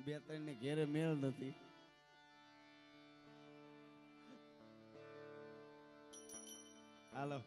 બે ત્રણ ને ઘેરે મેળ નથી. હાલો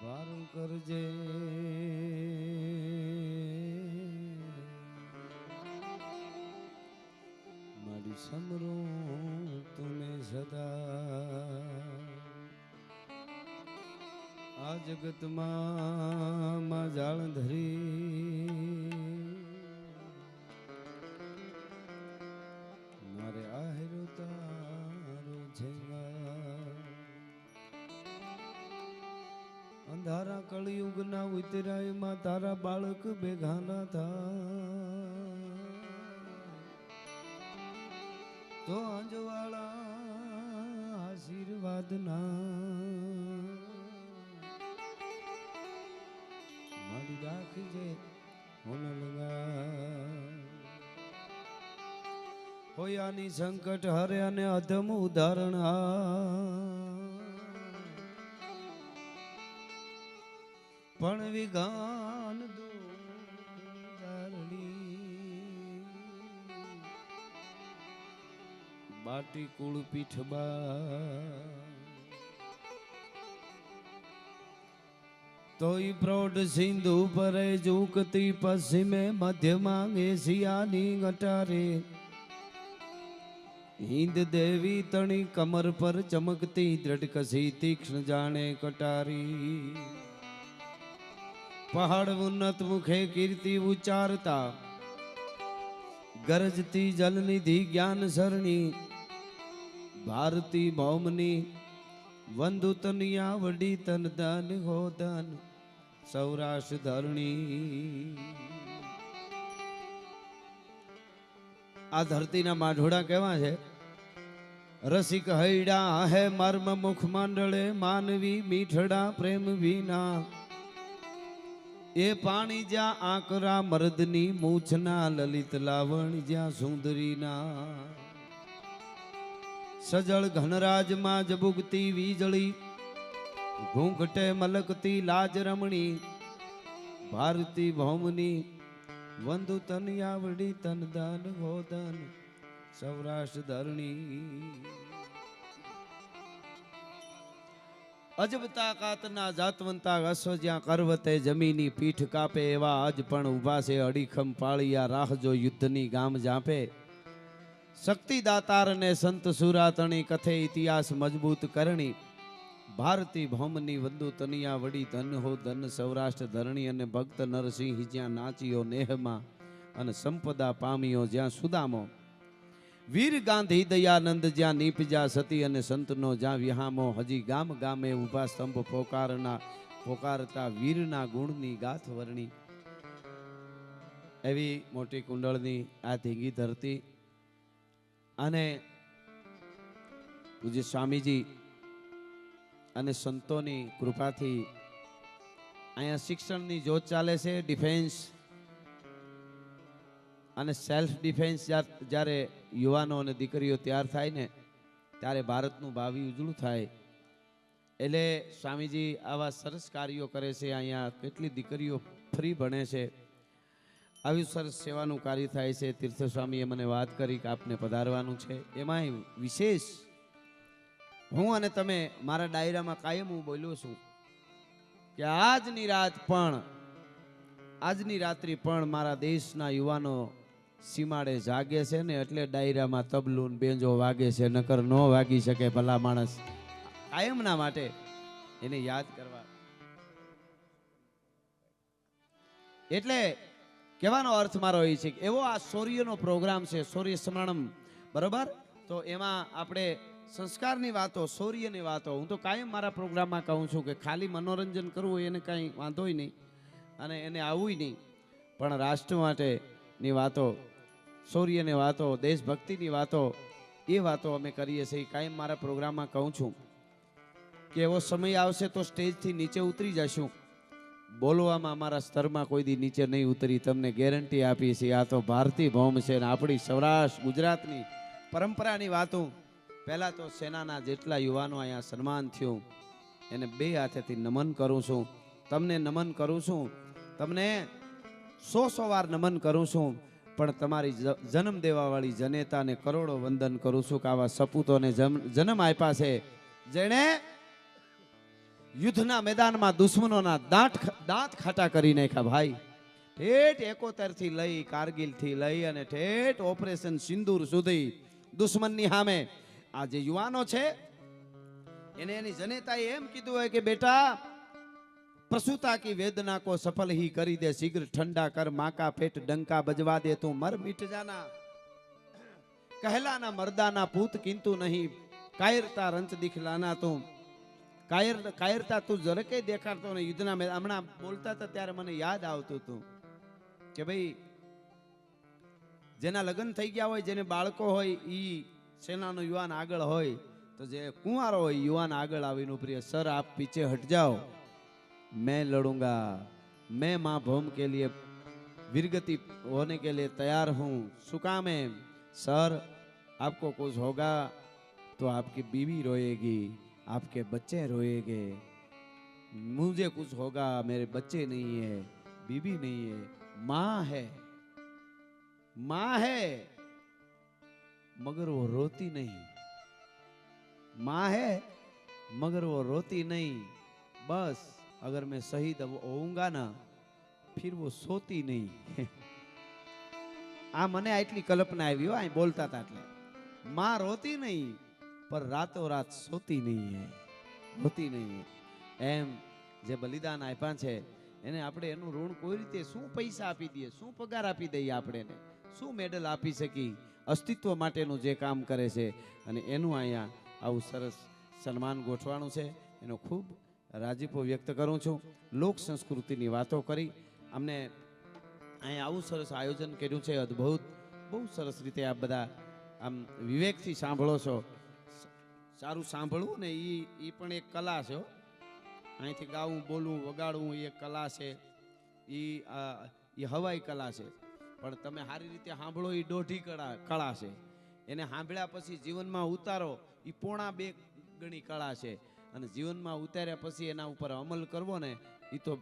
વારું કરજે મારી સમરો તુને સદા આ જગતમાં માં જાળ ધરી મારે આહેરો તારો છેંગા અંધારા કળિયુગ ના ઉતરાય માં તારા બાળક બેઘાના થા તો અંજવાળા આશીર્વાદ ના મારી રાખજે હોન લગા હોયાની સંકટ હરે અને અધમ ઉદાહરણ પણ વિગાન બાટી કુળ પીઠબા તોય પ્રૌઢ સિંધુ પરે ઝૂકતી પશ્ચિમે મધ્યમાં એશિયાની ગટારે હિન્દ દેવી તણી કમર પર ચમકતી દ્રઢકસી તીક્ષ્ણ જાણે કટારી પહાડ ઉન્નત મુખે કીર્તિ ઉચ્ચારતા ગરજતી જલનિધિ જ્ઞાન સરણી ભારતી ભૌમની વંદુતનિયા વડી તન ધન હોદન સૌરાષ્ટ્ર ધરણી આ ધરતીના માઢોડા કેવા છે રસિક હૈડા હે મર્મ મુખ મંડળે માનવી મીઠડા પ્રેમ વિના એ પાણી જ્યાં આકરા મર્દની મૂછના લલિત લાવણ જ્યાં સુંદરીના સજળ ઘનરાજમાં જબુગતી વીજળી ઘૂંઘટે મલકતી લાજ રમણી ભારતી ભૌમની વંદુ તનિયાવડી તન દાન ગોદન સૌરાષ્ટ્ર ધરણી અજબ તાકાતના જાતવંતા અશ્વ જ્યાં કરવતે જમીની પીઠ કાપે એવા આજ પણ ઉભા છે અડીખમ પાળિયા રાહજો યુદ્ધની ગામ જાપે શક્તિ દાતાર ને સંત સુરાતણી કથે ઇતિહાસ મજબૂત કરણી ભારતી ભૌમની વંદુ તનિયા વડી ધન હો ધન સૌરાષ્ટ્ર ધરણી અને ભક્ત નરસિંહ જ્યાં નાચ્યો નેહમાં અને સંપદા પામ્યો જ્યાં સુદામો વીર ગાંધી દયાનંદ જ્યાં નીપજા સતી અને સંતનો જ્યાં વિહામો હજી ગામ ગામે ઊભા સ્તંભ પોકારતા વીરના ગુણની ગાથ વર્ણી એવી મોટી કુંડળની આ ધીંગી ધરતી અને પૂજ્ય સ્વામીજી અને સંતોની કૃપાથી અહીંયા શિક્ષણની જોત ચાલે છે. ડિફેન્સ અને સેલ્ફ ડિફેન્સ જ્યારે યુવાનો અને દીકરીઓ તૈયાર થાય ને ત્યારે ભારતનું ભાવિ ઉજળું થાય. એટલે સ્વામીજી આવા સરસ કાર્યો કરે છે. અહીંયા કેટલી દીકરીઓ ફ્રી ભણે છે આવી સરસ સેવાનું કાર્ય થાય છે. તીર્થ સ્વામીએ મને વાત કરી કે આપને પધારવાનું છે. એમાંય વિશેષ હું અને તમે મારા ડાયરામાં કાયમ હું બોલ્યો છું કે આજની રાત્રિ પણ મારા દેશના યુવાનો સીમાડે જાગે છે ને એટલે ડાયરામાં તબલું બેંજો વાગે છે, નકર ન વાગી શકે. ભલા માણસ કાયમના માટે એને યાદ કરવા. એટલે કહેવાનો અર્થ મારો એ છે કે એવો આ સૂર્યનો પ્રોગ્રામ છે, સૂર્ય સ્મરણમ, બરોબર? તો એમાં આપણે સંસ્કારની વાતો, સૂર્યની વાતો, હું તો કાયમ મારા પ્રોગ્રામમાં કહું છું કે ખાલી મનોરંજન કરવું એને કાંઈ વાંધોય નહીં અને એને આવવું નહીં, પણ રાષ્ટ્ર માટેની વાતો, સૂર્યની વાતો, દેશભક્તિની વાતો, એ વાતો અમે કરીએ છીએ. કાયમ મારા પ્રોગ્રામમાં કહું છું કે એવો સમય આવશે તો સ્ટેજથી નીચે ઉતરી જશું. બોલવામાં અમારા સ્તરમાં કોઈ દી નીચે નહીં ઉતરી, તમને ગેરંટી આપી છે. આ તો ભારતીય ભૌમ છે ને આપણી સૌરાષ્ટ્ર ગુજરાતની પરંપરાની વાતો. પહેલાં તો સેનાના જેટલા યુવાનો અહીંયા સન્માન થયું એને બે હાથેથી નમન કરું છું. તમને નમન કરું છું, તમને 100 વાર નમન કરું છું. પણ તમારી જન્મ દેવાવાળી જનેતાને કરોડો વંદન કરું છું કે આવા સપૂતોને જન્મ આપ્યા છે જેણે યુદ્ધના મેદાનમાં દુશ્મનોના દાંત ખાટા કરી નાખ્યા. ભાઈ, ઠેઠ 71 થી લઈ, કારગિલ થી લઈ અને ઠેઠ ઓપરેશન સિંદૂર સુધી દુશ્મનની સામે આ જે યુવાનો છે એને એની જનેતાએ એમ કીધું હોય કે બેટા, प्रसूता की वेदना को सफल ही करी दे, शीघ्र ठंडा कर माँ का पेट डंका बजवा दे, तू मर मिट जाना, कहलाना मर्दाना पूत किंतु नहीं, कायरता रंच दिखलाना तू, कायरता तू जरके देखाड़तो ने युद्धना में. हमणा बोलता था त्यारे मने याद आवतुं हतुं के भाई जेना लग्न थई गया होय, जेने बाळको होय, ई सेनानो युवान आगळ होय, तो जे कुंवारो होय युवान आगळ आवीने प्रिय सर आप पीछे हट जाओ, मैं लड़ूंगा, मैं माँ भौम के लिए वीरगति होने के लिए तैयार हूँ. શું કામ है सर, आपको कुछ होगा तो आपकी बीवी रोएगी, आपके बच्चे रोएंगे, मुझे कुछ होगा, मेरे बच्चे नहीं है, बीवी नहीं है, माँ है, माँ है मगर वो रोती नहीं, माँ है मगर वो रोती नहीं. बस अगर मैं शहीद होऊंगा ना फिर वो सोती नहीं. आ मने आटली कल्पना आई हो, बोलता था એટલે माँ रोती नहीं पर रातों रात सोती नहीं है, होती नहीं है. એમ જે બલિદાન આપ્યા છે એને આપણે એનું ઋણ કોઈ રીતે, શું પૈસા આપી દઈએ, શું પગાર આપી દઈએ, આપણે એને શું મેડલ આપી શકી? અસ્તિત્વ માટેનું જે કામ કરે છે અને એનું અહીંયા આવું સરસ સન્માન ગોઠવાનું છે, એનો ખૂબ રાજીપો વ્યક્ત કરું છું. લોક સંસ્કૃતિની વાતો કરી અમને અહીંયા આવું સરસ આયોજન કર્યું છે, અદ્ભુત, બહુ સરસ રીતે આપ બધા આમ વિવેકથી સાંભળો છો. સારું સાંભળવું ને એ પણ એક કલા છે. અહીંથી ગાવું, બોલવું, વગાડવું એ એક કલા છે, એ હવાઈ કલા છે. પણ તમે સારી રીતે સાંભળો એ દોઢી કળા છે. એને સાંભળ્યા પછી જીવનમાં ઉતારો એ 1.5 ગણી કળા છે. અને જીવનમાં ઉતાર્યા પછી એના ઉપર અમલ કરવો ને એ તો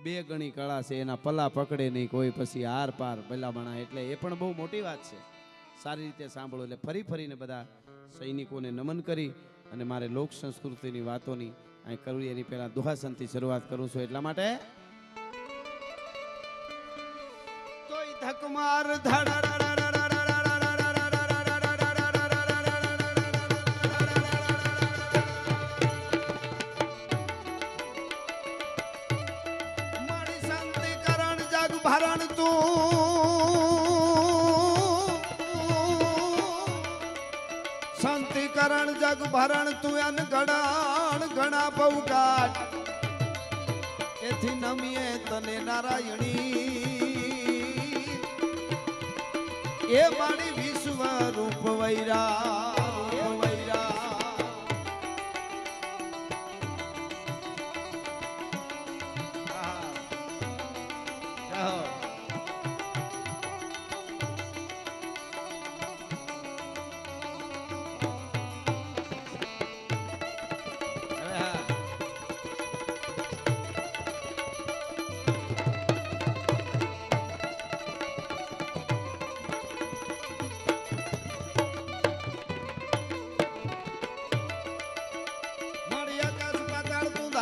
2 ગણી કળા છે. એના પલ્લા પકડે નહીં કોઈ, પછી આર પાર ભલામણા. એટલે એ પણ બહુ મોટી વાત છે. સારી રીતે સાંભળો. એટલે ફરીને બધા સૈનિકોને નમન કરી અને મારે લોક સંસ્કૃતિની વાતોની અહીં કરવી એની પહેલા દુહાસનથી શરૂઆત કરું છું. એટલા માટે તોય ધકમાર ધડ ભરણ તું સંતિકરણ જગ ભરણ તું અન ગણાણ ઘણા પૌકાટ એથી નમીએ તને નારાયણી એ મારી વિશ્વ રૂપ વૈરા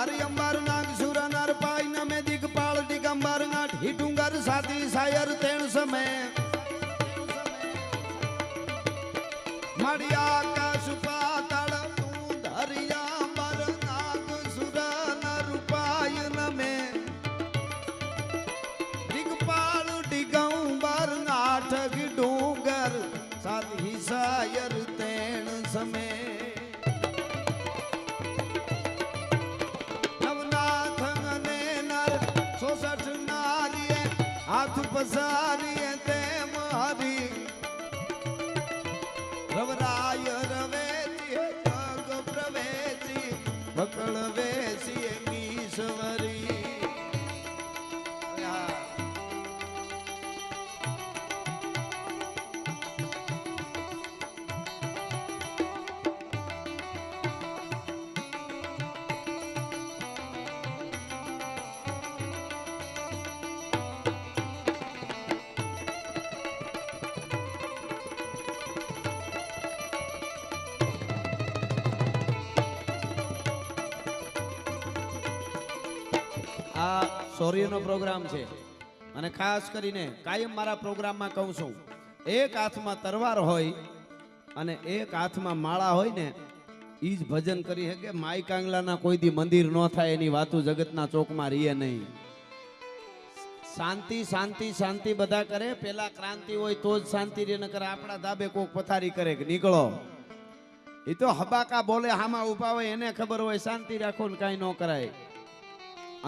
ધારી અંબાર નાગ સુર નર પાઈ નમે દિગપાળ દિગંબર નાટ હિટુંગર સાથી સાયર તેણ સમે મળ્યા આકાશ પાતાળ તું ધરિયા અંબર નાગ સુર નર પાઈ નમે દિગપાળ દિગંબર નાટ હિટુંગર સાથી સાયર તેણ સમે હાથ પસારીએ તે મારી રવરાય રવેતી જગ પ્રવેતી બકળ વેસી મીશ્વરી આ સૌર્યનો પ્રોગ્રામ છે અને ખાસ કરીને કાયમ મારા પ્રોગ્રામમાં કહું છું, એક હાથમાં તરવાર હોય અને એક હાથમાં માળા હોય ને ઈ જ ભજન કરી શકે. માઈ કાંગલાના કોઈ દી મંદિર ન થાય એની વાતો જગતના ચોકમાં રીએ નહીં. શાંતિ શાંતિ શાંતિ બધા કરે, પેલા ક્રાંતિ હોય તો જ શાંતિ રે, નકર આપણા ધાબે કોક પથારી કરે કે નીકળો. એ તો હબાકા બોલે હામાં ઉભા હોય એને ખબર હોય શાંતિ રાખો ને કાંઈ ન કરાય.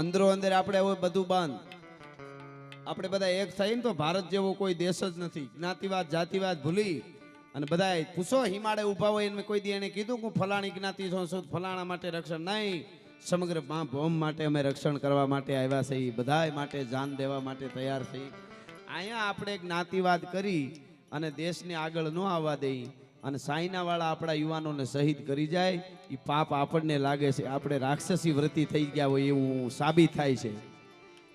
અંદરો અંદર આપણે હવે બધું બંધ. આપણે બધા એક થઈને તો ભારત જેવો કોઈ દેશ જ નથી. જ્ઞાતિવાદ જાતિવાદ ભૂલી અને બધા પૂછો હિમાડે ઉભા હોય એને કોઈ દી એને કીધું કે ફલાણી જ્ઞાતિ છું ફલાણા માટે રક્ષણ નહીં, સમગ્ર ભૌમ માટે અમે રક્ષણ કરવા માટે આવ્યા છે. બધા માટે જાન દેવા માટે તૈયાર થઈ. અહીંયા આપણે જ્ઞાતિવાદ કરી અને દેશને આગળ ન આવવા દઈ અને સાઈના વાળા આપણા યુવાનોને શહીદ કરી જાય, એ પાપ આપણને લાગે છે આપણે રાક્ષસી વૃત્તિ થઈ ગયા હોય એવું સાબિત થાય છે.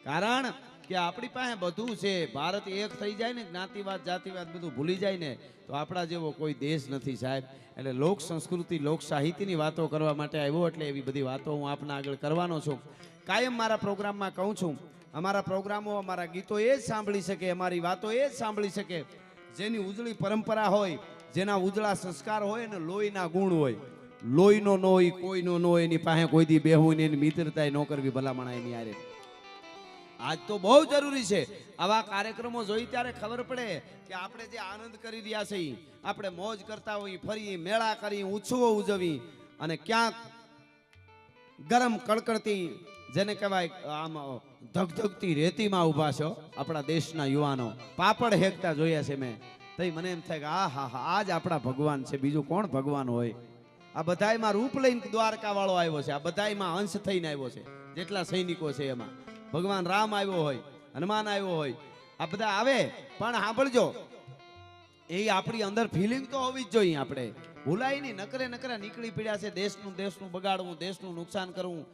કારણ કે આપણી પાસે બધું છે. ભારત એક થઈ જાય ને, જ્ઞાતિવાદ જાતિવાદ બધું ભૂલી જાય ને, તો આપણા જેવો કોઈ દેશ નથી સાહેબ. એટલે લોક સંસ્કૃતિ લોક સાહિત્યની વાતો કરવા માટે આવ્યો, એટલે એવી બધી વાતો હું આપના આગળ કરવાનો છું. કાયમ મારા પ્રોગ્રામમાં કહું છું, અમારા પ્રોગ્રામો અમારા ગીતો એ જ સાંભળી શકે, અમારી વાતો એ જ સાંભળી શકે જેની ઉજળી પરંપરા હોય, જેના ઉજળા સંસ્કાર હોય અને લોહીના ગુણ હોય. લોહીનો ન હોય, કોઈનો ન હોય, એની પાસે કોઈ દી બેહું ને એની મિત્રતા ન કરવી ભલામણ એની આરે. આજ તો બહુ જરૂરી છે. આવા કાર્યક્રમો જોઈ ત્યારે ખબર પડે કે આપણે જે આનંદ કરી રહ્યા છીએ, આપણે મોજ કરતા હોઈએ, ફરી મેળા કરી, ઉત્સવો ઉજવી અને ક્યાંક ગરમ કડકડતી જેને કહેવાય આમ ધગધગતી રેતીમાં ઊભા છો આપણા દેશના યુવાનો, પાપડ હેકતા જોયા છે મેં. તો મને એમ થાય કે આ હા હા આજ આપણા ભગવાન છે, બીજું કોણ ભગવાન હોય. આ બધાયમાં રૂપ લઈને દ્વારકા વાળો આવ્યો છે, આ બધાયમાં અંશ થઈને આવ્યો છે. જેટલા સૈનિકો છે એમાં ભગવાન રામ આવ્યો હોય, હનુમાન આવ્યો હોય, આ બધા આવે. પણ સાંભળજો, એ આપણી અંદર ફિલિંગ તો હોવી જ જોઈએ. આપણે ભૂલાય નહીં, નકરે નીકળી પડ્યા છે દેશનું બગાડવું, દેશનું નુકસાન કરવું.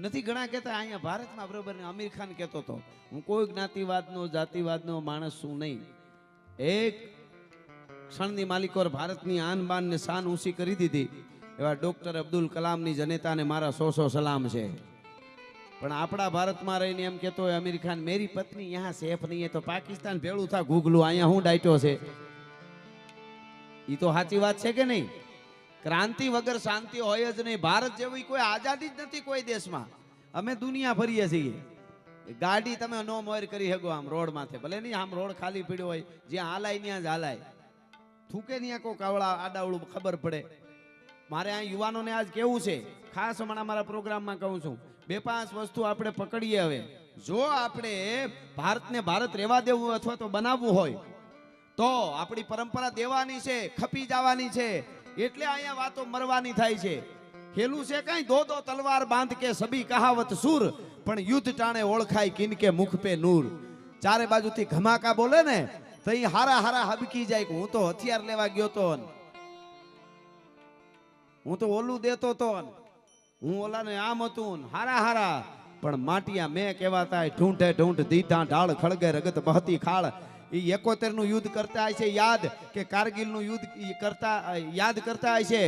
નથી ઘણા કહેતા અહીંયા ભારતમાં બરોબર ને. આમિર ખાન કહેતો હતો હું કોઈ જ્ઞાતિવાદનો જાતિવાદનો માણસ છું નહીં. એક ક્ષણની માલિકોર ભારતની આન બાન ને શાન ઊંચી કરી દીધી એવા ડોક્ટર અબ્દુલ કલામની જનેતાને મારા 100 સલામ છે. પણ આપણા ભારતમાં રહીને એમ કહેતો હોય આમિર ખાન મેરી પત્ની યહાં સેફ નહીં હે, તો પાકિસ્તાન ભેળું થા ઘૂગલું, અહીંયા હું ડાયટો છે. એ તો સાચી વાત છે કે નહીં? ક્રાંતિ વગર શાંતિ હોય જ નહીં. ભારત જેવી કોઈ આઝાદી જ નથી કોઈ દેશમાં. અમે દુનિયા ફરીએ છીએ. ગાડી તમે નો મોર કરી શકો આમ રોડ માથે, ભલે નહીં આમ રોડ ખાલી પડ્યો હોય, જ્યાં હાલાય ત્યાં જ હાલાય. થૂકે ત્યાં કોઈ કાવળા આડાવળું ખબર પડે. મારે આ યુવાનોને આજ કેવું છે, ખાસ હમણાં મારા પ્રોગ્રામમાં કહું છું, 2-5 વસ્તુ આપણે પકડીએ. હવે જો આપણે ભારતને ભારત રહેવા દેવું અથવા તો બનાવવું હોય તો આપણી પરંપરા દેવાની છે, ખપી જવાની છે. એટલે અહીંયા વાતો મરવાની થાય છે. ખેલું છે કઈ દો તલવાર બાંધ કે સબી કહાવત સુર, પણ યુદ્ધ ટાણે ઓળખાય કિનકે મુખ પે નૂર. ચારે બાજુથી ઘમાકા બોલે ને તો એ હારા હબકી જાય કે હું તો હથિયાર લેવા ગયો તો, હું તો ઓલું દેતો તો, હું ઓલાને આમ હતું, હારા પણ માટિયા મેં કહેવાતા ઢૂંઢે દીધા ઢાળ ખળગે રગત બહતી ખાળ. એ 71 નું યુદ્ધ કરતા છે યાદ, કે કારગિલ નું યુદ્ધ કરતા યાદ કરતા છે.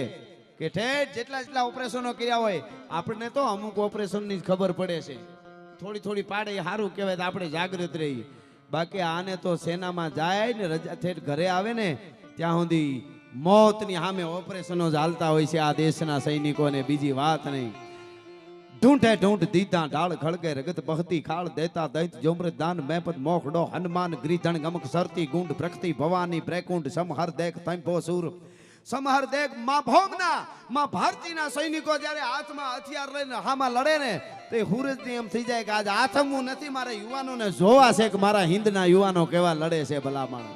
કે ઠેઠ જેટલા ઓપરેશનો કર્યા હોય આપણને તો અમુક ઓપરેશનની જ ખબર પડે છે, થોડી પાડે એ સારું કહેવાય તો આપણે જાગૃત રહીએ. બાકી આને તો સેનામાં જાય ને રજા ઠેઠ ઘરે આવે ને ત્યાં સુધી મોતની સામે ઓપરેશનો જ હાલતા હોય છે આ દેશના સૈનિકોને, બીજી વાત નહીં. ઢૂંઢે ઢૂંઢ દીધા ઢાળ ખળગે રગત બહતી ખાળ દેતા દૈત જોમૃત દાન મેપદ મોખડો હનુમાન ગ્રીધણ ગમક સરતી ગુંડ પ્રકૃતિ ભવાની પ્રેકુંડ સમહર દેખ તંપો સુર સમહર દેખ માં ભોમના માં ભારતીના સૈનિકો જ્યારે હાથમાં હથિયાર લઈને હામાં લડે ને તો એ હુરજની એમ થઈ જાય કે આજે આથમવું નથી, મારા યુવાનોને જોવા છે કે મારા હિન્દના યુવાનો કેવા લડે છે ભલામણ.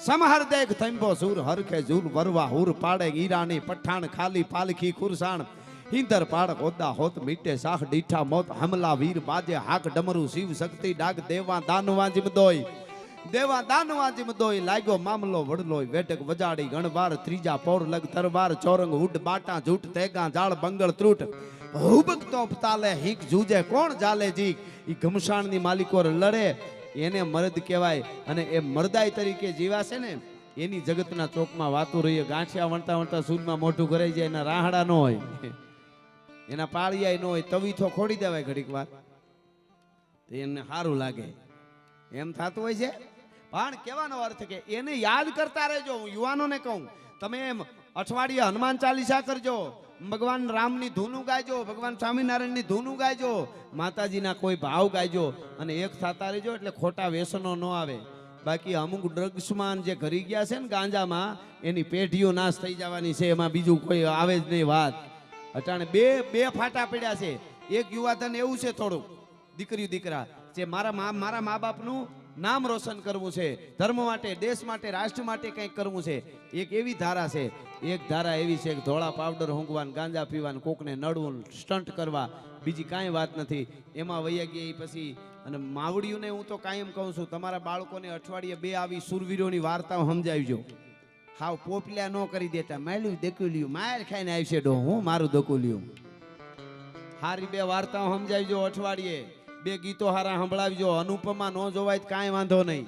સમહર દેખ તંપો સુર હરખે ઝૂલ વરવા હુર પાડે ઈરાની પઠાણ ખાલી પાલખી ખુરસાણ હિંદર પાડ હોદા હોત મીટે સાખ ડીઠા મોત હમલા વીર બાજે હાક ડમરું શિવ શક્તિ ડાગ દેવા દાનવા જીમદોય દેવા દાનવા જીમદોય લાગ્યો મામલો વડલોય વેટક વજાડી ગણવાર ત્રીજા પોર લગ તરવાર ચોરંગ ઉડ બાટા જૂટ તેગા જાળ બંગળ ત્રુટ હુબક તોપ તાલે હિક જૂજે કોણ જાલે જીક ઈ ઘમસાણની માલિકો લડે એને મર્દ કહેવાય. અને એ મર્દાઈ તરીકે જીવાશે ને એની જગતના ચોકમાં વાતું રહીએ. ગાંઠિયા વણતા વણતા સૂરમાં મોઢું ભરાઈ જાય, એના રાહડા ન હોય, એના પાળિયા ન હોય, તવીથો ખોડી દેવાય ઘડીક વાર તો એને સારું લાગે એમ થતું હોય છે. પણ કહેવાનો અર્થ કે એને યાદ કરતા રહેજો. હું યુવાનોને કહું, તમે એમ અઠવાડિયે હનુમાન ચાલીસા કરજો, ભગવાન રામની ધૂનું ગાયજો, ભગવાન સ્વામિનારાયણની ધૂનું ગાયજો, માતાજીના કોઈ ભાવ ગાયજો અને એક થતા રહેજો એટલે ખોટા વ્યસનો ન આવે. બાકી અમુક ડ્રગ્સમાં જે ઘરી ગયા છે ને ગાંજામાં, એની પેઢીઓ નાશ થઈ જવાની છે, એમાં બીજું કોઈ આવે જ નહીં વાત. અટાણે બે ફાટા પડ્યા છે. એક યુવાધન એવું છે થોડું દીકરા જે મારા મા બાપનું નામ રોશન કરવું છે, ધર્મ માટે, દેશ માટે, રાષ્ટ્ર માટે કંઈક કરવું છે. એક એવી ધારા છે, એક ધારા એવી છે કે ધોળા પાવડર હોંગવાન, ગાંજા પીવાન, કોકને નડવું, સ્ટન્ટ કરવા, બીજી કાંઈ વાત નથી. એમાં વૈયા ગયા પછી. અને માવડીઓને હું તો કાયમ કહું છું, તમારા બાળકોને અઠવાડિયે 2 આવી સુરવીરોની વાર્તાઓ સમજાવજો. હાવ પોપલ્યા ન કરી દેતા, માલ્યું દકુલ્યું માર ખાઈને આવશે ડો, હું મારું દકુલ્યું. હારી 2 વાર્તાઓ સમજાવજો અઠવાડિયે, 2 ગીતો હારા સંભળાવજો. અનુપમા ન જોવાય કાંઈ વાંધો નહીં.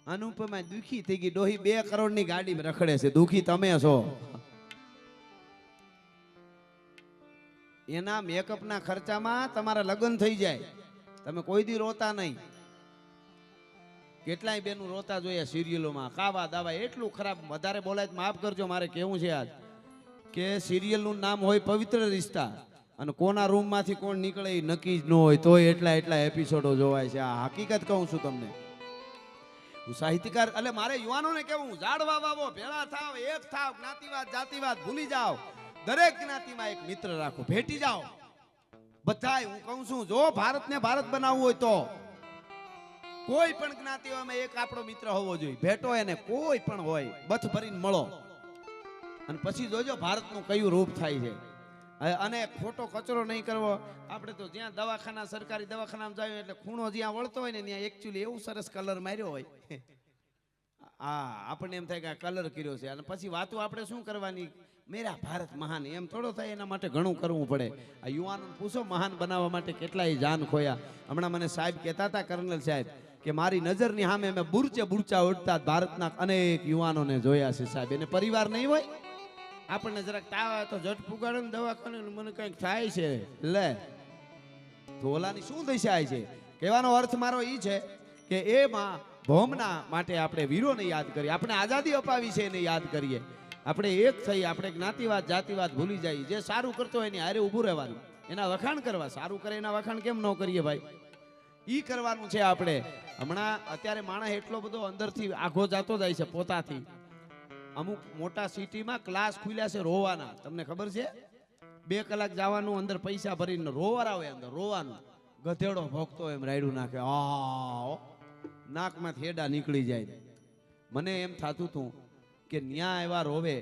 અનુપમા દુખી થઈ ગઈ, ડોહી 2 કરોડની ગાડીમાં રખડે છે, દુખી તમે છો. એના મેકઅપના ખર્ચામાં તમારા લગ્ન થઈ જાય, તમે કોઈ દી રોતા નહીં. કેટલાય બેનું રોતા જોયા સિરિયલોમાં, કાવા દાવા એટલું ખરાબ. વધારે બોલાય માફ કરજો, મારે કેવું છે આજ કે સિરિયલનું નામ હોય પવિત્ર રિશ્તા, અને કોના રૂમમાંથી કોણ નીકળે એ નક્કી જ ન હોય, તોય એટલા એપિસોડો જોવાય છે. આ હકીકત કહું છું તમને. હું સાહિત્યકાર એટલે મારે યુવાનોને કેવું, ઝાડવા વાવો, ભેળા થાવ, એક થાવ, જ્ઞાતિવાદ જાતિવાદ ભૂલી જાઓ, દરેક જ્ઞાતિમાં એક મિત્ર રાખો, ભેટી જાઓ બધાય. હું કહું છું, જો ભારતને ભારત બનાવવું હોય તો કોઈ પણ જ્ઞાતિઓમાં એક આપણો મિત્ર હોવો જોઈએ. ભેટો એને કોઈ પણ હોય, બથ ભરીને મળો, અને પછી જોજો ભારતનું કયું રૂપ થાય છે. અને ખોટો કચરો નહીં કરવો. આપણે તો જ્યાં દવાખાના, સરકારી દવાખાનામાં જાય એટલે ખૂણો જ્યાં વળતો હોય ને ત્યાં એકચ્યુઅલી એવું સરસ કલર માર્યો હોય, આપણને એમ થાય કે આ કલર કર્યો છે. અને પછી વાતો આપણે શું કરવાની, મેરા ભારત મહાન, એમ થોડો થાય. એના માટે ઘણું કરવું પડે. આ યુવાનોને પૂછો, મહાન બનાવવા માટે કેટલાય જાન ખોયા. હમણાં મને સાહેબ કહેતા હતા, કર્નલ સાહેબ, કે મારી નજરની સામે મેં બુરચા ઉડતા ભારતના અનેક યુવાનોને જોયા છે સાહેબ. એને પરિવાર નહીં હોય, આપણને જરાક તાવ આવે તો જટ પુગાડે ને દવાખાને, મને કંઈક થાય છે, લે તો ઓલાની શું દશા છે. કહેવાનો અર્થ મારો એ છે કે એમાં ભોમના માટે આપણે વીરોને યાદ કરીએ, આપણે આઝાદી અપાવી છે એને યાદ કરીએ. આપણે એક થઈ, આપણે જ્ઞાતિવાદ જાતિવાદ ભૂલી જઈએ. જે સારું કરતો હોય એની હારે ઊભું રહેવાનું, એના વખાણ કરવા. સારું કરે એના વખાણ કેમ ન કરીએ ભાઈ, ઈ કરવાનું છે આપણે. હમણાં અત્યારે માણસ એટલો બધો અંદરથી આઘો જાતો જાય છે પોતાથી. અમુક મોટા સિટીમાં ક્લાસ ખુલ્યા છે રોવાના, તમને ખબર છે? 2 કલાક જવાનું, અંદર પૈસા ભરીને રોવાર આવે, અંદર રોવાનું. ગધેડો ભોગતો એમ રાયડું નાખે, નાકમાં હેડા નીકળી જાય. મને એમ થતું હતું કે ન્યા એવા રોવે,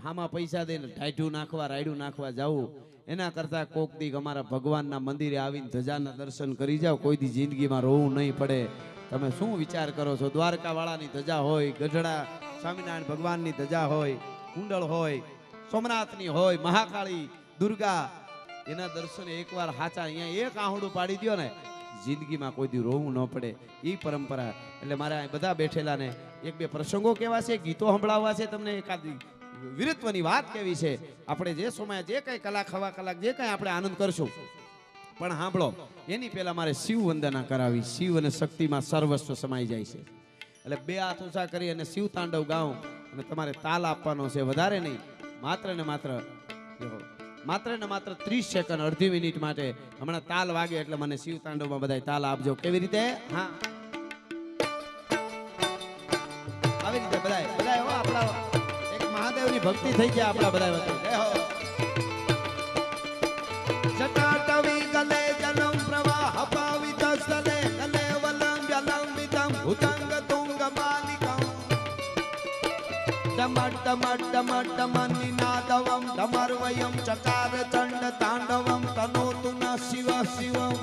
હામાં પૈસા દઈને ટાઈઠું નાખવા, રાયડું નાખવા જવું, એના કરતા કોક દી અમારા ભગવાનના મંદિરે આવીને ધજાના દર્શન કરી જાવ, કોઈ દી જિંદગીમાં રોવું નહીં પડે. તમે શું વિચાર કરો છો? દ્વારકા વાળાની ધજા હોય, ગઢડા સ્વામિનારાયણ ભગવાનની ધજા હોય, કુંડળ હોય, સોમનાથની હોય, મહાકાળી, દુર્ગા, એના દર્શન એકવાર હાચા અહીંયા એક આહુડું પાડી દો ને, જિંદગીમાં કોઈ દી રોવું ન પડે. એ પરંપરા. એટલે મારા બધા બેઠેલાને 1-2 પ્રસંગો કેવા છે, ગીતો સંભળાવવા છે તમને, એકાદી વીરત્વની વાત કેવી છે. આપણે જે સમયે જે કઈ કલાક હવા કલાક જે કઈ આપણે આનંદ કરશું, પણ સાંભળો, એની પહેલા મારે શિવ વંદના કરાવી. શિવ અને શક્તિમાં સર્વસ્વ સમાઈ જાય છે. એટલે બે હાથ ઊંચા કરી અને શિવ તાંડવ ગાઉં અને તમારે તાલ આપવાનો છે, વધારે નહીં. માત્ર ને માત્ર 30 સેકન્ડ, અડધી મિનિટ માટે. હમણાં તાલ વાગે એટલે મને શિવ તાંડવમાં બધા તાલ આપજો. કેવી રીતે? હા, આવી રીતે બધા આપણા એક મહાદેવની ભક્તિ થઈ ગયા આપણા બધા વચ્ચે. જટાટવી ગલે જલમ પ્રવાહ પાવિત સ્થલે ગલે વલમ જલંબિતમ ભૂતંગ તુંગ માલિકમ ડમટ ડમટ ડમટ ડમન નિનાદવમ ડમરવયમ ચકાર ચંડ તાંડવમ તનોતુ ન શિવ શિવમ.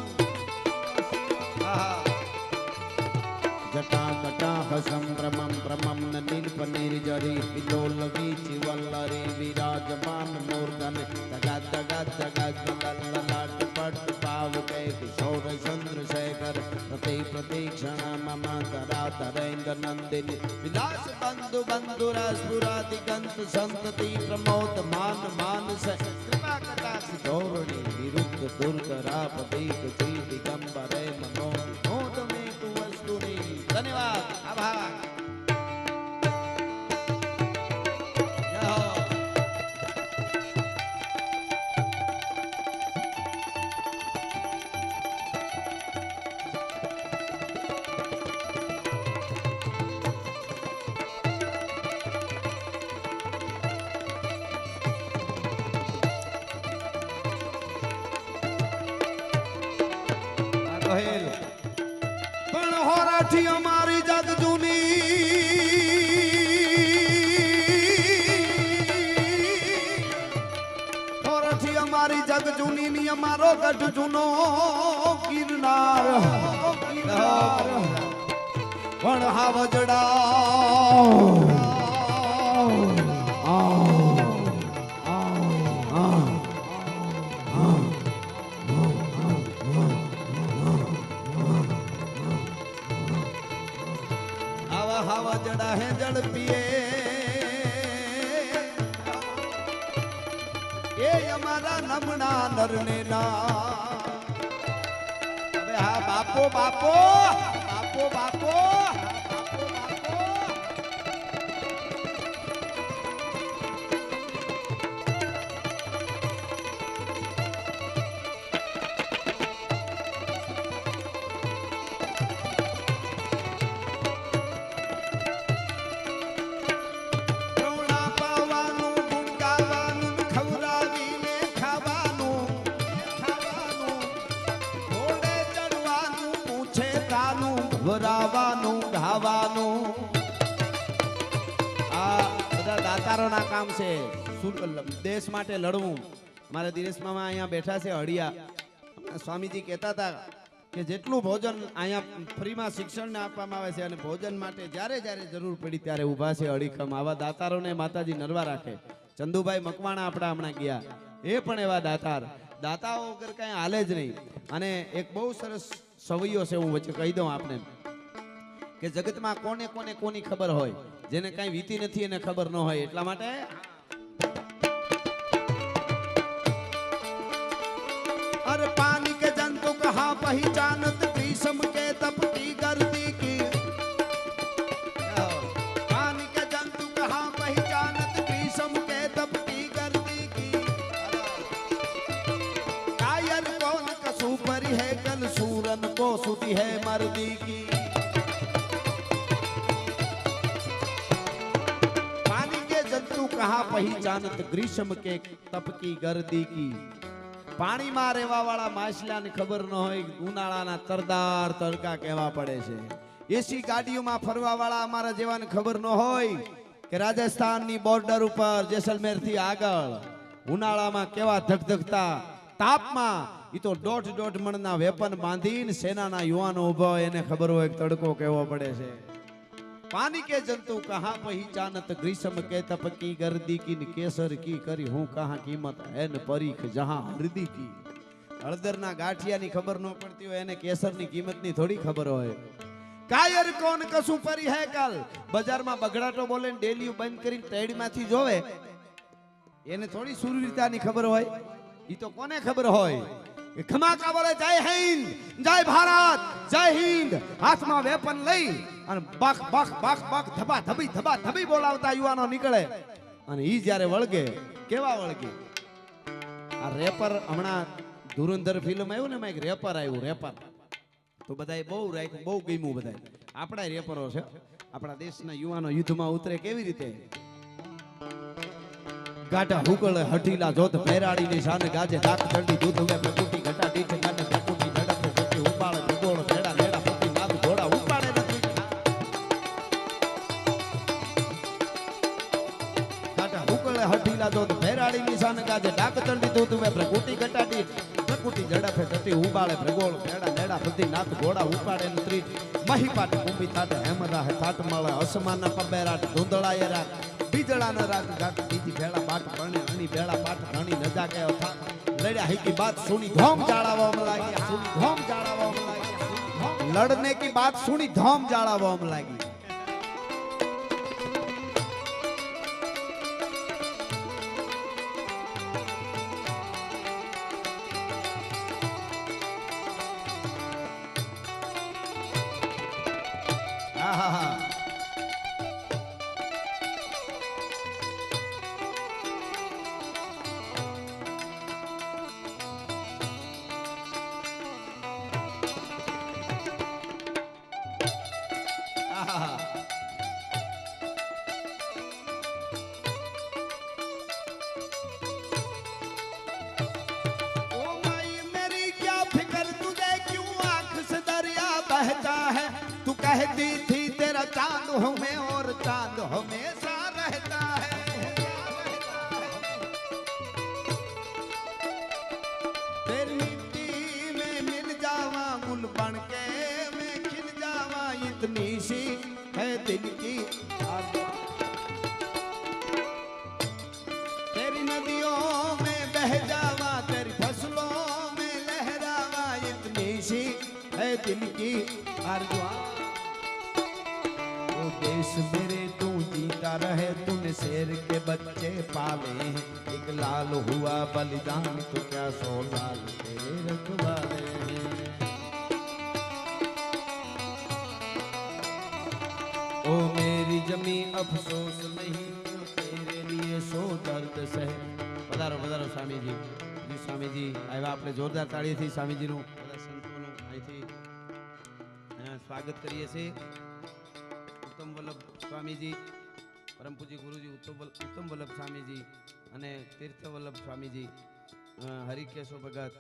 જટા કટા સંભ્રમમ પ્રમમ નીલપ નિર્જરી વિલોલ વીચી વલ્લરી વિરાજમાન મૂર્ધન તગા તગા તગા લલાટ પટ પાવ કે કિશોર ચંદ્રશેખર પ્રતિ પ્રતિક્ષણ મમ તરા તરેન્દ્ર નંદિની વિલાસ બંધુ બંધુ રાસપુરા દિગંત સંતતિ પ્રમોદ માન માનસ કૃપા કટાક્ષ ધોરણી વિરુદ્ધ દુર્ધરા પ્રતીક શ્રી દિગંબરે મનો વિનોદ મે તુ વસ્તુની. ધન્યવાદ, આભાર. પણ હોરાઠી અમારી જગ જૂની, હોરાઠી અમારી જગ જૂની ની અમારો ગઢ જૂનો ગિરનાર. પણ હાવજડા હવા જડા હે જળ પીએ એ અમારા નમણા નરને ના. હવે હા બાપો બાપો બાપો બાપો વરાવાનું ગાવાનું. આ બધા દાતારોના કામ છે. દેશ માટે લડવું. મારા દિનેશ મામા અહીંયા બેઠા છે હળિયા. સ્વામીજી કહેતા હતા કે જેટલું ભોજન અહીંયા ફ્રીમાં શિક્ષણને આપવામાં આવે છે અને ભોજન માટે જ્યારે જ્યારે જરૂર પડી ત્યારે ઊભા છે અડીખમ. આવા દાતારોને માતાજી નરવા રાખે. ચંદુભાઈ મકવાણા આપણા હમણાં ગયા, એ પણ એવા દાતાર. દાતાઓ વગર કાંઈ હાલે જ નહીં. અને એક બહુ સરસ સવૈયો છે, હું વચ્ચે કહી દઉં આપને, કે જગતમાં કોને કોને કોની ખબર હોય, જેને કાંઈ વીતી નથી એને ખબર ન હોય. એટલા માટે અરે પાણી કે જંતુ કહા પહેચાનત ગ્રીષ્મ કે તપ की गर्दी की. पानी के जंतु कहाँ पहचानत ग्रीष्म के तप की गर्दी की. कायर कौन कसू परी है कल सूरन को सुती है मर्दी की. पानी के जंतु कहाँ पहचानत ग्रीष्म के तप की गर्दी की. પાણીમાં રહેવા વાળા માછલાને ખબર ન હોય ઉનાળાના તરદાર તડકા કેવા પડે છે. એસી ગાડીઓમાં ફરવા વાળા અમારા જેવાને ખબર ન હોય કે રાજસ્થાનની બોર્ડર ઉપર જેસલમેર થી આગળ ઉનાળામાં કેવા ધગધગતા તાપમાં ઈ તો દોઢ મણના વેપન બાંધીને સેનાના યુવાનો ઉભા હોય એને ખબર હોય તડકો કેવો પડે છે. पानी के जंतु कहाँ पहचानत ग्रीष्म के तप की गर्दी की केसर की करी हूँ कहाँ कीमत है न परीख जहाँ हृदय की. हळदરના ગાંઠિયાની ખબર ન પડતી હોય એને કેસરની કિંમતની થોડી ખબર હોય. કાયર કોણ કશું પરી હે કલ. બજારમાં બગડાટો બોલે ડેલી બંધ કરીને ટેડીમાંથી જોવે એને થોડી સુરવીરતાની ખબર હોય, ઈ તો કોને ખબર હોય કે ખમાકા બોલે જય હિન્દ, જય ભારત, જય હિન્દ, હાથમાં વેપન લઈ અને બખ બખ બખ બખ ધબા ધબી બોલાવતા યુવાનો નીકળે અને ઈ જ્યારે વળગે કેવા વળગે. આ રેપર હમણાં ધુરંધર ફિલ્મ આવ્યું ને એમાં એક રેપર આવ્યું, રેપર તો બધાએ બહુ રાખ્યું, બહુ ગમ્યું બધાએ. આપણા રેપરો છે, આપણા દેશના યુવાનો યુદ્ધમાં ઉતરે કેવી રીતે. ગાટા હુકળ હઠીલા જોત ભેરાડીની શાન ગાજે ડાક ચંડી દૂધ વે પ્રકૃતિ ઘટા દીઠ ગાને પ્રકૃતિ ઝડપ પ્રકૃતિ ઉપાડે ભૂગોળ ભેડા ભેડા પ્રતિ નાદ ઘોડા ઉપાડે નથી. ગાટા હુકળ હઠીલા જોત ભેરાડીની શાન ગાજે ડાક ચંડી દૂધ વે પ્રકૃતિ ઘટા દીઠ પ્રકૃતિ ઝડપે ગતિ ઉબાળે ભૂગોળ ભેડા ભેડા પ્રતિ નાદ ઘોડા ઉપાડે નથી. મહીપાટ કુંભી થાટ હેમરા હે થાટ મળે અસમાન પબેરાટ ધૂંધળાય રાત બીજળા ન રાત ઘાટ બીજી ભેળા બાટ પરણે અણી ભેળા પાટ ઘણી નજા કે અથા લડ્યા હી બાત સુની ધોમ જાળાવા લાગી, સુની ધોમ જાળાવા લાગી, લડને કી બાત સુની ધોમ જાળાવા લાગી. આહા तू कहती थी तेरा चांद हूँ मैं और चांद हमेशा रहता है. तेरी मिट्टी में मिल जावा गुल बन के मैं खिल जावा इतनी सी है दिल की आदत. तेरी नदियों में बह जावा तेरी फसलों में लहरावा इतनी सी है दिल की आरज़ू. ओ देश मेरे तू जीता रहे, तूने शेर के बच्चे पाले हैं, एक लाल हुआ बलिदान तो क्या 100 लाल तेरे रखवाले हैं. ओ मेरी जमी अफसोस नहीं तेरे लिए सो दर्द सहे. વધારો વધારો સ્વામીજી. સ્વામીજી આવ્યા, આપણે જોરદાર તાળીથી સ્વામીજીનું અહીંથી સ્વાગત કરીએ છીએ. ઉત્તમ વલ્લભ સ્વામીજી, પરમ પૂજ્ય ગુરુજી ઉત્તમ વલ્લભ સ્વામીજી અને તીર્થ વલ્લભ સ્વામીજી, હરિકેશો ભગત,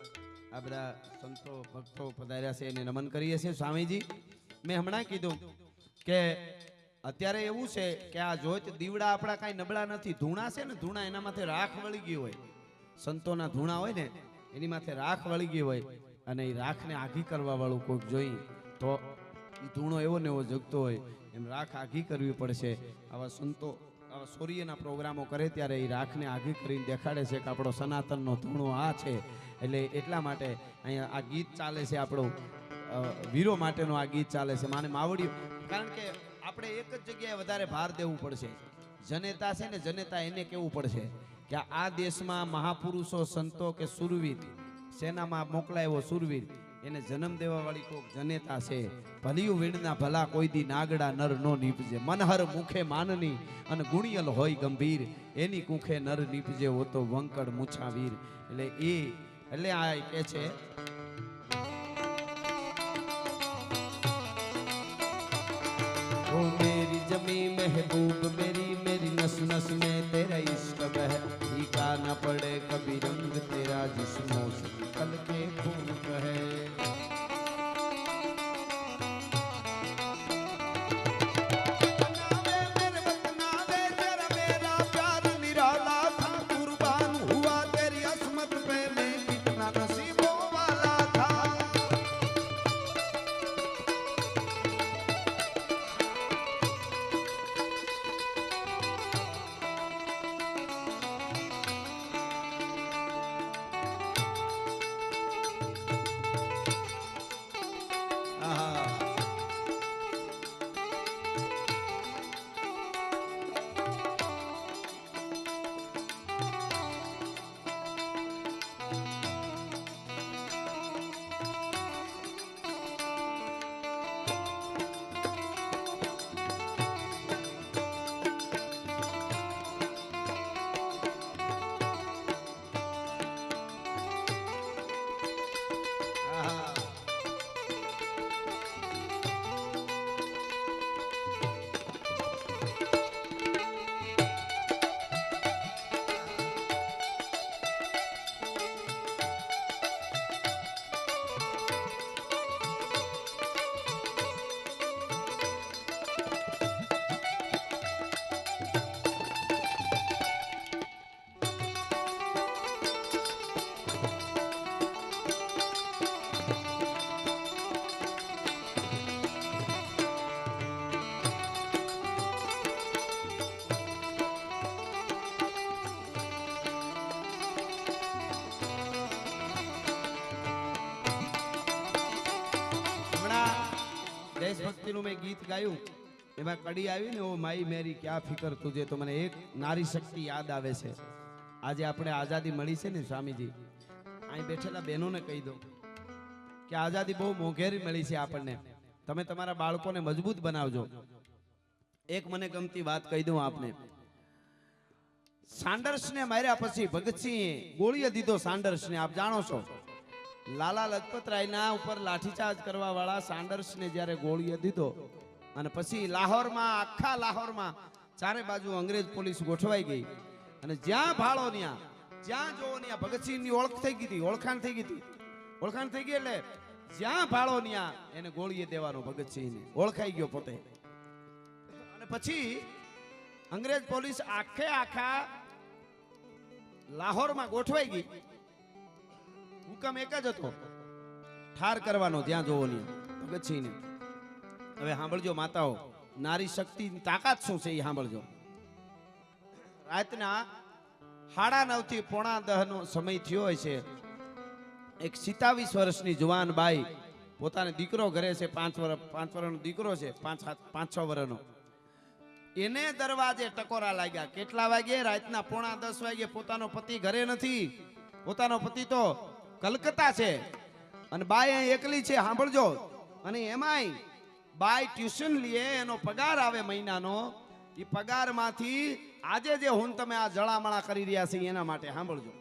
આ બધા સંતો ભક્તો પધાર્યા છે એને નમન કરીએ છીએ. સ્વામીજી, મેં હમણાં કીધું કે અત્યારે એવું છે કે આ જોત દીવડા આપણા કાંઈ નબળા નથી. ધૂણા છે ને, ધૂણા એના માથે રાખ વળી ગઈ હોય, સંતોના ધૂણા હોય ને એની માથે રાખ વળી ગઈ હોય અને એ રાખને આઘી કરવા વાળું કોઈક જોઈ તો એ ધૂણો એવો ને એવો જગતો હોય, એમ રાખ આઘી કરવી પડશે. આવા સંતો આવા સૂર્યના પ્રોગ્રામો કરે ત્યારે એ રાખને આઘી કરીને દેખાડે છે કે આપણો સનાતનનો ધૂણો આ છે. એટલે એટલા માટે અહીંયા આ ગીત ચાલે છે, આપણું વીરો માટેનું આ ગીત ચાલે છે, માને માવડિયું. કારણ કે આપણે એક જ જગ્યાએ વધારે ભાર દેવું પડશે. જનેતા છે ને, જનેતા એને કેવું પડશે કે આ દેશમાં મહાપુરુષો સંતો કે સુરવીર, સેનામાં મોકલાયો સુરવીર, એને જન્મ દેવા વાળી કોઈક જનેતા છે. ભલિયું વીણના ભલા કોઈ દી નાગડા નર નો નીપજે, મનહર મુખે માનની અને ગુણિયલ હોય ગંભીર, એની કુખે નર નીપજે વો તો વંકડ મૂછા વીર. એટલે આ કે છે ओ मेरी जमी महबूब मेरी मेरी नस नस में तेरा इश्क बह, फीका न पड़े कभी रंग तेरा जिस्मों से निकल के खून बहे. દેશભક્તિનું મેં ગીત ગાયું, એમાં કડી આવી ને ઓ માઈ મેરી ક્યાં ફિકર તુજે, તો મને એક નારી શક્તિ યાદ આવે છે. આજે આપણે આઝાદી મળી છે ને સ્વામીજી, અહીં બેઠેલા બહેનોને કહી દો કે આઝાદી બહુ મોંઘેરી મળી છે આપણને. તમે તમારા બાળકોને મજબૂત બનાવજો. એક મને ગમતી વાત કહી દઉં આપને. સાન્ડર્સને માર્યા પછી ભગતસિંહે ગોળીએ દીધો સાન્ડર્સને, આપ જાણો છો. લાલા લજપત રાયના ઉપર લાઠીચાર્જ કરવા વાળા સાન્ડર્સને જ્યારે ગોળીએ દીધો અને પછી લાહોરમાં, આખા લાહોરમાં ચારે બાજુ અંગ્રેજ પોલીસ ગોઠવાઈ ગઈ અને જ્યાં ભાળો ત્યાં, જ્યાં જોવો ત્યાં ભગતસિંહની ઓળખ થઈ ગઈ હતી, ઓળખાણ થઈ ગઈ હતી. ઓળખાણ થઈ ગઈ એટલે જ્યાં ભાળો ત્યાં એને ગોળીએ દેવાનો ભગતસિંહને, ઓળખાઈ ગયો પોતે. અને પછી અંગ્રેજ પોલીસ આખા લાહોરમાં ગોઠવાઈ ગઈ. હુકમ એક જ હતો, ઠાર કરવાનો જ્યાં જોવો ત્યાં ભગતસિંહને. હવે સાંભળજો માતાઓ, નારી શક્તિની તાકાત શું છે એ સાંભળજો. રાતના 9:30 થી 9:45 નો સમય થયો હોય છે. એક 27 વર્ષની જુવાન બાઈ પોતાનો દીકરો ઘરે છે, 5 વર્ષનો દીકરો છે, 5-6 વર્ષનો. એને દરવાજે ટકોરા લાગ્યા. કેટલા વાગે? રાતના 9:45 વાગે. પોતાનો પતિ ઘરે નથી, પોતાનો પતિ તો કલકત્તા છે અને બાઈ અહીં એકલી છે. સાંભળજો. અને એમાંય બાઈ ટ્યુશન લે, એનો પગાર આવે મહિનાનો. એ પગારમાંથી આજે જે હું તમે આ જળામણા કરી રહ્યા છે એના માટે સાંભળજો.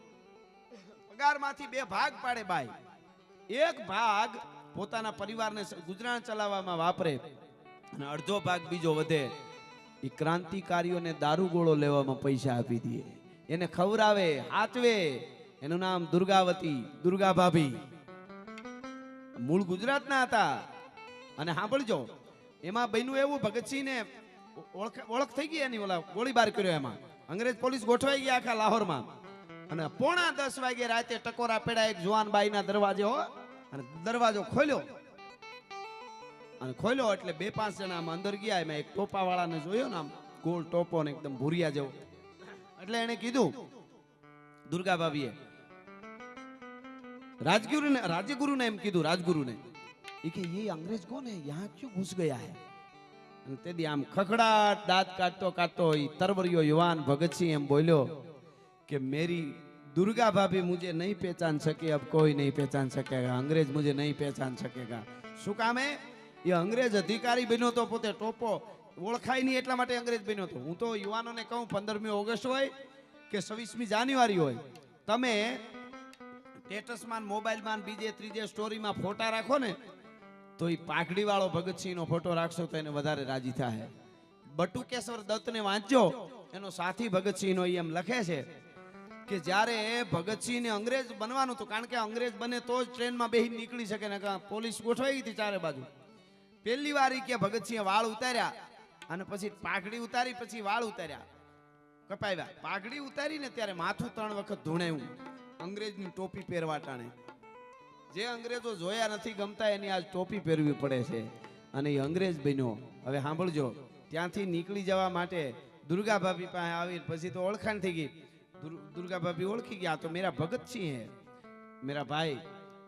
પગારમાંથી 2 ભાગ પાડે બાઈ. એક ભાગ પોતાના પરિવારને ગુજરાન ચલાવવામાં વાપરે અને અડધો ભાગ બીજો વધે એ ક્રાંતિકારીઓને દારૂગોળો લેવામાં પૈસા આપી દે, એને ખવરાવે, હાચવે. એનું નામ દુર્ગાવતી, દુર્ગા ભાભી. મૂળ ગુજરાતના હતા. અને સાંભળજો, એમાં બન્યું એવું, ભગતસિંહને ઓળખ થઈ ગઈ એની, ઓલા ગોળીબાર કર્યો એમાં. અંગ્રેજ પોલીસ ગોઠવાઈ ગયા આખા લાહોરમાં. અને 9:45 વાગે રાતે ટકોરા પેડા એક જુવાન બાઈના દરવાજે હો, અને દરવાજો ખોલ્યો. અને ખોલ્યો એટલે 2-5 જણા આમ અંદર ગયા. એમાં એક ટોપા વાળાને જોયો ને, આમ ગોળ ટોપો ને એકદમ ભૂરિયા જેવો. એટલે એને કીધું, દુર્ગા ભાભીએ રાજગુરુને એમ કીધું, રાજગુરુને, કે ये अंग्रेज कौन है, यहाँ क्यों घुस गया है? અને તેથી આમ ખખડાટ દાંત કાઢતો તરવરિયો યુવાન ભગતસિંહ એમ બોલ્યો કે મેરી दुर्गा भाभी मुझे नहीं पहचान सके, अब कोई नहीं पहचान सकेगा, अंग्रेज मुझे नहीं पहचान सकेगा. શું કામ હે? એ અંગ્રેજ અધિકારી બન્યો તો, પોતે ટોપો, ઓળખાય નહીં એટલા માટે અંગ્રેજ બન્યો તો. હું તો યુવાનોને કહું, 15મી ઓગસ્ટ હોય કે 26મી જાન્યુઆરી હોય, તમે સ્ટેટસમાં, મોબાઈલમાં, બીજે ત્રીજે સ્ટોરીમાં ફોટા રાખો ને, તો એ પાઘડી વાળો ભગતસિંહનો ફોટો રાખશો તો એને વધારે રાજી થાય. બટુકેશ્વર દત્તને વાંચજો, એનો સાથી ભગતસિંહનો એમ લખે છે કે જ્યારે ભગતસિંહને અંગ્રેજ બનવાનું હતું, કારણ કે અંગ્રેજ બને તો જ ટ્રેનમાં બેસી નીકળી શકે ને, પોલીસ ગોઠવાઈ ગઈ હતી ચારે બાજુ. પહેલી વાર કે ભગતસિંહે વાળ ઉતાર્યા અને પછી પાઘડી ઉતારી, પછી વાળ ઉતાર્યા, કપાવ્યા. પાઘડી ઉતારીને ત્યારે માથું 3 વખત ધૂણાયું, અંગ્રેજની ટોપી પહેરવા ટાણે. જે અંગ્રેજો જોયા નથી ગમતા એની આજ ટોપી પહેરવી પડે છે અને એ અંગ્રેજ બન્યો. હવે સાંભળજો, ત્યાંથી નીકળી જવા માટે દુર્ગા ભાભી પાસે આવી, પછી તો ઓળખાણ થઈ ગઈ. દુર્ગા ભાભી ઓળખી ગયા, તો મેરા ભગતસિંહ હે, મેરા ભાઈ.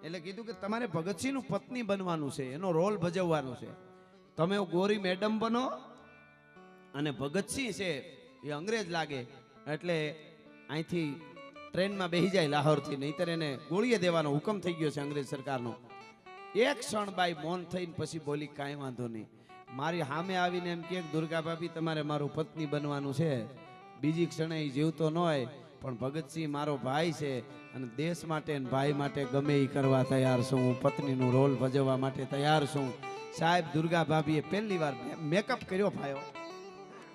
એટલે કીધું કે તમારે ભગતસિંહનું પત્ની બનવાનું છે, એનો રોલ ભજવવાનો છે. તમે ગોરી મેડમ બનો અને ભગતસિંહ છે એ અંગ્રેજ લાગે એટલે અહીંથી ટ્રેનમાં બેસી જાય લાહોરથી, નહીતર એને ગોળીએ દેવાનો હુકમ થઈ ગયો છે અંગ્રેજ સરકારનો. એક ક્ષણ બાઈ મૌન થઈને પછી બોલી, કાંઈ વાંધો નહીં. મારી સામે આવીને એમ કે દુર્ગા ભાભી તમારે મારું પત્ની બનવાનું છે. બીજી ક્ષણે એ જીવતો ન હોય, પણ ભગતસિંહ મારો ભાઈ છે અને દેશ માટે અને ભાઈ માટે ગમે એ કરવા તૈયાર છું. હું પત્નીનું રોલ ભજવવા માટે તૈયાર છું. સાહેબ, દુર્ગા ભાભીએ પહેલી વાર મેકઅપ કર્યો ભાઈઓ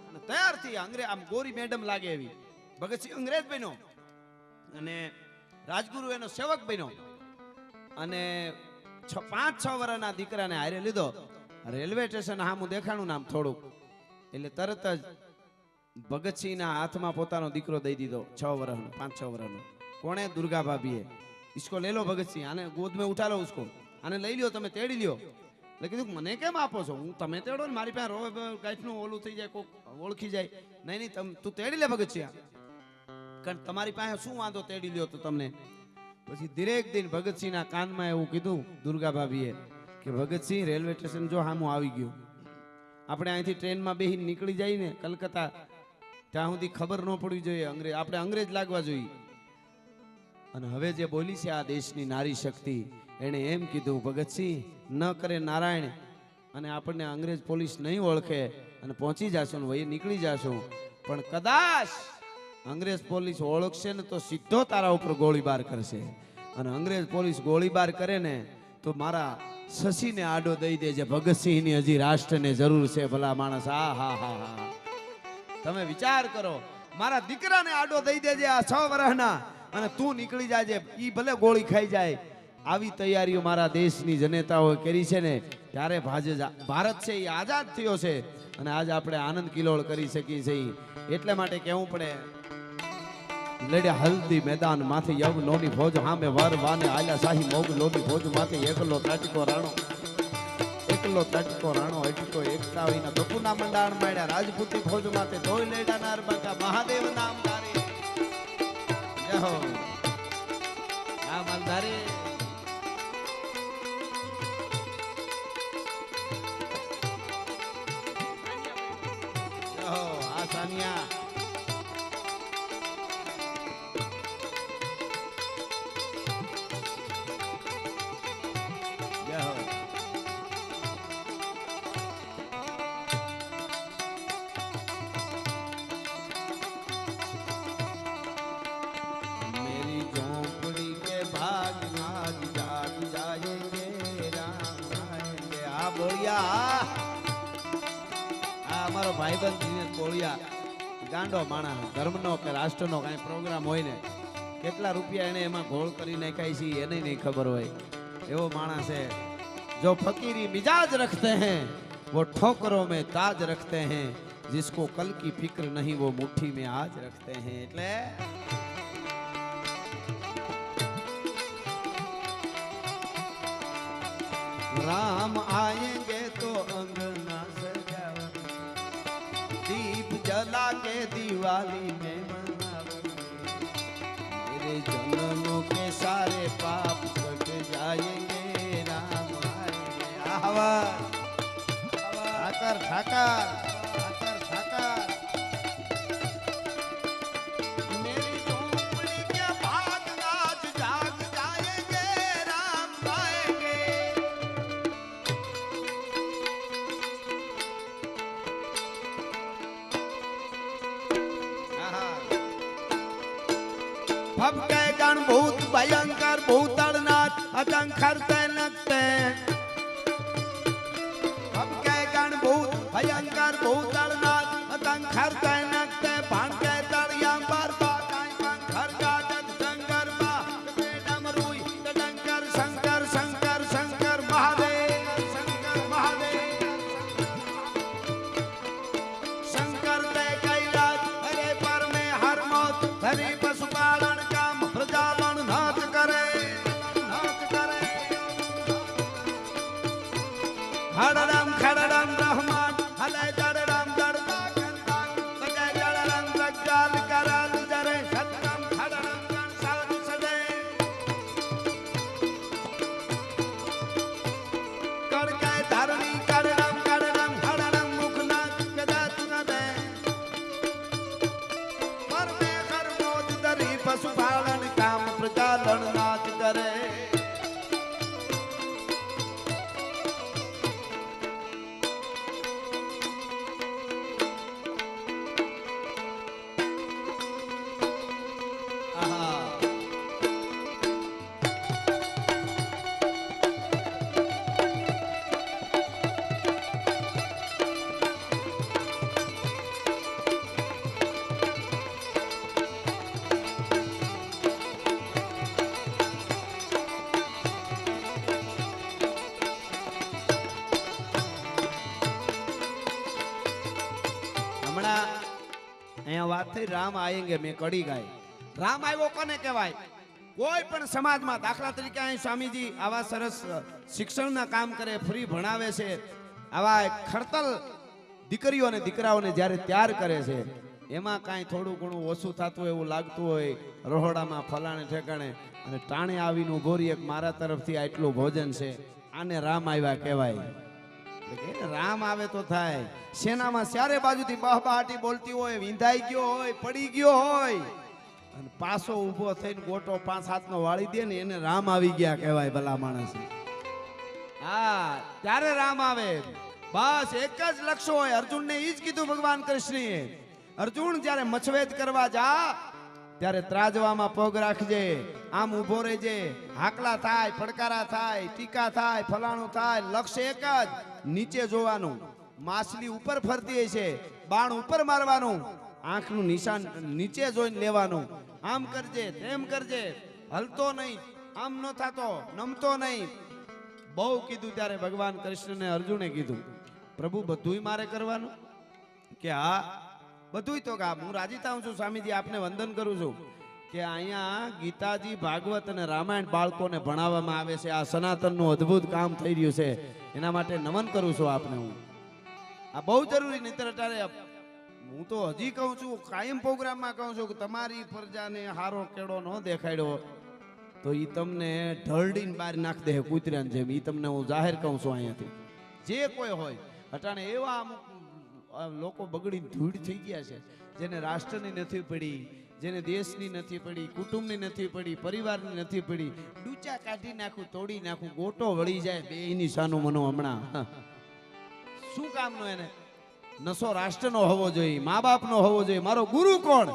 અને તૈયાર થઈ. અંગ્રેજ આમ ગોરી મેડમ લાગે એવી. ભગતસિંહ અંગ્રેજ બન્યો અને રાજગુરુ એનો સેવક બન્યો અને 5-6 વર્ષના દીકરાને હારે લીધો. રેલવે સ્ટેશન હામું દેખાણું નામ થોડુંક, એટલે તરત જ ભગતસિંહના હાથમાં પોતાનો દીકરો દઈ દીધો, 6 વર્ષનો, 5-6 વર્ષનો. કોણે? દુર્ગા ભાભીએ. इसको ले लो भगतसिंह, આને ગોદ में उठा लो, उसको આને લઈ લ્યો, તમે તેડી લ્યો. એટલે કીધું મને કેમ આપો છો? હું તમે તેડો ને, મારી પાસે રોવે ગાંઠનું ઓલું થઈ જાય, કોક ઓળખી જાય. નહીં તું તેડી લે ભગતસિંહ, કારણ તમારી પાસે શું વાંધો, તેડી લ્યો તો તમને. પછી ધીરેક દિન ભગતસિંહના કાનમાં એવું કીધું દુર્ગા ભાભીએ કે ભગતસિંહ રેલવે સ્ટેશન જો સામું આવી ગયું, આપણે અહીંથી ટ્રેનમાં બેસી નીકળી જાય ને કલકત્તા, ત્યાં સુધી ખબર ન પડવી જોઈએ આપણે અંગ્રેજ લાગવા જોઈએ. અને હવે જે બોલી છે આ દેશની નારી શક્તિ, એને એમ કીધું ભગતસિંહ ન કરે નારાયણ, અને આપણને અંગ્રેજ પોલીસ નહીં ઓળખે અને પહોંચી જાશું ને વહી નીકળી જાશું, પણ કદાચ અંગ્રેજ પોલીસ ઓળખશે ને તો સીધો તારા ઉપર ગોળીબાર કરશે. અને અંગ્રેજ પોલીસ ગોળીબાર કરે ને તો મારા શશીને આડો દઈ દેજે, ભગતસિંહની હજી રાષ્ટ્રને જરૂર છે. ભલા માણસ, હા હા હા હા, તમે વિચાર કરો, મારા દીકરાને આડો દઈ દેજે આ 6 વર્ષના, અને તું નીકળી જાજે, ઈ ભલે ગોળી ખાઈ જાય. આવી તૈયારીઓ મારા દેશની જનતાઓએ કરી છે ને, ત્યારે ભારત છે એ આઝાદ થયો છે, અને આજ આપણે આનંદ કિલોળ કરી શકીએ છીએ. એટલે માટે કહેવું પડે, લડ્યા હલ્દી મેદાન માથે યવનોની ફોજ હામે વર વાને આલ્યા શાહી મોગ લોની ફોજ માથે એકલો તાટકો રાણો હટકો એકતા વિના બપુના મંડાણ માડ્યા રાજપૂતી ફોજ માથે ધોઈ લેડા નાર બાકા મહાદેવ નામ ધારી. જય હો આ માલધારી. જય હો આ સાનિયા. અમારો ભાઈબંધ દિનેશ બોળિયા ગાંડો માણસ, ધર્મનો કે રાષ્ટ્રનો કાંઈ પ્રોગ્રામ હોય ને કેટલા રૂપિયા એને એમાં ઘોળ કરી નાખાય છે એને નહીં ખબર હોય, એવો માણસ છે. જો ફकीरी मिजाज रखते हैं वो ठोकरों में ताज रखते हैं, जिसको कल की फिक्र नहीं वो मुट्ठी में आज रखते हैं. એટલે राम आएंगे तो अंगना सजाएंगे, दीप जला के दिवाली में मनाएंगे, मेरे जन्मों के सारे पाप कट जाएंगे, राम आएंगे. आवाज ठाकर ठाकर ठाकर ठाकर. मेरी झोंपड़ी के भाग आज जाग जाएंगे, राम आएंगे. भवके गण भूत भयंकर भूतड़नाथ अजंखर तैनकते, भवके गण भूत भयंकर भूतड़नाथ अजंखर तैनकते, भांके तड़िया पर बाकाई पंखर गाजत शंकर बा डमरुई डंकर शंकर शंकर शंकर महादेव शंकर महादेव शंकर ते कैलाश अरे पर में हर मौत हरि पशुपालन काम प्रजालन नाच करे खड़रम खड़रम रहमान हले जड़रम जड़ता कंता बगे जड़रम रज्जाल कराल जरे सतरम खड़रम जन साध सदे करके धरणी कररम कररम खड़रम मुखनाथ कदात न दे, पर में कर मोद दरी पशुपालन काम प्रजालन नाच करे. અહીંયા વાત થઈ રામ આયેંગે, મેં કડી ગાય. રામ આવ્યો કોને કહેવાય? કોઈ પણ સમાજમાં, દાખલા તરીકે અહીં સ્વામીજી આવા સરસ શિક્ષણના કામ કરે, ફ્રી ભણાવે છે, આવા ખડતલ દીકરીઓ અને દીકરાઓને જ્યારે તૈયાર કરે છે, એમાં કાંઈ થોડું ઘણું ઓછું થતું હોય એવું લાગતું હોય, રહોડામાં ફલાણે ઠેકાણે, અને ટાણે આવીને ઉભો રહી એક મારા તરફથી આટલું ભોજન છે, આને રામ આવ્યા કહેવાય. એટલે કે ને રામ આવે તો થાય. સેનામાં ચારે બાજુથી બહબહાટી બોલતી હોય, વિંધાઈ ગયો હોય, પડી ગયો હોય, અને પાછો ઊભો થઈને ગોટો 5 હાથનો વાળી દે ને એને રામ આવી ગયા કહેવાય ભલા માણસ. હા, ત્યારે રામ આવે. બસ એક જ લક્ષ્ય હોય. અર્જુનને ઈ જ કીધું ભગવાન કૃષ્ણએ. અર્જુન જ્યારે મછવેદ કરવા જા ત્યારે ત્રાજવામાં પગ રાખજે, આમ ઊભો રહેજે. હાકલા થાય, ફડકારા થાય, ટીકા થાય, ફલાણું થાય, લક્ષ્ય એક જ, નીચે જોવાનું. માછલી ઉપર ફરતી હોય છે, બાણ ઉપર મારવાનું, આંખનું નિશાન નીચે જોઈને લેવાનું. આમ કરજે, તેમ કરજે, હલતો નહીં, આમ ન થાતો, નમતો નહીં. બહુ કીધું ત્યારે ભગવાન કૃષ્ણને અર્જુને કીધું, પ્રભુ બધુંય મારે કરવાનું? કે હા બધુંય. તો કે હું રાજી થાઉં છું સ્વામીજી, આપને વંદન કરું છું. કે અહીંયા ગીતાજી, ભાગવત અને રામાયણ બાળકોને ભણાવવામાં આવે છે. આ સનાતનનું અદ્ભુત કામ થઈ રહ્યું છે, એના માટે નમન કરું છું આપને. હું આ બહુ જરૂરી. નહીતર અત્યારે હું તો હજી કહું છું, કાયમ પ્રોગ્રામમાં કહું છું કે તમારી પ્રજાને હારો કેળો ન દેખાડ્યો તો ઈ તમને ઢળડીને બહાર નાખ દે કૂતરાને જેમ. ઈ તમને હું જાહેર કહું છું અહીંયાથી. જે કોઈ હોય અટાણે એવા અમુક લોકો બગડીને ધૂળ થઈ ગયા છે, જેને રાષ્ટ્રની નથી પડી, જેને દેશની નથી પડી, કુટુંબની નથી પડી, પરિવારની નથી પડી. ડૂચા કાઢી નાખું, તોડી નાખું, ગોટો વળી જાય બેયની સાનું મનો. હમણાં શું કામનો એને? નશો રાષ્ટ્રનો હોવો જોઈએ, મા બાપનો હોવો જોઈએ. મારો ગુરુ કોણ?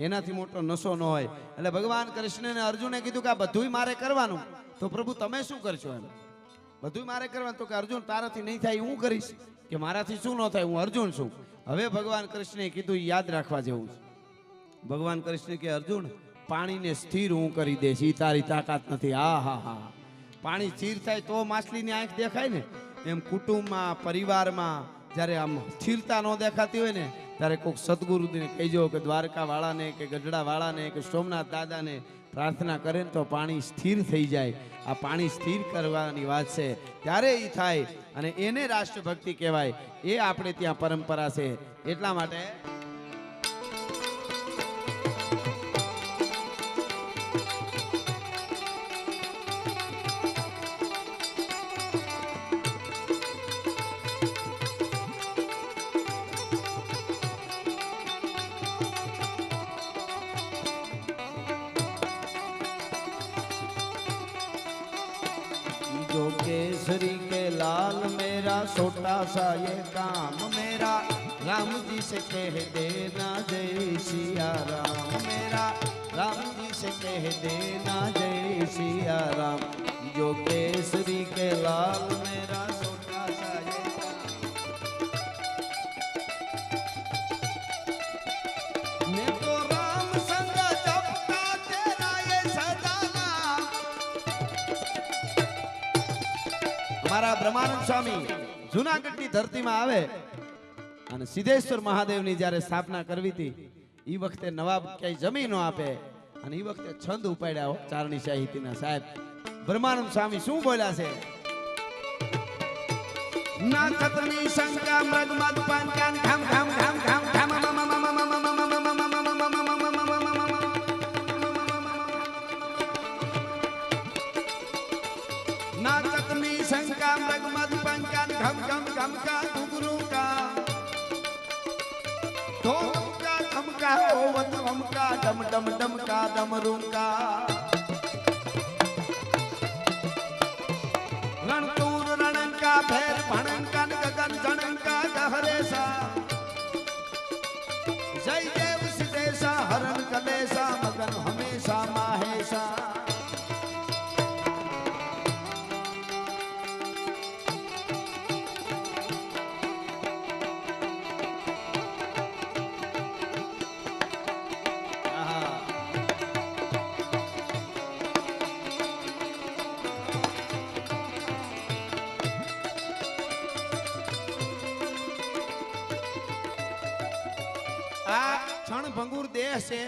એનાથી મોટો નશો ન હોય. એટલે ભગવાન કૃષ્ણને અર્જુને કીધું કે આ બધુંય મારે કરવાનું. તો પ્રભુ તમે શું કરશો? એમ બધુંય મારે કરવાનું. તો કે અર્જુન તારાથી નહીં થાય હું કરીશ. કે મારાથી શું ન થાય, હું અર્જુન છું. હવે ભગવાન કૃષ્ણે કીધું યાદ રાખવા જેવું છે. ભગવાન કૃષ્ણ કે અર્જુન પાણીને સ્થિર હું કરી દઈશ, ઈ તારી તાકાત નથી. હા હા હા, પાણી સ્થિર થાય તો માછલીની આંખ દેખાય ને. એમ કુટુંબમાં, પરિવારમાં જ્યારે આમ સ્થિરતા ન દેખાતી હોય ને ત્યારે કોઈક સદગુરુને કહેજો કે દ્વારકા વાળાને કે ગઢડા વાળાને કે સોમનાથ દાદાને પ્રાર્થના કરે ને તો પાણી સ્થિર થઈ જાય. આ પાણી સ્થિર કરવાની વાત છે, ત્યારે એ થાય. અને એને રાષ્ટ્રભક્તિ કહેવાય. એ આપણે ત્યાં પરંપરા છે. એટલા માટે जो केसरी के लाल मेरा छोटा सा ये काम मेरा, राम जी से कह देना जय सिया राम। मेरा राम जी से कह देना जय सिया राम। जो केसरी के लाल मेरा छोटा सा ये काम। मैं तो राम संग जपता तेरा ये सदा नाम। हमारा ब्रह्मानंद स्वामी જુનાગઢની ધરતીમાં આવે અને સિદ્ધેશ્વર મહાદેવની જ્યારે સ્થાપના કરવી હતી એ વખતે નવાબ ક્યાંય જમીન આપે અને એ વખતે છંદ ઉપાડ્યા ચારણી સાહિત્યના સાહેબ બ્રહ્માનંદ સ્વામી શું બોલ્યા છે? ના કતની શંકા મગમગ પાંકાન ઘમ ઘમ ઘમ ઘમ ઘમ ના કતની શંકા મગમગ પાંકાન घम घम घम का घुघरू का ढोल का घम का ओवत हम का डम डम डम का डमरू का रणतूर रणन का भैर भणन का गगन जणन का गहरेसा जय देव सिद्धेशा हरण कलेसा मगन हमेशा माहेशा। ભંગુર દેહ છે,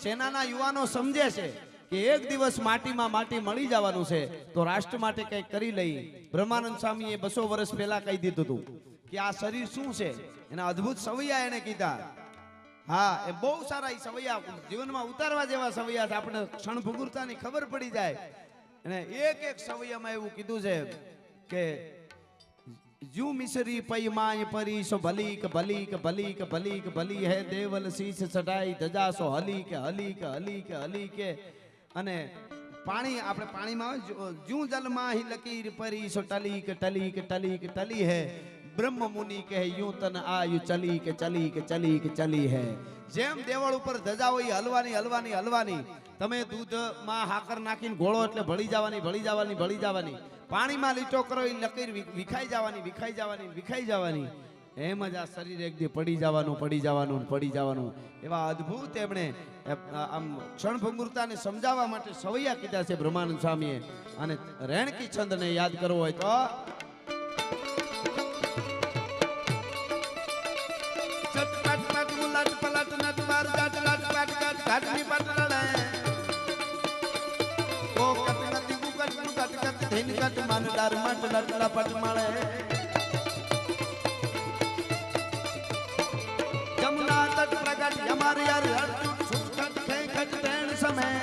સેનાના યુવાનો સમજે છે કે એક દિવસ માટીમાં માટી મળી જવાનું છે તો રાષ્ટ્ર માટે કંઈક કરી લઈ. બ્રહ્માનંદ સ્વામીએ 200 વર્ષ પહેલા કહી દીધું હતું કે આ શરીર શું છે. એના અદ્ભુત સવૈયા એને કીધા. હા, એ બહુ સારા એ સવૈયા જીવનમાં ઉતારવા જેવા સવૈયા છે. આપણે ક્ષણ ભંગુરતાની ખબર પડી જાય. અને એક એક સવૈયામાં એવું કીધું છે કે जू मिसरी पई माय परी सो भलीक भलीक भलीक भलीक भली है देवल शीश चढ़ाई धजा सो हली के हली के हली के हली के अने पानी આપણે પાણીમાં જू જલમાં ही लकीर परी सो टलीक टलीक टलीक टली है ब्रह्म मुनि कहे यूं तन आयु चली के चली के चली के चली है જેમ દેવળ ઉપર ધજા હોય હલવાની હલવાની હલવાની તમે દૂધમાં હાકર નાખીને ગોળો એટલે ભળી જવાની ભળી જવાની ભળી જવાની પાણીમાં લીટો કરો એ લકીર વિખાઈ જવાની વિખાઈ જવાની વિખાઈ જવાની એમ જ આ શરીર એક દી પડી જવાનું પડી જવાનું પડી જવાનું એવા અદ્ભુત એમણે આમ ક્ષણભંગુરતાને સમજાવવા માટે સવૈયા કીધા છે બ્રહ્માનંદ સ્વામીએ અને રેણકી છંદને યાદ કરવો હોય તો घाटनी पटलड़े ओ कटनती गुकट गुकट कट धीन कट मन डर मट लट लपट मळे जमुना तट प्रगट हमारे यार अर्जुन छुटकट खे खट तेण समय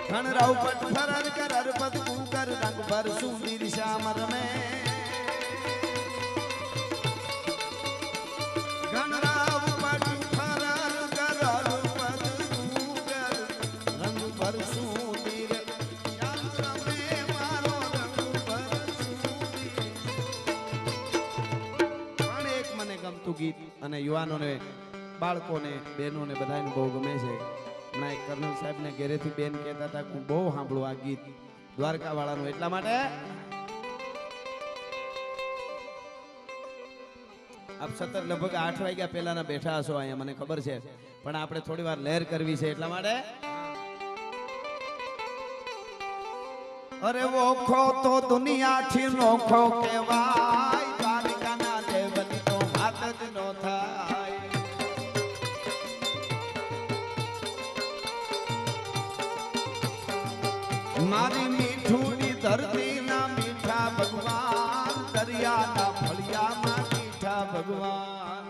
खन राव पट फरर कर अरपत कुकर रंग भर सुंदर श्यामर में घन राव पट ગીત અને યુવાનોને બાળકોને બહેનોને બધાને બહુ ગમે છે હમણાં એક કર્નલ સાહેબને ઘેરેથી બેન કહેતા હતા હું બહુ સાંભળું આ ગીત દ્વારકા વાળાનું એટલા માટે આપ સતત લગભગ 8 વાગ્યા પહેલાના બેઠા હશો અહીંયા મને ખબર છે પણ આપણે થોડી વાર લહેર કરવી છે એટલા માટે અરે ઓખો તો દુનિયાથી નોખો કહેવાય દ્વારકાના દેવની તો વાત જ નો થાય મારી મીઠુની ધરતીના મીઠા ભગવાન દરિયાના ફળિયામાં મીઠા ભગવાન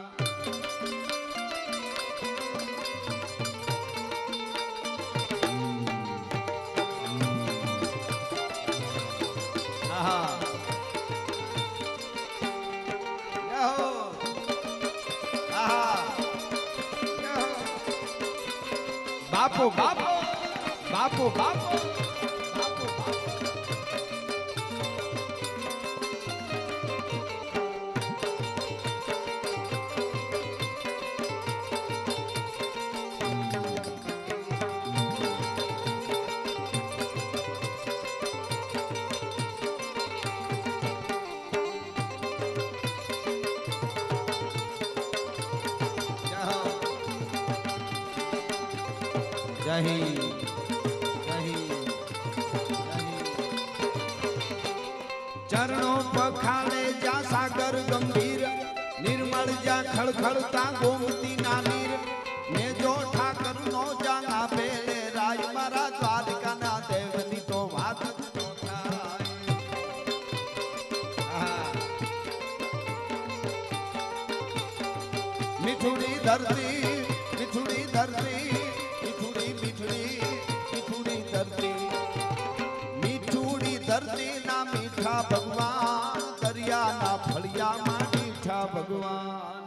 બાપુ બાપુ બાપુ બાપુ चरणों पखाड़े जा सागर गंभीर निर्मल जा खड़खड़ता गोमती ना नीर ने जो ठाकर नो जाना पेले राज मारा द्वारका ना देवनी तो बात नो थाय मिठुड़ी धरती मिठुड़ी धरती मिठुड़ी मिठुड़ी मिठुड़ी धरती मिठुड़ी धरती ना मीठा भगवान दरिया ना फलिया में मीठा भगवान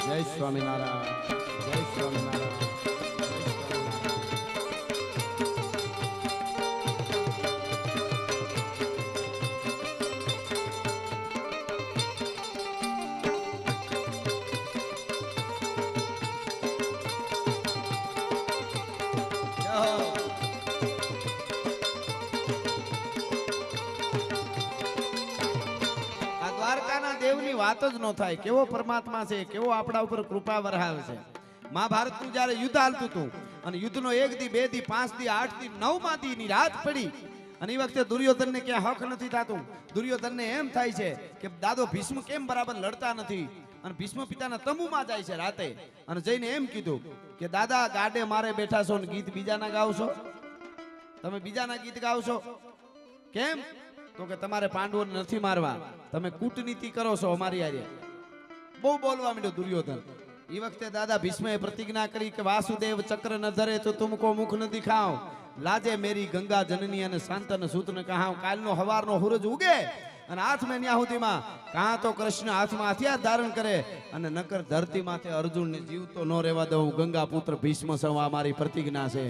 जय स्वामीनारायण जय स्वामीनारायण વાત જ નો થાય કેવો પરમાત્મા છે કેવો આપણા ઉપર કૃપા વરહાવે છે મહાભારતનું જ્યારે યુદ્ધ હાલતું હતું અને યુદ્ધનો 1 દી 2 દી 5 દી 8 દી 9મા દીની રાત પડી અને એ વખતે દુર્યોધનને ક્યાં હક નથી થતું દુર્યોધનને એમ થાય છે કે દાદો ભીષ્મ કેમ બરાબર લડતા નથી અને ભીષ્મ પિતાના તંબુમાં જાય છે રાતે અને જઈને એમ કીધું કે દાદા ગાડે મારે બેઠા છો ને ગીત બીજાના ગાવશો તમે બીજાના ગીત ગાવશો કેમ તો કે તમારે પાંડવોને નથી મારવા, તમે કૂટનીતિ કરો છો અમારી હારે. બહુ બોલવા માંડ્યો દુર્યોધન. એ વખતે દાદા ભીષ્મએ પ્રતિજ્ઞા કરી કે વાસુદેવ ચક્ર ન ધરે તો તુમકો મુખ ન દિખાવ, લાજે મેરી ગંગા જનની અને શાંતન સૂતને કહાવ. કાલનો હવારનો સૂરજ ઉગે અને હાથમાં ન્યા સુધીમાં કાં તો કૃષ્ણ હાથમાં હથિયાર ધારણ કરે અને નકર ધરતી માથે અર્જુનને જીવતો ન રહેવા દઉં. ગંગા પુત્ર ભીષ્મ સૌ આ મારી પ્રતિજ્ઞા છે.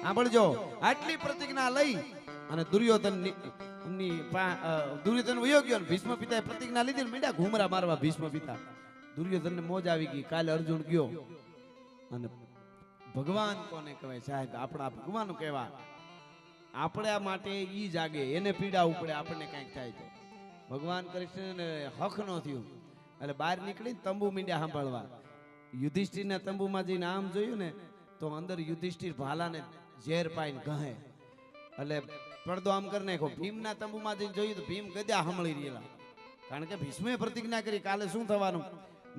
સાંભળજો, આટલી પ્રતિજ્ઞા લઈ અને દુર્યોધન વયો ગયો. ભીષ્મ પિતાએ પ્રતિજ્ઞા લીધી ને મીંડા ઘુમરા મારવા ભીષ્મ પિતા. દુર્યોધનને મોજ આવી ગઈ. કાલે અર્જુન ગયો અને ભગવાન કોને કહેવાય સાહેબ? આપણા ભગવાન કહેવા. આપણા માટે ઈ જાગે, એને પીડા ઉપડે, આપણને કંઈક થાય તો ભગવાન કૃષ્ણને હક ન થયું એટલે બહાર નીકળીને તંબુ મીંડ્યા સાંભળવા. યુધિષ્ઠિરના તંબુમાં જઈને આમ જોયું ને તો અંદર યુધિષ્ઠિર ભાલાને ઝેર પાઈને ગહે એટલે પડદો આમ કરી નાખ્યો. ભીમના તંબુમાં જઈને જોયું તો ભીમ ગદા હમળી રહેલા, કારણ કે ભીષ્મે પ્રતિજ્ઞા કરી કાલે શું થવાનું.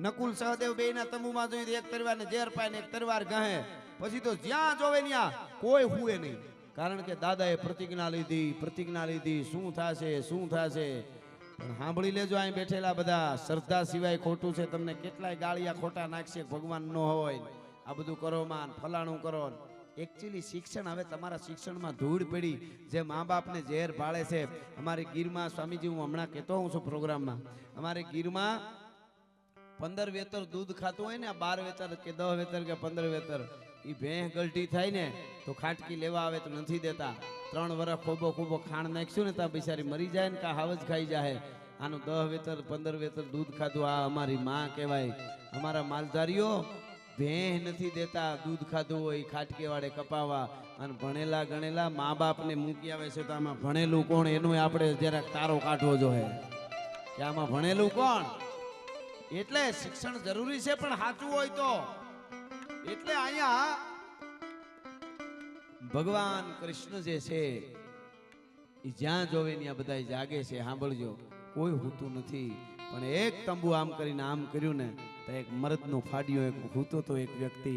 નકુલ સહદેવ બેયના તંબુમાં જોયું એક તરવારને ઝેર પાઈને એક તરવાર ગહે. પછી તો જ્યાં જોવે ત્યાં કોઈ હુએ નહીં, કારણ કે દાદાએ પ્રતિજ્ઞા લીધી. શું થશે શું થશે? પણ સાંભળી લેજો, અહીં બેઠેલા બધા શ્રદ્ધા સિવાય ખોટું છે. તમને કેટલાય ગાળિયા ખોટા નાખશે, ભગવાન ન હોય આ બધું કરો માન ફલાણું કરો. એકચ્યુઅલી શિક્ષણ, હવે તમારા શિક્ષણમાં ધૂળ પડી. જે મા બાપને ઝેર ભાળે છે. અમારે ગીરમાં સ્વામીજી, હું હમણાં કહેતો હું છું પ્રોગ્રામમાં, અમારે ગીરમાં 15 વેતર દૂધ ખાતું હોય ને, 12 વેતર કે 10 વેતર કે 15 વેતર, એ ભેંસ ગલટી થાય ને તો ખાટકી લેવા આવે તો નથી દેતા. 3 વર્ષ ખોબો ખાણ નાખશું ને તો બિચારી મરી જાય ને કા હાવજ ખાઈ જાય. આનું 10 વેતર 15 વેતર દૂધ ખાધું, આ અમારી માં કહેવાય. અમારા માલધારીઓ ભેંસ નથી દેતા, દૂધ ખાધું હોય ખાટકી વાળે કપાવા. અને ભણેલા ગણેલા મા બાપને મૂકી આવે છે તો આમાં ભણેલું કોણ, એનું આપણે જરાક તારો કાઢવો જોઈએ કે આમાં ભણેલું કોણ. એટલે શિક્ષણ જરૂરી છે પણ સાચું હોય તો. એટલે અહીંયા ભગવાન કૃષ્ણ જે છે એ જ્યાં જોવે ત્યાં બધા જાગે છે. સાંભળજો, કોઈ હોતું નથી. પણ એક તંબુ આમ કરીને આમ કર્યું ને તો એક મરદનો ફાડ્યો એક હૂતો તો એક વ્યક્તિ,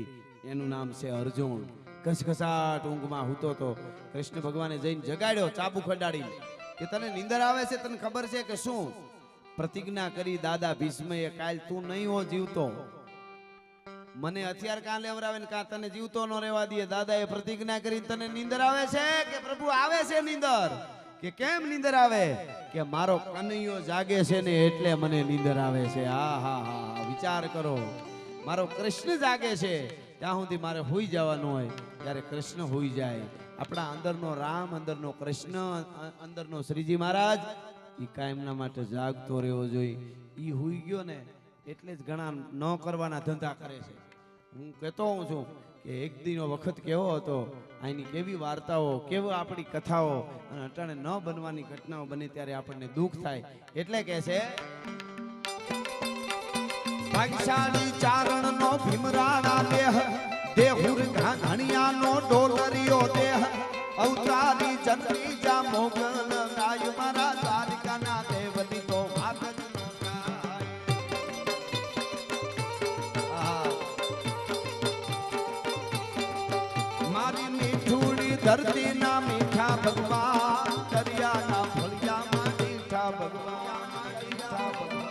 એનું નામ છે અર્જુન. ઘસઘસાટ ઊંઘમાં હૂતો તો કૃષ્ણ ભગવાને જઈને જગાડ્યો ચાબુ ખડાડી કે તને નીંદર આવે છે, તને ખબર છે કે શું? પ્રતિજ્ઞા કરી દાદા ભીષ્મએ, કાલ તું નહીં હો જીવતો, મને હથિયાર કાં લેવરાવે ને કાં તને જીવતો ન રહેવા દે. દાદાએ પ્રતિજ્ઞા કરી, તને નીંદર આવે છે કે પ્રભુ આવે છે નીંદર? કે કેમ નીંદર આવે? કે મારો કનૈયો જાગે છે ને એટલે મને નીંદર આવે છે. હા, વિચાર કરો, મારો કૃષ્ણ જાગે છે ત્યાં સુધી મારે હોઈ જવાનું હોય ત્યારે કૃષ્ણ હોઈ જાય. આપણા અંદરનો રામ, અંદરનો કૃષ્ણ, અંદરનો શ્રીજી મહારાજ એ કાયમના માટે જાગતો રહેવો જોઈએ. એ હોઈ ગયો ને એટલે જ ઘણા ન કરવાના ધંધા કરે છે. હું કહેતો હું છું કે એક દીનો વખત કેવો હતો, આની કેવી વાર્તાઓ, કેવી આપણી કથાઓ, અને અટાણે ન બનવાની ઘટનાઓ બને ત્યારે આપણને દુઃખ થાય. એટલે કે છે ભાગ્યશાળી ચારણનો ભીમરાણા દેહ, દેહુર ઘાણિયાનો ડોલરિયો દેહ, અવતારી ચંદ્રી જા મોગલ ગાય, મારા દ્વારકાના દેવની તો વાત જ નો થાય. મારી મીઠુડી ધરતી ના મીઠા ભગવાન, દરિયાના ફળિયામાં મીઠા ભગવાન, મીઠા ભગવાન.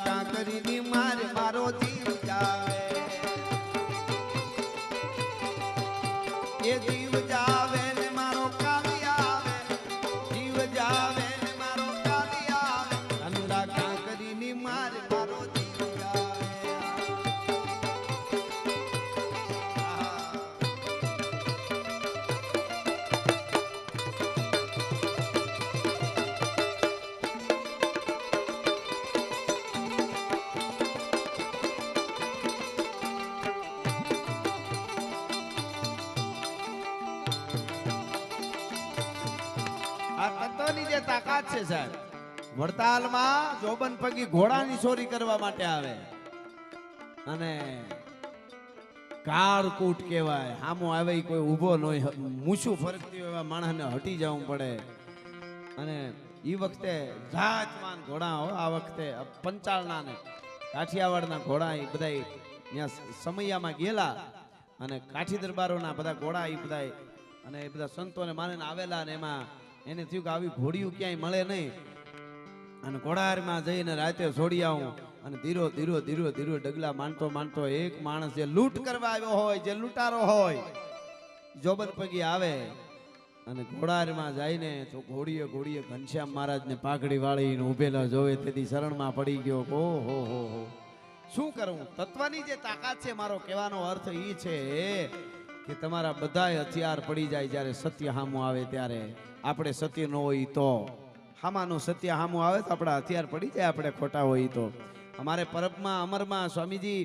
કાંકરીની મારે મારો જીવ જાવે, એ જીવ જાવે ને મારો કાલી આવે, જીવ જાવે ને મારો કાલી આવે, અનુડા કાંકરીની મારે મારો જીવ જાવે. જે તાકાત છે સાહેબ, વડતાલમાં જોબન પગી ઘોડાની ચોરી કરવા માટે આવે અને કાળકૂટ કહેવાય. હામો આવે કોઈ ઊભો ન હોય, મૂછું ફરકતી હોય એવા માણસને હટી જવું પડે. અને એ વખતે જાતમાન ઘોડા હો, આ વખતે પંચાળના ને કાઠિયાવાડના ઘોડા એ બધા ત્યાં સમૈયામાં ગયેલા અને કાઠી દરબારોના બધા ઘોડા એ બધા અને એ બધા સંતોને માનીને આવેલા ને એમાં એને થયું કે આવી ઘોડીયું ક્યાંય મળે નહીં અને ઘોડાહારમાં જઈને રાતે છોડી આવું અને ધીરો ધીરો ધીરો ધીરો ડગલા માંડતો માંડતો એક માણસ જે લૂંટ કરવા આવ્યો હોય, જે લૂંટારો હોય, જોબન પગી આવે અને ઘોડાહારમાં જઈને તો ઘોડીએ ઘોડીએ ઘનશ્યામ મહારાજને પાઘડી વાળીને ઉભેલા જોવે તેથી શરણમાં પડી ગયો. હો શું કરું? તત્વની જે તાકાત છે, મારો કહેવાનો અર્થ એ છે કે તમારા બધાય હથિયાર પડી જાય જ્યારે સત્ય હામું આવે ત્યારે. આપણે સત્ય ન હોય તો હામાનું સત્ય હામું આવે તો આપણા હથિયાર પડી જાય, આપણે ખોટા હોય તો. અમારે પરબમાં અમરમાં સ્વામીજી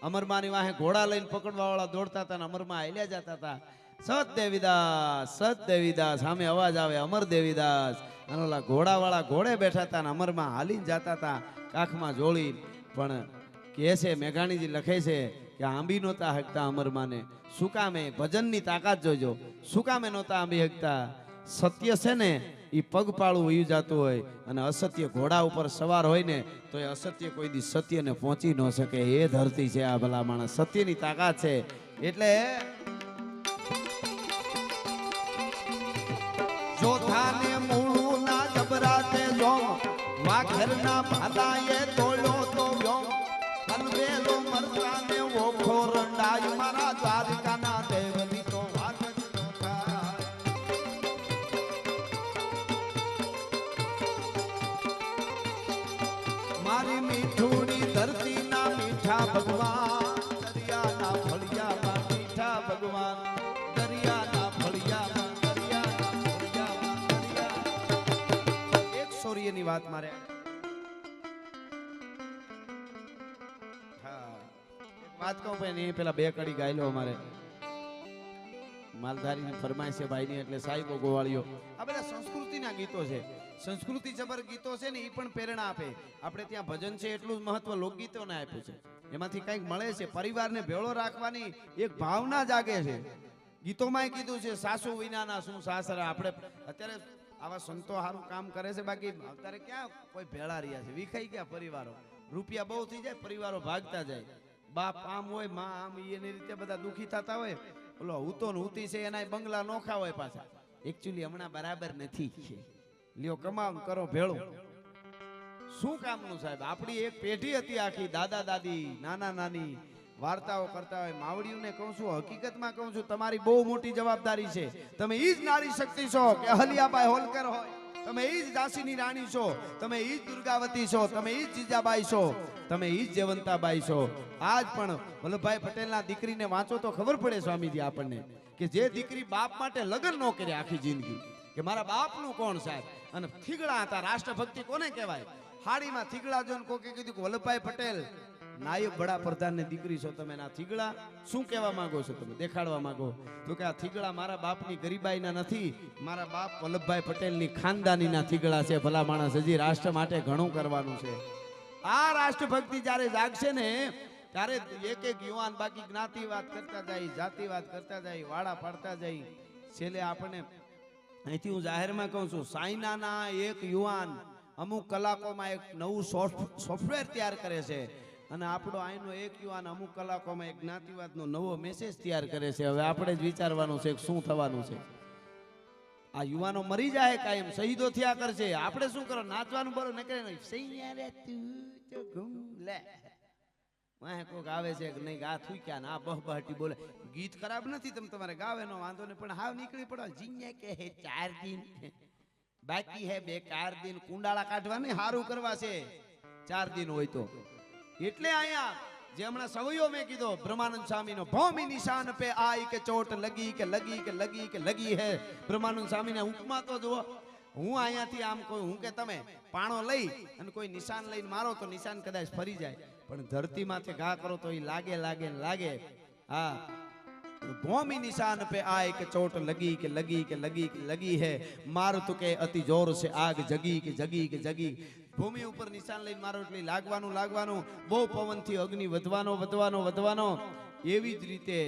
અમરમાની વાહે ઘોડા લઈને પકડવા વાળા દોડતા હતા ને અમરમાં હાલ્યા જતા હતા. સત દેવીદાસ સામે અવાજ આવે અમર દેવીદાસ અને ઓલા ઘોડાવાળા ઘોડે બેઠા હતા ને અમરમાં હાલીને જતા હતા કાખમાં જોડી. પણ કે છે મેઘાણીજી લખે છે કે આંબી નહોતા હકતા અમરમાને. શું કામે? ભજનની તાકાત જોજો. શું કામે નહોતા આંબી હકતા? સત્ય છે ને એ પગપાળું વયું જતું હોય અને અસત્ય ઘોડા ઉપર સવાર હોય ને તો એ અસત્ય કોઈ દી સત્યને પહોંચી ન શકે. એ ધરતી છે આ ભલા માણસ, સત્યની તાકાત છે. એટલે જોધાને મૂળું ના જબરાતે જોમ વાઘરના ભાલાએ તોડ્યો તો વ્યોમ અલવેલો મરતાને ઓખો રંડાય મારા દ્વારકાના દેવની તો વાત જ ન થાય. મારી મીઠુડી ધરતીના મીઠા ભગવાન દરિયાના ફળિયામાં મીઠા ભગવાન દરિયાના ફળિયામાં ની વાત મારે વાત કહું ભાઈ એ પેલા બે કડી ગાયલો અમારે માલધારી ફરમાઈશ છે ભાઈ ની એટલે સાહેબો ગોવાળીઓ. આ બધા સંસ્કૃતિના ગીતો છે, સંસ્કૃતિ જબર ગીતો છે ને એ પણ પ્રેરણા આપે. આપણે ત્યાં ભજન છે એટલું જ મહત્વ લોકગીતોને આપ્યું છે, એમાંથી કંઈક મળે છે. પરિવારને ભેળો રાખવાની એક ભાવના જાગે છે. ગીતોમાં કીધું છે સાસુ વિનાના શું સાસરા. આપણે અત્યારે આવા સંતો સારું કામ કરે છે, બાકી અત્યારે ક્યાં કોઈ ભેળા રહ્યા છે? વિખાઈ ગયા પરિવારો, રૂપિયા બહુ થઈ જાય, પરિવારો ભાગતા જાય. બાપ આમ હોય, માં આમ, એની રીતે બધા દુખી થતા હોય. ઓલો હુતો ને હુતી છે એના બંગલા નોખા હોય પાછા. એકચ્યુઅલી હમણાં બરાબર નથી છે. લ્યો કમાવ કરો ભેળું, શું કામનું સાહેબ? આપણી એક પેઢી હતી આખી, દાદા દાદી નાના નાની વાર્તાઓ કરતા હોય. માવડીઓને કહું છું, હકીકતમાં કહું છું, તમારી બહુ મોટી જવાબદારી છે. તમે ઈ જ નારી શક્તિ છો કે અહલ્યાબાઈ હોલકર હોય, તમે ઈ જ ઝાંસીની રાણી છો, તમે ઈ જ દુર્ગાવતી છો, તમે ઈ જ જીજાબાઈ છો, તમે ઈ જ જયવંતાબાઈ છો. આજ પણ વલ્લભભાઈ પટેલના દીકરીને વાંચો તો ખબર પડે સ્વામીજી આપણને કે જે દીકરી બાપ માટે લગ્ન ન કરે આખી જિંદગી કે મારા બાપનું કોણ સાહેબ. અને થીગડા હતા. રાષ્ટ્રભક્તિ કોને કહેવાય? હાડીમાં થીગડા જોઈને કોકે કીધું કે વલ્લભભાઈ પટેલ નાયબ વડાપ્રધાનની દીકરી છો તમે, ના થીગડા શું કહેવા માંગો છો? તમે દેખાડવા માંગો તો કે આ થીગડા મારા બાપની ગરીબાઈના નથી, મારા બાપ વલ્લભભાઈ પટેલની ખાનદાનીના થીગડા છે. ભલા માણસ, હજી રાષ્ટ્ર માટે ઘણું કરવાનું છે. આ રાષ્ટ્રભક્તિ જ્યારે જાગશે ને ત્યારે એક એક યુવાન બાકી જ્ઞાતિવાદ કરતા જાય, જાતિવાદ કરતા જાય, વાડા પાડતા જાય. છેલ્લે આપણને અહીંથી હું જાહેરમાં કહું છું, ચાઇનાના એક યુવાન અમુક કલાકોમાં એક નવું સોફ્ટવેર તૈયાર કરે છે અને આપણો અહીંનો એક યુવાન અમુક કલાકોમાં એક જ્ઞાતિવાદનો નવો મેસેજ તૈયાર કરે છે. હવે આપણે જ વિચારવાનું છે કે શું થવાનું છે. આ યુવાનો મરી જાય કાયમ, શહીદો થયા કરશે. આપણે શું કરો? નાચવાનું બરો નીકળે નહીં. સૈયારે તું તો ઘૂમ લે વાહે કોક આવે છે કે નહીં ગા થૂક્યા ને આ બહબહાટી બોલે. ગીત ખરાબ નથી, તમે તમારે ગાવે નો વાંધો નહીં, પણ હાવ નીકળી પડો. જીને કે હે 4 દિન બાકી હે 4 દિન કુંડાળા કાઢવા નહીં, હારું કરવા છે 4 દિન હોય તો. એટલે અહીંયા જે હમણાં સવૈયો મેં કીધો બ્રહ્માનંદ સ્વામીનો, ભૌમી નિશાન પે આઈ કે ચોટ લગી કે લગી કે લગી કે લગી હે. બ્રહ્માનંદ સ્વામીને ઉપમા તો જુઓ. હું અહીંયાથી આમ કોઈ હું કે તમે પાણો લઈ અને કોઈ નિશાન લઈને મારો તો નિશાન કદાચ ફરી જાય, પણ ધરતી માથે ઘા કરો તો એ લાગે લાગે લાગે. હા, ભૌમી નિશાન पे आए के चोट लगी के लगी के लगी के लगी है, मार तो के अति जोर से आग जगी के जगी के जगी. ભૂમિ ઉપર નિશાન લઈને મારો એટલે લાગવાનું લાગવાનું, બહુ પવનથી અગ્નિ વધવાનો વધવાનો વધવાનો. એવી જ રીતે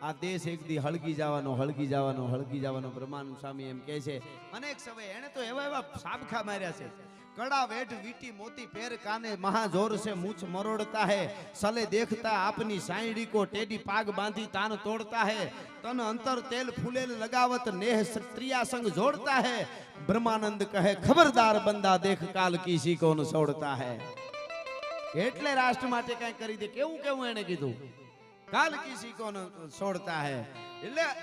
આ દેશ એક દી હળગી જવાનો હળગી જવાનો હળગી જવાનો બ્રહ્માનંદ સ્વામી એમ કહે છે. અનેક સમય એને તો એવા એવા સાબખા માર્યા છે. કડા વેઠ વીટી મોતી પેર કાને મહાજોર से मूछ मरोड़ता है सले देखता अपनी साइडी को टेडी पाग बांधी तान तोड़ता है तन अंतर तेल फूलेल लगावत नेह स्त्रिया संग जोड़ता है ब्रह्मानंद कहे खबरदार बंदा देख काल किसी को न छोड़ता है. એટલે રાષ્ટ્ર માટે કઈ કરી દે કેવું કેવું એને કીધું કાલ કિસી કો ન છોડતા હે.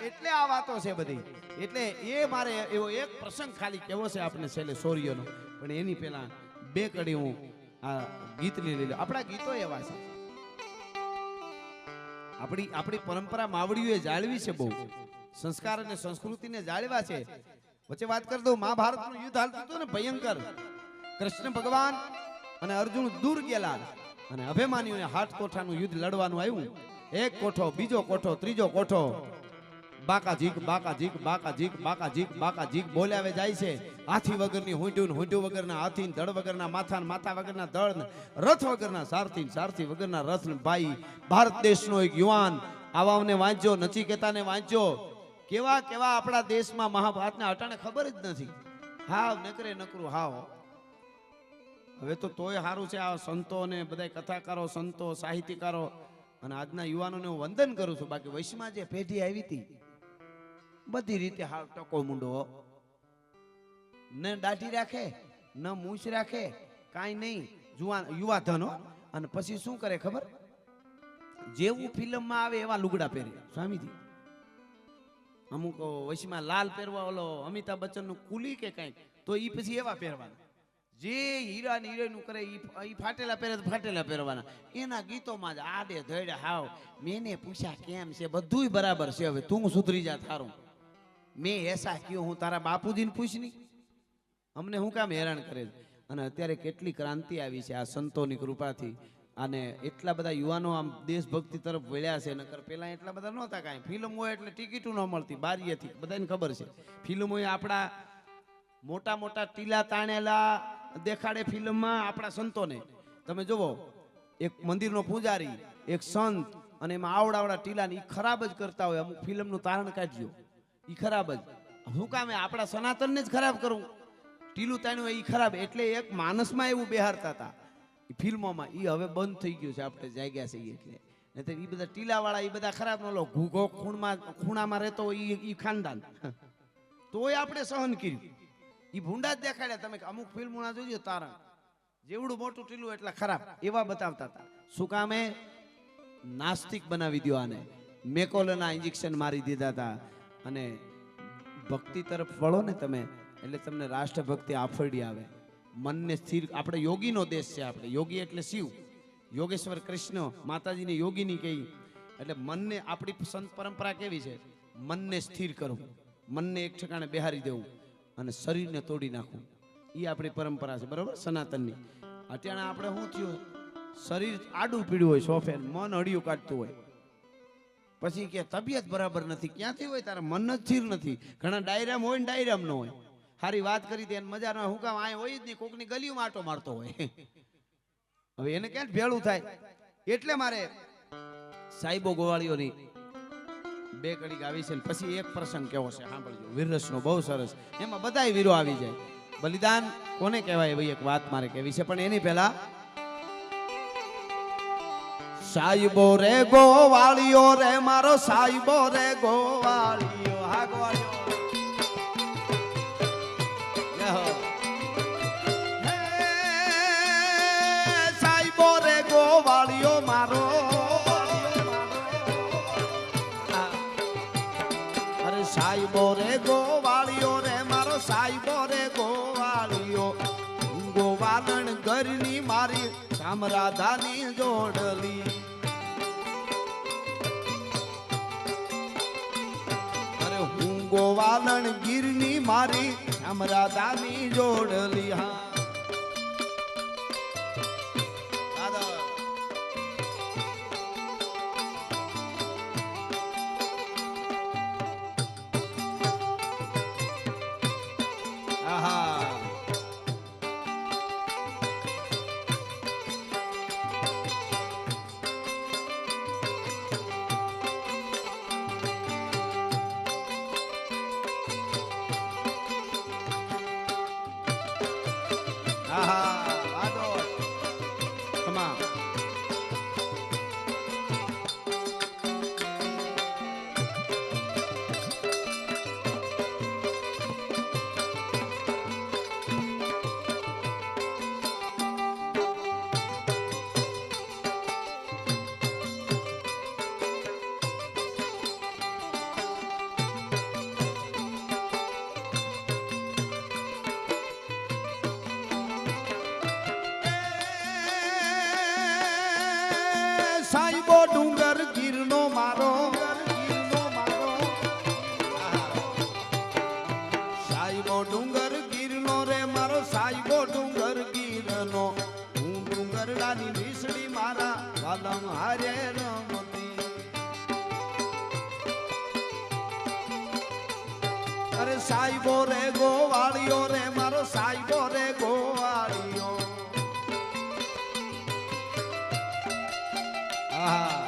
એટલે આ વાતો છે બધી. એટલે એ મારે એવો એક પ્રસંગ ખાલી કેવો છે આપણે છેલ્લે સોરિયોનો, પણ એની પહેલા બે કડી હું આ ગીત લઈ લઈ. આપણા ગીતો એવા છે, આપણી પરંપરા માવડીઓએ જાળવી છે, બહુ સંસ્કાર અને સંસ્કૃતિને જાળવ્યા છે. વચ્ચે વાત કરી દઉં, મહાભારતનું યુદ્ધ હાલતું હતું ને ભયંકર. કૃષ્ણ ભગવાન અને અર્જુન દૂર ગયેલા અને અભિમાનીઓને હાથ કોઠાનું યુદ્ધ લડવાનું આવ્યું. એક કોઠો, બીજો કોઠો, ત્રીજો કોઠો, બાકા જીક બાકા જીક બાકા જીક બાકા જીક બાકા જીક બોલાવે જાય છે. હાથી વગરની હુંડ્યું, હુંડ્યું વગરના હાથી, દળ વગરના માથા, માથા વગરના દળ, રથ વગરના સારથી, સારથી વગરના રથ. ભાઈ ભારત દેશનો એક યુવાન, આવાને વાંચજો, નચિકેતાને વાંચજો. કેવા કેવા આપણા દેશમાં મહાભારતને અટાણે ખબર જ નથી. હાવ નકરે નકરું હાવ. હવે તો તોય સારું છે, આ સંતો ને બધા કથાકારો, સંતો, સાહિત્યકારો અને આજના યુવાનોને હું વંદન કરું છું. બાકી વૈશ્વમાં જે પેઢી આવી હતી બધી રીતે હાવ ટકો મુંડો, ન દાઢી રાખે, ન મૂછ રાખે, કાંઈ નહીં, યુવા ધનો. અને પછી શું કરે ખબર? જેવું ફિલ્મમાં આવે એવા લુગડા પહેરે સ્વામીજી. અમુક વૈશ્વમાં લાલ પહેરવા, ઓલો અમિતાભ બચ્ચન નું કુલી કે કઈક, તો ઈ પછી એવા પહેરવાના. જે હીરા ને હીરોઈન કરે ઈ ફાટેલા પહેરે તો ફાટેલા પહેરવાના. એના ગીતોમાં જ આડે ધડે હાવ મેને પૂછ્યા કેમ છે, બધુંય બરાબર છે. હવે તું સુધરી જા થારું. મેં એસા કયો, હું તારા બાપુજીને પૂછની, અમને હું કામ હેરાન કરે. અને અત્યારે કેટલી ક્રાંતિ આવી છે આ સંતોની કૃપાથી. અને એટલા બધા યુવાનો આમ દેશભક્તિ તરફ વળ્યા છે. નકર પેલા એટલા બધા નહોતા કાંઈ. ફિલ્મ હોય એટલે ટિકિટો ન મળતી બારીએથી, બધાને ખબર છે. ફિલ્મોએ આપણા મોટા મોટા ટીલા તાણેલા દેખાડે ફિલ્મમાં આપણા સંતોને. તમે જુઓ, એક મંદિરનો પૂજારી, એક સંત, અને એમાં આવડાવડા ટીલા ઈ ખરાબ જ કરતા હોય. અમુક ફિલ્મનું તારણ કાઢ્યો, ઈ ખરાબ જ. શું કામે આપણા સનાતનને જ ખરાબ કરવું? ટીલું તાણ્યું ઈ ખરાબ. એટલે એક માણસમાં એવું બેહારતા હતા ફિલ્મોમાં. ઈ હવે બંધ થઈ ગયું છે, આપણે જાગ્યા છીએ એટલે. નહીતર ઈ બધા ટીલા વાળા ઈ બધા ખરાબ ન લો. ઘૂઘો ખૂણામાં રહેતો ઈ ખાનદાન, તોય આપણે સહન કર્યું. ઈ ભૂંડા જ દેખાડ્યા. તમે અમુક ફિલ્મોના જોજો તારણ, જેવડું મોટું ટીલું એટલા ખરાબ, એવા બતાવતા હતા. શું કામે? નાસ્તિક બનાવી દો આને. મેકોલના ઇન્જેક્શન મારી દીધા હતા. અને ભક્તિ તરફ વળો ને તમે, એટલે તમને રાષ્ટ્રભક્તિ આફરડી આવે. મનને સ્થિર. આપણે યોગીનો દેશ છે. આપણે યોગી એટલે શિવ, યોગેશ્વર કૃષ્ણ, માતાજીને યોગીની કહી. એટલે મનને, આપણી સંત પરંપરા કેવી છે? મનને સ્થિર કરવું, મનને એક ઠેકાણે બેહારી દેવું અને શરીરને તોડી નાખવું. એ આપણી પરંપરા છે, બરોબર, સનાતનની. અત્યારે આપણે શું થયું? શરીર આડું પીડ્યું હોય સોફે, મન અડિયું કાઢતું હોય. પછી કે તબિયત બરાબર નથી. ક્યાંથી હોય? તારા મન જ સ્થિર નથી. ઘણા ડાયરામ હોય ને ડાયરામ ન હોય. સારી વાત કરી દે મજા ન હોય. હું કામ આ હોય જ નહીં, કોકની ગલીમાં આટો મારતો હોય. હવે એને ક્યાં ભેળું થાય? એટલે મારે સાહેબો ગોવાળીઓની બે કડી આવી છે. પછી એક પ્રસંગ કેવો છે સાંભળજો, વીરરસનો, બહુ સરસ. એમાં બધાય વીરો આવી જાય. બલિદાન કોને કહેવાય ભાઈ, એક વાત મારે કહેવી છે. પણ એની પહેલા સાહેબો રે ગોવાળીઓ રે, મારો સાહેબો રે ગોવાળીઓ. હા ગોવાળીઓ, સાહેબો રે ગોવાળીઓ મારો. અરે સાહેબો રે ગોવાળીઓ રે, મારો સાહેબો રે ગોવાળીઓ. ગોવાલણ ઘરની મારી રાધાની જોડલી. અરે હું ગોવાલણ ગીરની મારી રાધાની જોડલી. હા આહા વાદો ખમા સાઈબો ડુંગર ગીરનો મારો સાઈબો ડુંગર ગીરનો રે મારો સાઈબો ડુંગર ગીરનો હું ડુંગરડાની વીસળી મારા વાલમ હારે રમતી અરે સાઈબો રે ગોવાળિયો રે મારો સાઈબો રે ગોવાળિયો આહા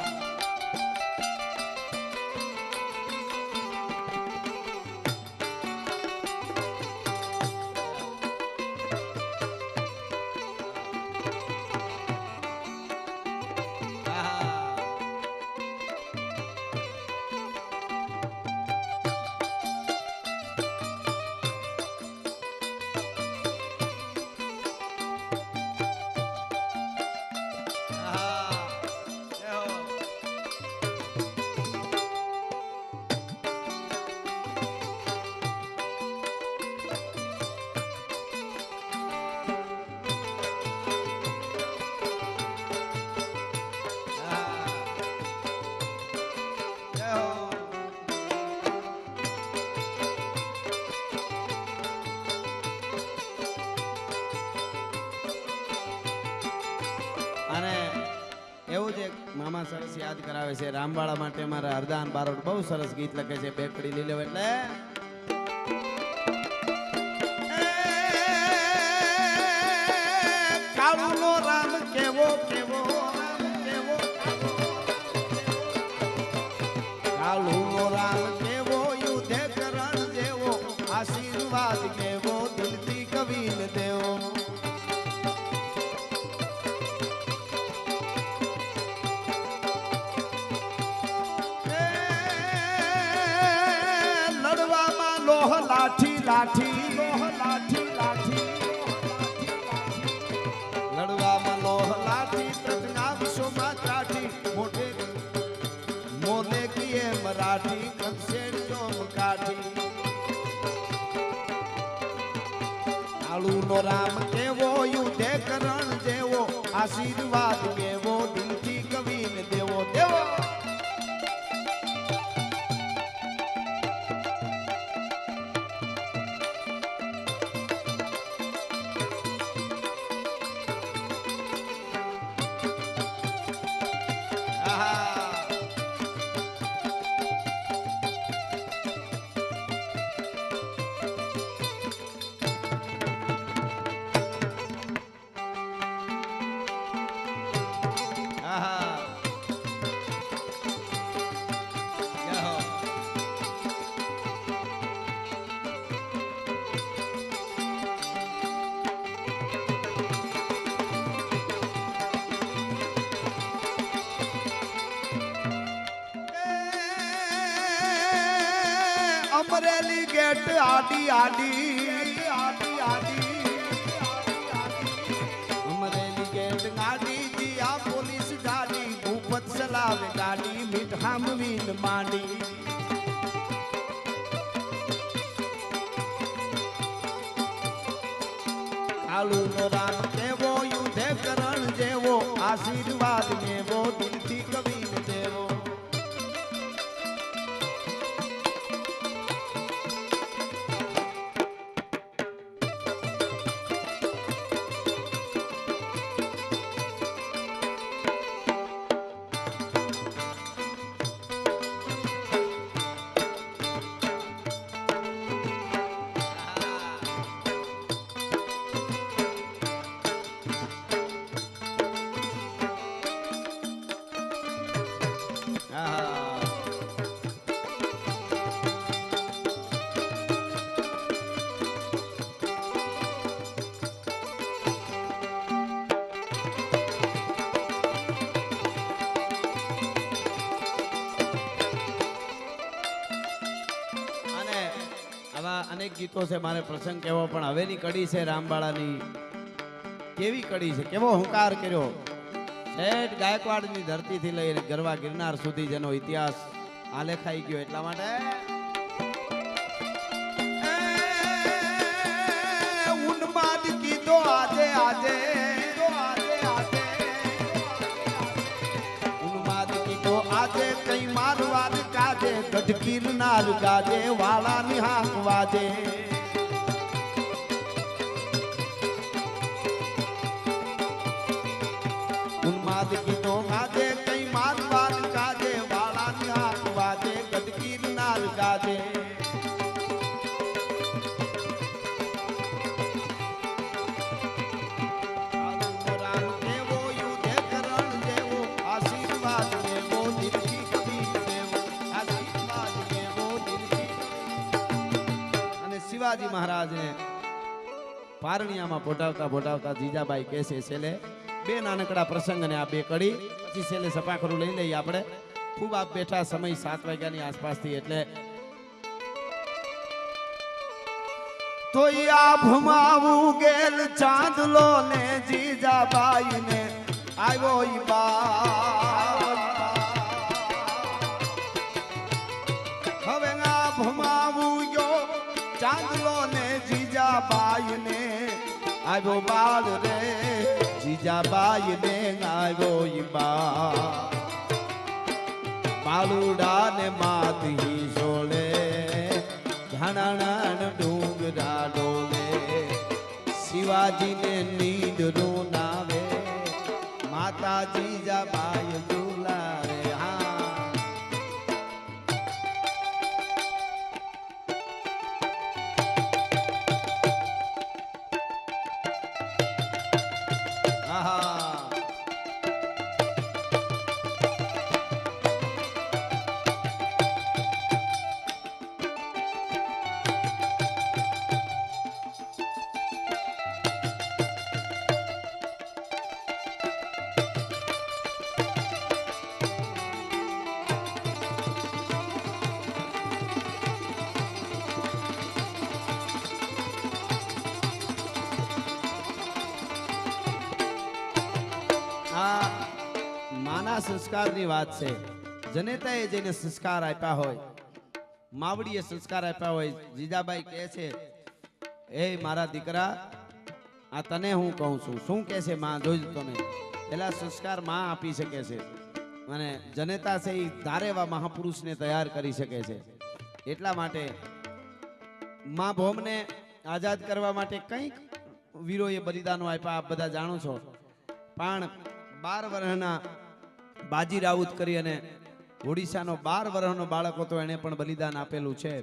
અને એવું જ એક મામા સરસ યાદ કરાવે છે રામવાળા માટે મારા હરદાન બારોટ બહુ સરસ ગીત લખે છે બેકડી લીલો એટલે કાળુનો રામ કેવો કેવો રામ કેવો કાળુનો રામ કેવો યુધે કરણ જેવો આશીર્વાદ કેવો દિલથી કવિન દેવો લડવામાં લોહ લાઠી લાઠી લોહ લાઠી લાઠી લડવામાં લોહ લાઠી તજના વિશ્વમાં ચાઠી મોઢે મોલે કીએ મરાઠી કંસેડ જોમ કાઠી કાળુનો રામ કેવો યુધે કરણ જેવો આશીર્વાદ કેવો દિલથી કવિન દેવો દેવો અમરેલી ગેટ આડી આડી આડી આડી અમરેલી ગેટ ગાડી જી આ પોલીસ ગાડી ભૂપત ચલાવે ગાડી મીઠામ વીન માંડી કાળુનો રામ કેવો યુધે કરણ જેવો આશીર્વાદ કેવો દિલથી કવિન દેવો આવા અનેક ગીતો છે, મારે પ્રસંગ કેવો, પણ હવેની કડી છે રામબાળાની. કેવી કડી છે, કેવો હુંકાર કર્યો. શેઠ ગાયકવાડની ધરતીથી લઈને ગરવા ગિરનાર સુધી જેનો ઇતિહાસ આલેખાઈ ગયો. એટલા માટે ઉન્માદ કીધો આજે આજે ઉન્માદ કીધો આજે કઈ મારવાદ કાજે ગઢ ગિરનાર ગાજે વાળાની હાક વાજે. ઉન્માદ કીધો આજે કઈ મારવાદ કાજે વાળાની હાક વાજે ગઢ ગિરનાર ગાજે. શિવાજી મહારાજને પારણિયામાં પોટાવતા જીજાબાઈ કહેશે છેલ્લે બે નાનકડા પ્રસંગ અને આ બે કડી, પછી છેલ્લે સપાખરું લઈ લઈએ આપણે. ખૂબ આપ બેઠા, સમય 7 વાગ્યાની આસપાસથી, એટલે તો આભમાવું ગેલ ચાંદલો ને જીજાબાઈ ને આવ્યો ઈ બા. હવે આભમાવું ગયો ચાંદલો ને જીજાબાઈ ને આવ્યો બાળ રે. જીજાબાઈ ને આવ્યો ઈ બા. બાલુડા ને માધી સોળે ધાણાના ડુંગરા ડોલે. શિવાજી ને નીંદરું નાવે માતા જીજાબાઈ ઝુલાવે. માના સંસ્કારની વાત છે. જનેતાએ જેને સંસ્કાર આપ્યા હોય, માવડીએ સંસ્કાર આપ્યા હોય. જીજાબાઈ કહે છે, એ મારા દીકરા, આ તને હું કહું છું. શું કહે છે માં? જોઈ તમે પેલા સંસ્કાર માં આપી શકે છે, અને જનેતા છે એ ધારેવા મહાપુરુષને તૈયાર કરી શકે છે. એટલા માટે માં ભોમને આઝાદ કરવા માટે કંઈક વીરોએ બલિદાનો આપ્યા, આપ બધા જાણો છો. પણ 12 વર્ષના બાજી રાઉત કરી અને ઓડિશાનો 12 વર્ષનો બાળક હતો, એને પણ બલિદાન આપેલું છે.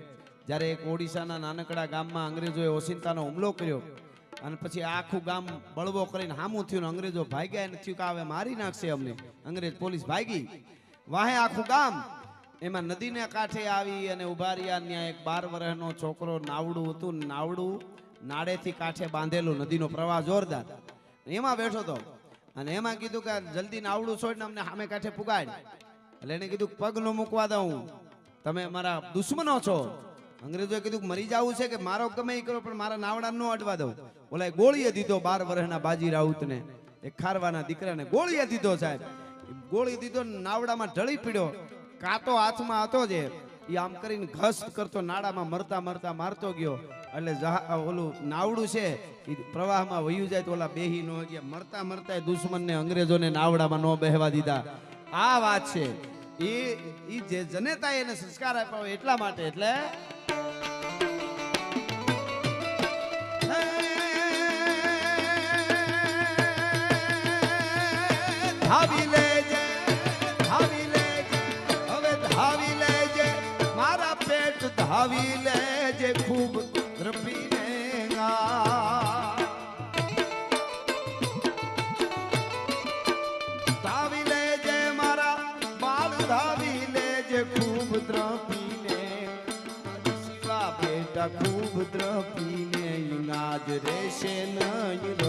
જ્યારે એક ઓડિશાના નાનકડા ગામમાં અંગ્રેજોએ ઓસિંતાનો હુમલો કર્યો અને પછી આખું ગામ બળવો કરીને હામું થયું, અંગ્રેજો ભાગ્યા. એને થયું કે હવે મારી નાખશે અમને. અંગ્રેજ પોલીસ ભાગી, વાહે આખું ગામ એમાં નદીના કાંઠે આવી અને ઉભા રહ્યા. ત્યાં એક 12 વર્ષનો છોકરો નાવડું હતું, નાવડું નાળેથી કાંઠે બાંધેલું, નદીનો પ્રવાહ જોરદાર, એમાં બેઠો હતો. અને એમાં કીધું કે જલ્દી નાવડું છોડીને અમને સામે કાંઠે પુગાડ. એટલે એને કીધું પગ નો મૂકવા દઉં, તમે મારા દુશ્મનો છો. અંગ્રેજોએ કીધું મરી જવું છે કે મારો ગમે એ કરો, પણ મારા નાવડા નો અડવા દઉં. ઓલા ગોળીએ દીધો 12 વર્ષના બાજી રાઉતને, એક ખારવાના દીકરાને ગોળીએ દીધો. સાહેબ ગોળી દીધો, નાવડામાં ઢળી પીડ્યો. કાંટો હાથમાં હતો જે એ આમ કરીને ઘસ કરતો નાડામાં મરતા મરતા મારતો ગયો. એટલે ઓલું નાવડું છે એ પ્રવાહમાં વયું જાય તો ઓલા બેહી નો ગયા. મરતા મરતા દુશ્મનને અંગ્રેજોને નાવડામાં ન બેહવા દીધા. આ વાત છે. એ જે જનેતા એને સંસ્કાર આપ્યા હોય એટલા માટે. એટલે ધાવી લેજે, ધાવી લેજે, હવે ધાવી લેજે મારા પેટ, ધાવી લેજે ખૂબ દ્રપીને ધાવી લેજે મારા બાળ, ધાવી લેજે ખૂબ દ્રપીને. શિવા બેટા ખૂબ દ્રપીને નાજ રેશે નહીં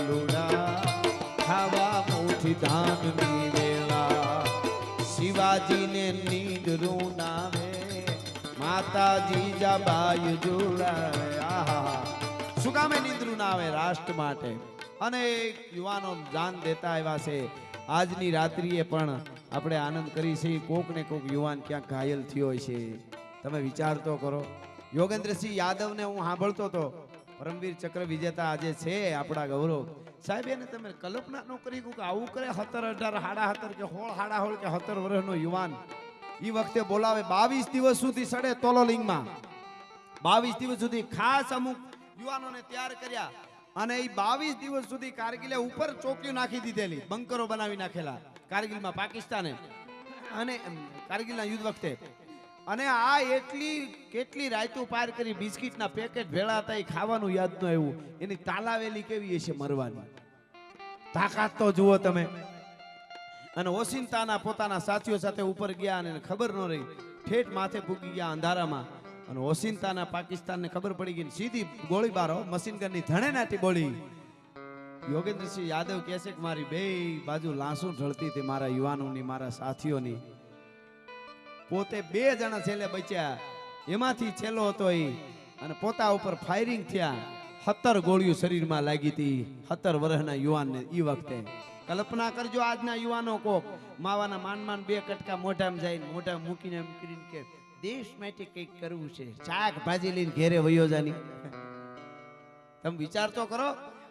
લોડા ખાવા મુઠી ધાનની વેળા. શિવાજીને નીંદરું નાવે માતાજી જાબાઈ ઝુલાવે આહા શું કામે નિંદ્રું ના આવે રાષ્ટ્ર માટે અનેક યુવાનો જાન દેતા આવ્યા છે આજની રાત્રિએ પણ આપણે આનંદ કરી છે કોક ને કોક યુવાન ક્યાંક ઘાયલ થયો હોય છે તમે વિચાર તો કરો યોગેન્દ્રસિંહ યાદવને હું સાંભળતો હતો પરમવીર ચક્ર વિજેતા આજે છે આપણા ગૌરવ સાહેબ એને તમે કલ્પના ન કરી કે આવું કરે 17 18 સાડા 17 કે 16 સાડા 16 કે 17 વર્ષનો યુવાન ઈ વખતે બોલાવે 22 દિવસ સુધી સડે તોલોલિંગમાં 22 દિવસ સુધી ખાસ અમુક યુવાનોને તૈયાર કર્યા અને એ 22 દિવસ સુધી કારગિલે ઉપર ચોકીઓ નાખી દીધેલી બંકરો બનાવી નાખેલા કારગિલમાં પાકિસ્તાને અને કારગિલના યુદ્ધ વખતે અને આ કેટલી રાયતું પાર કરી બિસ્કિટના પેકેટ ભેળા હતા એ ખાવાનું યાદ ન આવ્યું એની તાલાવેલી કેવી હશે મરવાની તાકાત તો જુઓ તમે અને ઓસિંતાના પોતાના સાથીઓ સાથે ઉપર ગયા અને ખબર ન રહી ઠેઠ માથે પૂગી ગયા અંધારામાં અને ઓસિંતાના પાકિસ્તાનને ખબર પડી ગઈ સીધી ગોળીબારો મશીન ગનની ધણેનાથી બોલી યોગેન્દ્રસિંહ યાદવ કહે છે કે મારી બે બાજુ લાંસુ ઢળતી હતી મારા યુવાનોની મારા સાથીઓની પોતે 2 જણા છેલ્લે બચ્યા એમાંથી છેલ્લો હતો એ અને પોતા ઉપર ફાયરિંગ થયા 17 ગોળીઓ શરીરમાં લાગી હતી 17 વર્ષના યુવાનને ઈ વખતે કલ્પના કરજો આજના યુવાનો કોક માવાના માન 2 કટકા મોઢામાં જઈને મોઢા મૂકીને એમ કરીને કે દેશ માટે કંઈક કરવું છે શાક ભાજી લઈને ઘેરે વયો જાની તમે વિચાર તો કરો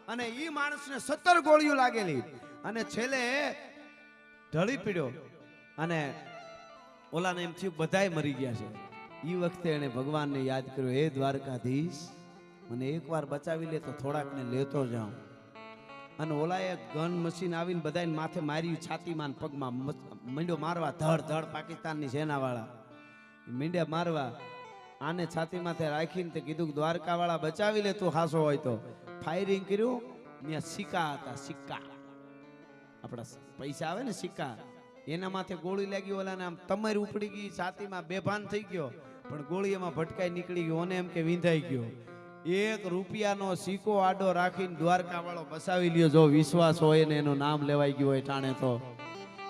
અને ઈ માણસને 17 ગોળીઓ લાગેલી અને છેલ્લે ઢળી પડ્યો અને ઓલાને એમ થયું બધાય મરી ગયા છે ઈ વખતે એને ભગવાનને યાદ કર્યો હે દ્વારકાધીશ મને એકવાર બચાવી લે તો થોડાકને લેતો જાઉં અને ઓલાએ ગન મશીન આવીને બધાને માથે માર્યું છાતીમાં પગમાં મંડ્યો મારવા ધડ ધડ પાકિસ્તાનની સેનાવાળા મીંડ્યા મારવા આને છાતી માથે રાખીને તે કીધું દ્વારકા વાળા બચાવી લે તું હાસો હોય તો ફાયરિંગ કર્યું ત્યાં સિક્કા હતા સિક્કા આપણા પૈસા આવે ને સિક્કા એના માથે ગોળી લાગી ઓલાને આમ તમારી ઉપડી ગઈ છાતીમાં બેભાન થઈ ગયો પણ ગોળી એમાં ભટકાઈ નીકળી ગયો અને એમ કે વિંધાઈ ગયો 1 રૂપિયાનો સિક્કો આડો રાખીને દ્વારકા વાળો બસાવી લ્યો જો વિશ્વાસ હોય ને એનું નામ લેવાઈ ગયું હોય ટાણે તો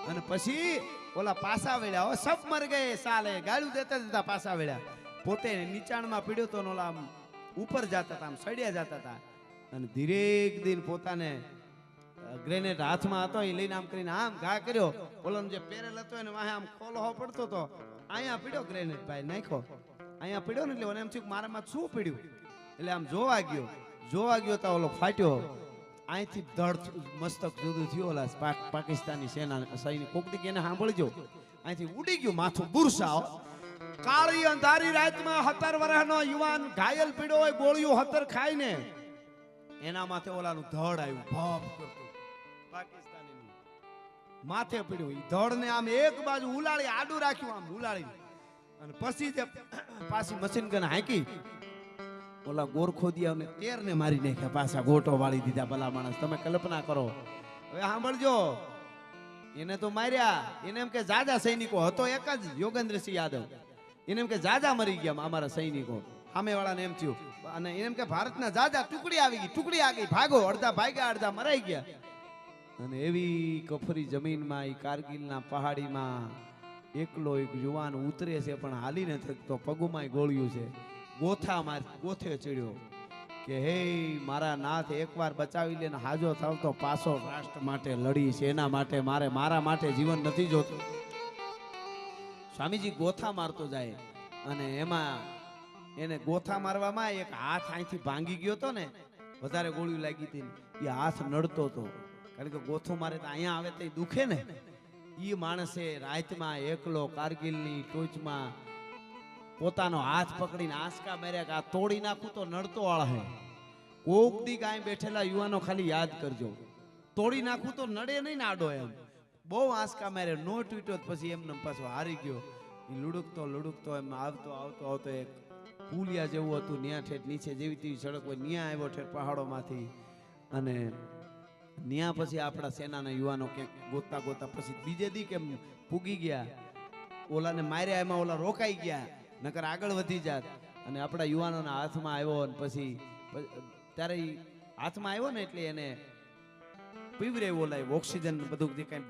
અને પછી ઓલા પાસા વેળ્યા હો સબ મર ગયે સાલે ગાળું દેતા પાસા વેળ્યા પોતે નીચાણમાં પીડ્યો તો ઓલા આમ ઉપર જતા હતા આમ સડ્યા જતા હતા અને ધીરેક દિન પોતાને ગ્રેનેડ હાથમાં હતો એ લઈને આમ કરીને આમ ઘા કર્યો ઓલાનો જે પેરેલ હતો એને વાહે આમ ખોલો પડતો તો અહીંયા પીડ્યો ગ્રેનેડ ભાઈ નાખ્યો અહીંયા પીડ્યો ને એટલે ઓને એમ થયું મારામાં શું પીડ્યું એટલે આમ જોવા ગયો તો ઓલો ફાટ્યો અહીંથી ધડ મસ્તક જુદું થયું ઓલા પાકિસ્તાની સેના સૈનિક કોક દી એને સાંભળજો અહીંથી ઉડી ગયું માથું બુરસા કાળી અંધારી રાતમાં 17 વર્ષનો યુવાન ઘાયલ પીડ્યો હોય ગોળીઓ 17 ખાઈને એના માથે ઓલાનું ધડ આવ્યું ભપ કરતું પાકિસ્તાની માથે પડ્યું ઈ ધડ ને આમ એક બાજુ ઉલાળી આડું રાખ્યું આમ ઉલાળી અને પછી જે પાછી મશીન ગન હાંકી ઓલા ગોરખોદિયાને 13 ને મારી નાખ્યા પાછા ગોટો વાળી દીધા ભલા માણસ તમે કલ્પના કરો હવે સાંભળજો એને તો માર્યા એને એમ કે જાજા સૈનિકો હતો એક જ યોગેન્દ્રસિંહ યાદવ એને એમ કે જાજા મરી ગયા અમારા સૈનિકો સામે વાળાને એમ થયું અને એમ કે ભારતના જાજા ટુકડી આવી ગઈ ભાગો અડધા ભાગ્યા અડધા મરાઈ ગયા અને એવી કફરી જમીનમાં એ કારગિલના પહાડીમાં એકલો એક યુવાન ઉતરે છે પણ હાલી ન થકતો પગુમાં ગોળ્યું છે ગોથે ચડ્યો કે હે મારા નાથ એકવાર બચાવી લે ને હાજો થાવ તો પાછો રાષ્ટ્ર માટે લડી છે એના માટે મારા માટે જીવન નથી જોતું સ્વામીજી ગોથા મારતો જાય અને એમાં એને ગોથા મારવામાં એક હાથ અહીંથી ભાંગી ગયો તો ને વધારે ગોળીઓ લાગી હતી એ હાથ નડતો હતો કારણ કે ગોથો મારે તો અહીંયા આવે તો દુખે ને ઈ માણસે રાતમાં એકલો કારગિલની ટોચમાં પોતાનો હાથ પકડીને આંસકા માર્યા કે આ તોડી નાખું તો નડતો વાળા હે કોક દી કાંઈ બેઠેલા યુવાનો ખાલી યાદ કરજો તોડી નાખું તો નડે નહીં ને આડો એમ બહુ આંસકા મારે નો તૂટ્યો પછી એમને પાછો હારી ગયો એ લુડકતો એમ આવતો એક પુલિયા જેવું હતું ન્યા ઠેઠ નીચે જેવી તેવી સડક હોય ન્યા આવ્યો ઠેઠ પહાડોમાંથી અને ન્યા પછી આપણા સેનાના યુવાનો ક્યાંક ગોતા પછી બીજે દી કેમ પૂગી ગયા ઓલાને માર્યા એમાં ઓલા રોકાઈ ગયા નકર આગળ વધી જાત અને આપણા યુવાનોના હાથમાં આવ્યો અને પછી ત્યારે હાથમાં આવ્યો ને એટલે એને પીવરેવો લાવ્યો ઓક્સિજન બધું જે કઈ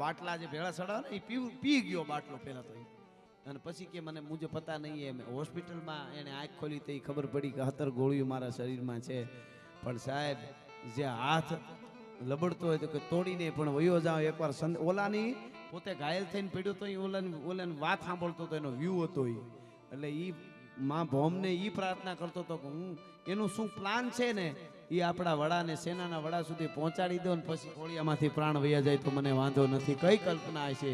બાટલા જે ભેળા સડા ને એ પી ગયો બાટલો પહેલા તો અને પછી કે મને મુझे પતા નહીં એમ હોસ્પિટલમાં એને આંખ ખોલી તો ખબર પડી કે 17 ગોળીઓ મારા શરીરમાં છે. પણ સાહેબ જે હાથ લબડતો હોય તો કે તોડીને પણ વયો જાવ એકવાર ઓલાની પોતે ઘાયલ થઈને પડ્યો તો ઓલાની વાત સાંભળતો તો એનો વ્યૂ હતો એટલે ઈ માં ભોમને ઈ પ્રાર્થના કરતો હતો કે હું એનું શું પ્લાન છે ને એ આપણા વડાને સેનાના વડા સુધી પહોંચાડી દો ને પછી કોળિયામાંથી પ્રાણ વયા જાય તો મને વાંધો નથી. કઈ કલ્પના છે,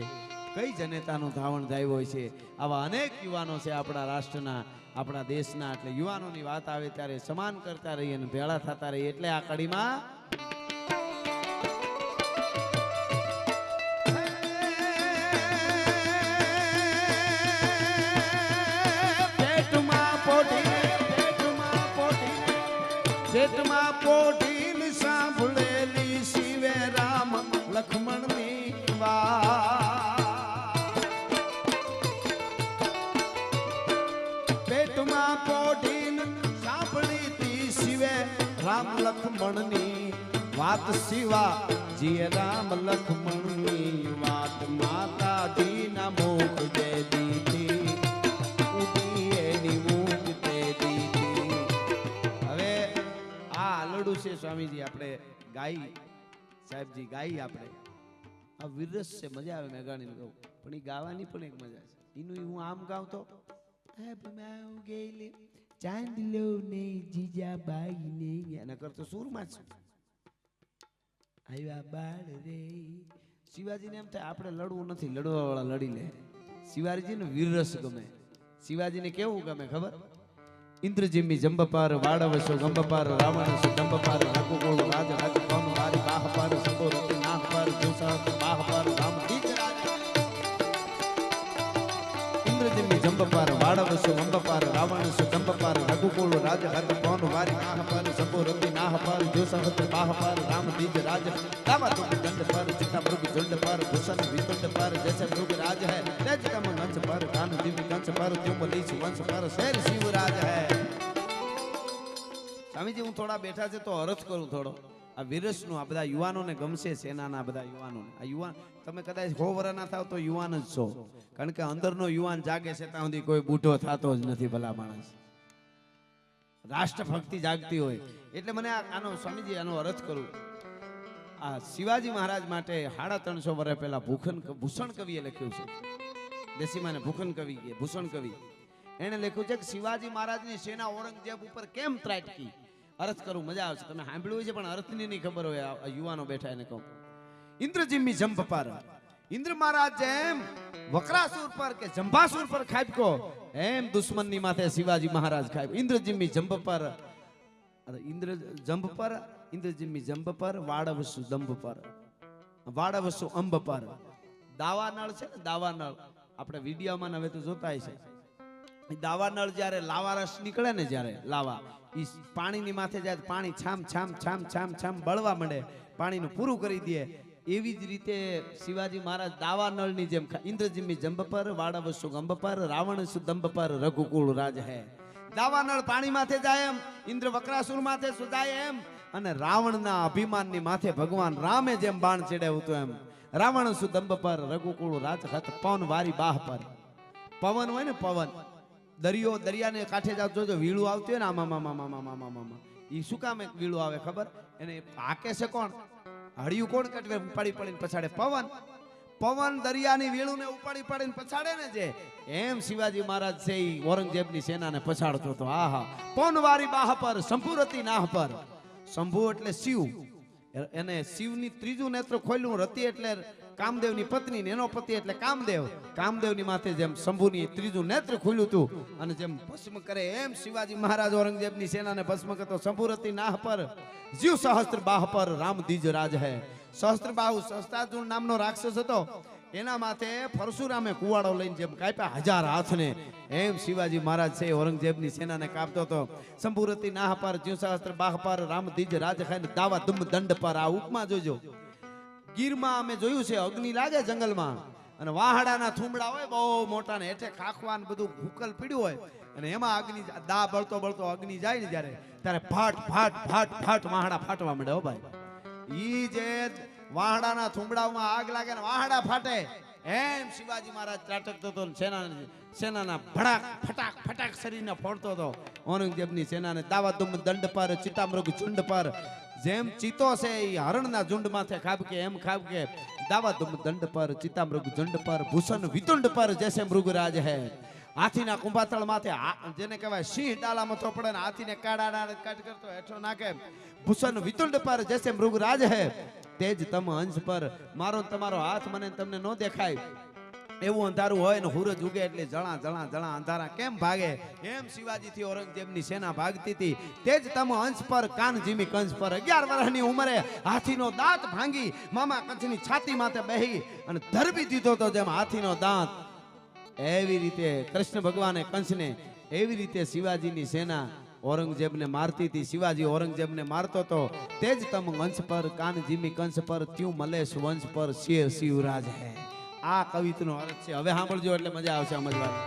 કઈ જનેતાનું ધાવણ ધાવ્યો હોય છે. આવા અનેક યુવાનો છે આપણા રાષ્ટ્રના, આપણા દેશના. એટલે યુવાનોની વાત આવે ત્યારે સમાન કરતા રહીએ અને ભેળા થતા રહીએ. એટલે આ કડીમાં પેટમાં પોઢીને સાંભળેલી શિવે રામ લક્ષ્મણની વાત. પેટમાં પોઢીને સાંભળી તી શિવે રામ લક્ષ્મણની વાત. શિવા જીએ રામ લક્ષ્મણની વાત માતાજીના મુખ દે દીધી ઉડી એની મુખ દે દીધી. હવે આ આલડું છે સ્વામીજી આપણે ગાઈ સાહેબજી ગાઈ આપણે આ વિરસ છે. મજા આવે મેઘાણીને કહું પણ એ ગાવાની પણ એક મજા છે. એનું હું આમ ગાઉં તો ચાંદલો ને જીજાબાઈ ને એના કરતો સુરમાં જ આવ્યા બાળ રે. શિવાજીને એમ થાય આપણે લડવું નથી, લડવા વાળા લડી લે. શિવાજીને વીરરસ ગમે. શિવાજીને કેવું ગમે ખબર? ઇન્દ્રજીમી જંબપાર વાડવશો ગંબપાર રાવણશો દંબપાર રઘુકુળ રાજ રાજ પવન મારી બાહપાર સંતો રતિ નાહપાર જોસા બાહપાર રામ દીજ રાજ. ઇન્દ્રજીમી જંબપાર વાડવશો ગંબપાર રાવણશો દંબપાર રઘુકુળ રાજ રાજ પવન મારી બાહપાર સંતો રતિ નાહપાર જોસા બાહપાર રામ દીજ રાજ. દાવા તુમ દંડ પર ચિતા મૃગ ઝુંડ પર ભૂષણ વિતુંડ પર જૈસે મૃગ રાજ है तेज तम कंस पर कान दिव्य कंस पर त्यों बलीच वंश पर शेर शिवराज है. સ્વામીજી હું થોડા બેઠા છે તો અરજ કરું થોડો આ વિરસનું. આ બધા યુવાનોને ગમશે, સેનાના બધા યુવાનોને. આ યુવાન તમે કદાચ 100 વર્ષના થાવ તો યુવાન જ છો, કારણ કે અંદરનો યુવાન જાગે છે ત્યાં સુધી કોઈ બૂઢો થતો જ નથી. ભલા માણસ રાષ્ટ્રભક્તિ જાગતી હોય એટલે મને આનો સ્વામીજી આનો અરજ કરું. આ શિવાજી મહારાજ માટે 350 વર્ષ પહેલા ભૂષણ કવિએ લખ્યું છે. દેશીમાને ભૂષણ કવિ કે ભૂષણ કવિ એને લખ્યું છે કે શિવાજી મહારાજની સેના ઔરંગઝેબ ઉપર કેમ ત્રાટકી. અર્થ કરું, મજા આવશે. તમે સાંભળ્યું છે પણ અર્થની નહીં ખબર હોય. આ યુવાનો બેઠા એને કહું. ઇન્દ્રજીમી જંબપાર, ઇન્દ્ર મહારાજ જેમ વક્રાસુર પર કે જંભાસુર પર ખાબક્યો એમ દુશ્મનની માથે શિવાજી મહારાજ ખાબક્યો. ઇન્દ્રજીમી જંબપાર, ઇન્દ્ર જંબ પર, ઇન્દ્રજીમી જંબ પર વાડવસુ દંભ પર વાડવસુ અંબ પર. દાવાનળ છે ને, દાવાનળ આપણે વિડીયોમાં હવે તો જોતા છે. દાવાનળ જ્યારે લાવા રસ નીકળે ને, જ્યારે લાવા ઈ પાણીની માથે જાય પાણી છામ છામ છામ છામ છામ બળવા માંડે, પાણીનું પૂરું કરી દે. એવી જ રીતે શિવાજી મહારાજ દાવાનળની જેમ ઇન્દ્રજીમી જંબ પર વાડવસુ ગંબ પર રાવણસુ દંભ પર રઘુકુળ રાજ હે. દાવાનળ પાણી માથે જાય એમ, ઇન્દ્ર વક્રાસુર માથે સુજાય એમ, અને રાવણના અભિમાનની માથે ભગવાન રામે જેમ બાણ ચડાવ્યું હતું એમ રાવણસુ દંભ પર રઘુકુળ રાજ હત પવન વારી બાહ પર. પવન હોય ને, પવન દરિયો, દરિયાને કાંઠે જાવ જોજો વીળું આવતું હોય ને આમાં ઈ શું કામ એક વીળું આવે ખબર? એને હાકે છે કોણ? હળિયું કોણ કટવે? ઉપાડી પડીને પછાડે પવન. પવન દરિયાની વીળુને ઉપાડી પડીને પછાડે ને, જે એમ શિવાજી મહારાજ છે ઈ ઔરંગઝેબની સેનાને પછાડતો હતો. આહા, પવન વારી બાહ પર સંપૂરતી નાહ પર. શંભુ એટલે શિવ, એને શિવની ત્રીજું નેત્ર ખોલ્યું. રતિ એટલે કામદેવની પત્ની, એનો પતિ એટલે કામદેવ. કામદેવની માથે જેમ શંભુની ત્રીજું નેત્ર ખુલ્યું હતું અને જેમ ભસ્મ કરે એમ શિવાજી મહારાજ ઔરંગઝેબની સેનાને ભસ્મ કરતો. સંપૂરતી નાહ પર જીવ સહસ્ત્ર બાહ પર રામ દીજ રાજ હે. સહસ્ત્રબાહુ સહસ્ત્રાર્જુન નામનો રાક્ષસ હતો, એના માથે પરશુરામે કુવાડો લઈને જેમ કાપ્યા 1000 હાથને, એમ શિવાજી મહારાજ છે ઔરંગઝેબની સેનાને કાપતો હતો. સંપૂરતી નાહ પર જીવ સહસ્ત્ર બાહ પર રામ દીજ રાજ હે. દાવા દુમ દંડ પર. આ ઉપમા જોજો. ગીરમાં અમે જોયું છે, અગ્નિ લાગે જંગલમાં અને વાહડાના થુંબડા હોય બહુ મોટા ને, હેઠે ખાખવાન બધું ભૂકલ પીડ્યું હોય અને એમાં અગ્નિ દા બળતો બળતો અગ્નિ જાય ને, ત્યારે ફાટ ફાટ ફાટ ફાટ વાહડા ફાટવા માંડે. હો ભાઈ, ઈ જે વાહડાના થુંબડામાં આગ લાગે ને વાહડા ફાટે એમ શિવાજી મહારાજ ત્રાટકતો હતો ને સેનાના ભડાક ફટાક ફટાક શરીરને ફોડતો હતો. ઔરંગઝેબની સેનાને દાવા દુમ દંડ પર ચિતામૃગ ઝુંડ પર જેમ ચિતો છે એ હરણના ઝુંડ માથે ખાબકે એમ ખાબકે દાવા દુમ દંડ પર ચિતામૃગ ઝુંડ પર ભૂષણ વિતુંડ પર જૈસે મૃગરાજ હે. હાથીના કુંભાતળ માથે જેને કહેવાય સિંહ ડાલામાં તો પડે ને હાથીને કાડા કાટ કરતો હેઠો નાખે. ભૂષણ વિતુંડ પર જૈસે મૃગરાજ હે. તેજ તમ હંસ પર મારો તમારો હાથ મને તમને ન દેખાય એવું અંધારું હોય ને સૂરજ ઉગે એટલે જણા જણા જણા અંધારા કેમ ભાગે એમ શિવાજીથી ઔરંગઝેબની સેના ભાગતી હતી. તેજ તમ હંસ પર કાન જીમી કંસ પર 11 વર્ષની ઉંમરે હાથીનો દાંત ભાંગી મામા કંસની છાતી માથે બેહી અને ધરબી દીધો તો જેમ હાથીનો દાંત. એવી રીતે કૃષ્ણ ભગવાને કંસને એવી રીતે શિવાજીની સેના ઔરંગઝેબને મારતી હતી. શિવાજી ઔરંગઝેબને મારતો તો તેજ તમ વંશ પર કાન જીમી કંસ પર ત્યું મલેશ વંશ પર શેર શિવરાજ હે. આ કવિતાનો અર્થ છે. હવે સાંભળજો એટલે મજા આવશે સમજવાની.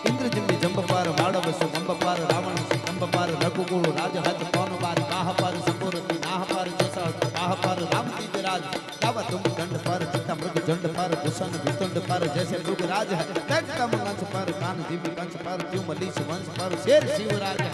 ઇન્દ્રજીની જંબ પર વાડવ સુ ગંબ પર રાવણ સુ ગંબ પર રઘુકુળ રાજ હત પવન પર કાહ પર સંપૂર્ણ નાહ પર જસા કાહ પર રામ તીજ રાજ દાવા તુમ દંડ પર ચિત્તા મૃગ જંડ પર ભૂષણ વિતુંડ પર જૈસે મૃગ રાજ હે. તેજ તમ વંશ પર કાન જીમી કંસ પર ત્યું મલીશ વંશ પર શેર શિવરાજ હે.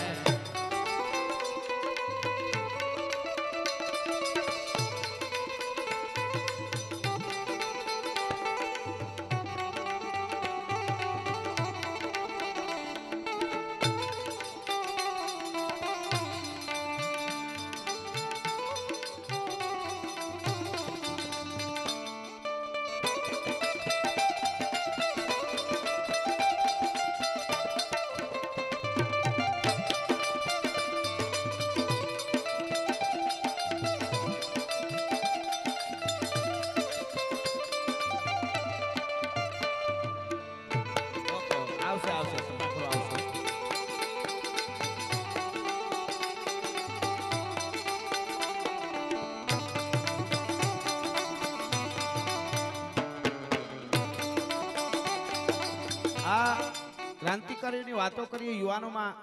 ક્રાંતિકારીની વાતો કરીએ યુવાનોમાં.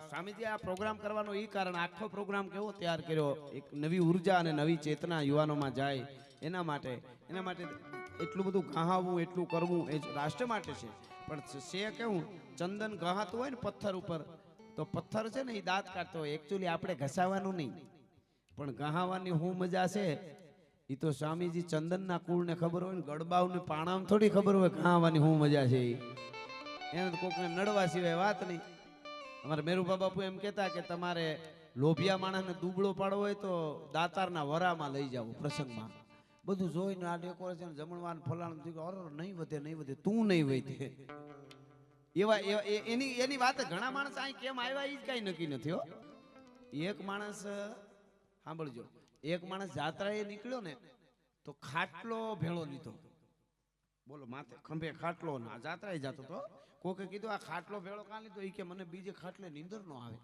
સ્વામીજી આ પ્રોગ્રામ કરવાનો એ કારણ આખો પ્રોગ્રામ કેવો તૈયાર કર્યો એક નવી ઉર્જા અને નવી ચેતના યુવાનોમાં જાય એના માટે એટલું બધું ગહાવવું એટલું કરવું એ રાષ્ટ્ર માટે છે. પણ છે કેવું ચંદન ગહાતું હોય ને પથ્થર ઉપર તો પથ્થર છે ને એ દાંત કાઢતો હોય. એકચ્યુઅલી આપણે ઘસાવાનું નહીં પણ ગહાવાની શું મજા છે એ તો સ્વામીજી ચંદનના કુળને ખબર હોય ને ગડબાવને પાણામાં થોડી ખબર હોય ગહાવાની શું મજા છે. એને તો કોકને નડવા સિવાય વાત નહીં. અમારા મેરુભા બાપુ એમ કહેતા કે તમારે લોભિયા માણસને દુબળો પાડવો હોય તો દાતારના વરામાં લઈ જાવ પ્રસંગમાં. બધું જોઈને આ ડેકોરેશન જમણવાન ફલાણું નહીં વધે તું નહીં વધે એવા એની વાત. ઘણા માણસ અહીં કેમ આવ્યા એ જ કઈ નક્કી નથી હો. એક માણસ સાંભળજો, એક માણસ જાત્રાએ નીકળ્યો ને તો ખાટલો ભેળો લીધો. બોલો માથે ખંભે ખાટલો ના જાત્રાએ જતો તો કોકે કીધું આ ખાટલો ભેળો કાં લીધો? એ કે મને બીજે ખાટલે નીંદર નો આવે,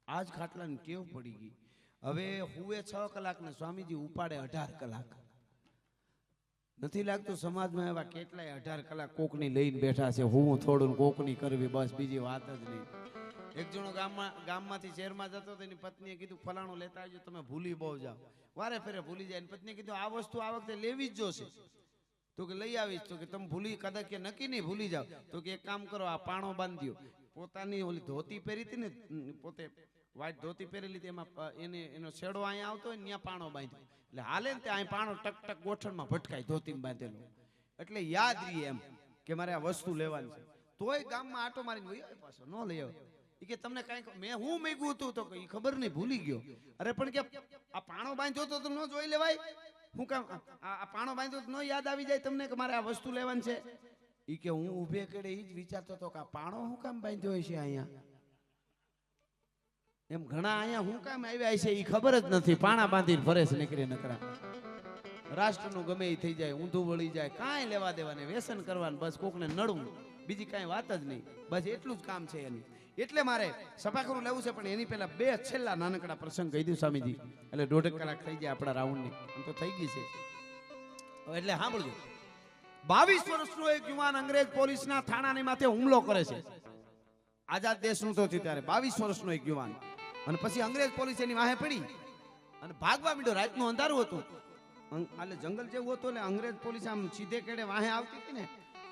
આજ ખાટલાની ટેવ પડી ગઈ. હવે હુએ 6 કલાક ને સ્વામીજી ઉપાડે 18 કલાક. નથી લાગતું સમાજમાં એવા કેટલાય 18 કલાક કોકની લઈને બેઠા છે. હું થોડું કોકની કરવી બસ, બીજી વાત જ નહીં. એક જણો ગામમાંથી શહેરમાં જતો તો એની પત્નીએ કીધું ફલાણું લેતા આવજો, તમે ભૂલી બહુ જાઓ. વારે ફેરે ભૂલી જાય. પત્નીએ કીધું આ વસ્તુ આ વખતે લેવી જ જોશે. તો કે લઈ આવીશ. તો કે તમે ભૂલી કદાચ કે નક્કી નહીં ભૂલી જાઓ. તો કે એક કામ કરો, આ પાણો બાંધ્યો. પોતાની ઓલી ધોતી પહેરી હતી ને, પોતે વ્હાઈટ ધોતી પહેરેલી હતી, એમાં એનો છેડો અહીંયા આવતો હોય ને ત્યાં પાણો બાંધ્યો. એટલે હાલે ને ત્યાં પાણો ટક ટક ગોઠણમાં ભટકાય ધોતીમાં બાંધેલો. એટલે યાદ રહી એમ કે મારે આ વસ્તુ લેવાની છે. તોય ગામમાં આટો મારીને વહી આવે પાછો, ન લઈ આવે. કે તમને કઈક મેં હું મેગું હતું તો કઈ ખબર નહીં, ભૂલી ગયો. અરે પણ કે આ પાણો બાંધ્યો તો ન જોઈ લેવાય? હું કામ આ પાણો બાંધ્યો તો ન યાદ આવી જાય તમને કે મારે આ વસ્તુ લેવાની છે? ઈ કે હું ઊભે કેડે ઈ જ વિચારતો હતો કે આ પાણો હું કામ બાંધ્યો હોય છે અહીંયા? એમ ઘણા અહીંયા હું કામ આવ્યા છે ઈ ખબર જ નથી. પાણા બાંધીને ફરે છે નીકળે નકરા. રાષ્ટ્રનું ગમે એ થઈ જાય, ઊંધું વળી જાય, કાંઈ લેવા દેવાને, વ્યસન કરવાનું, બસ કોકને નડવું, બીજી કાંઈ વાત જ નહીં. બસ એટલું જ કામ છે એની. એટલે મારે સપાખરું લેવું છે, પણ એની પહેલા 2 છેલ્લા નાનકડા પ્રસંગ કહી દઉં સ્વામીજી, એટલે 1.5 કલાક થઈ જાય આપણા રાઉન્ડની. આમ તો થઈ ગઈ છે. એટલે સાંભળજો, 22 વર્ષનો એક યુવાન અંગ્રેજ પોલીસના થાણાની માથે હુમલો કરે છે. આઝાદ દેશનું તો થયું ત્યારે 22 વર્ષનો એક યુવાન. અને પછી અંગ્રેજ પોલીસ એની વાહે પડી અને ભાગવા માંડ્યો. રાતનું અંધારું હતું. એટલે જંગલ જેવું હતું એટલે અંગ્રેજ પોલીસ આમ સીધે કેડે વાહે આવતી હતી ને,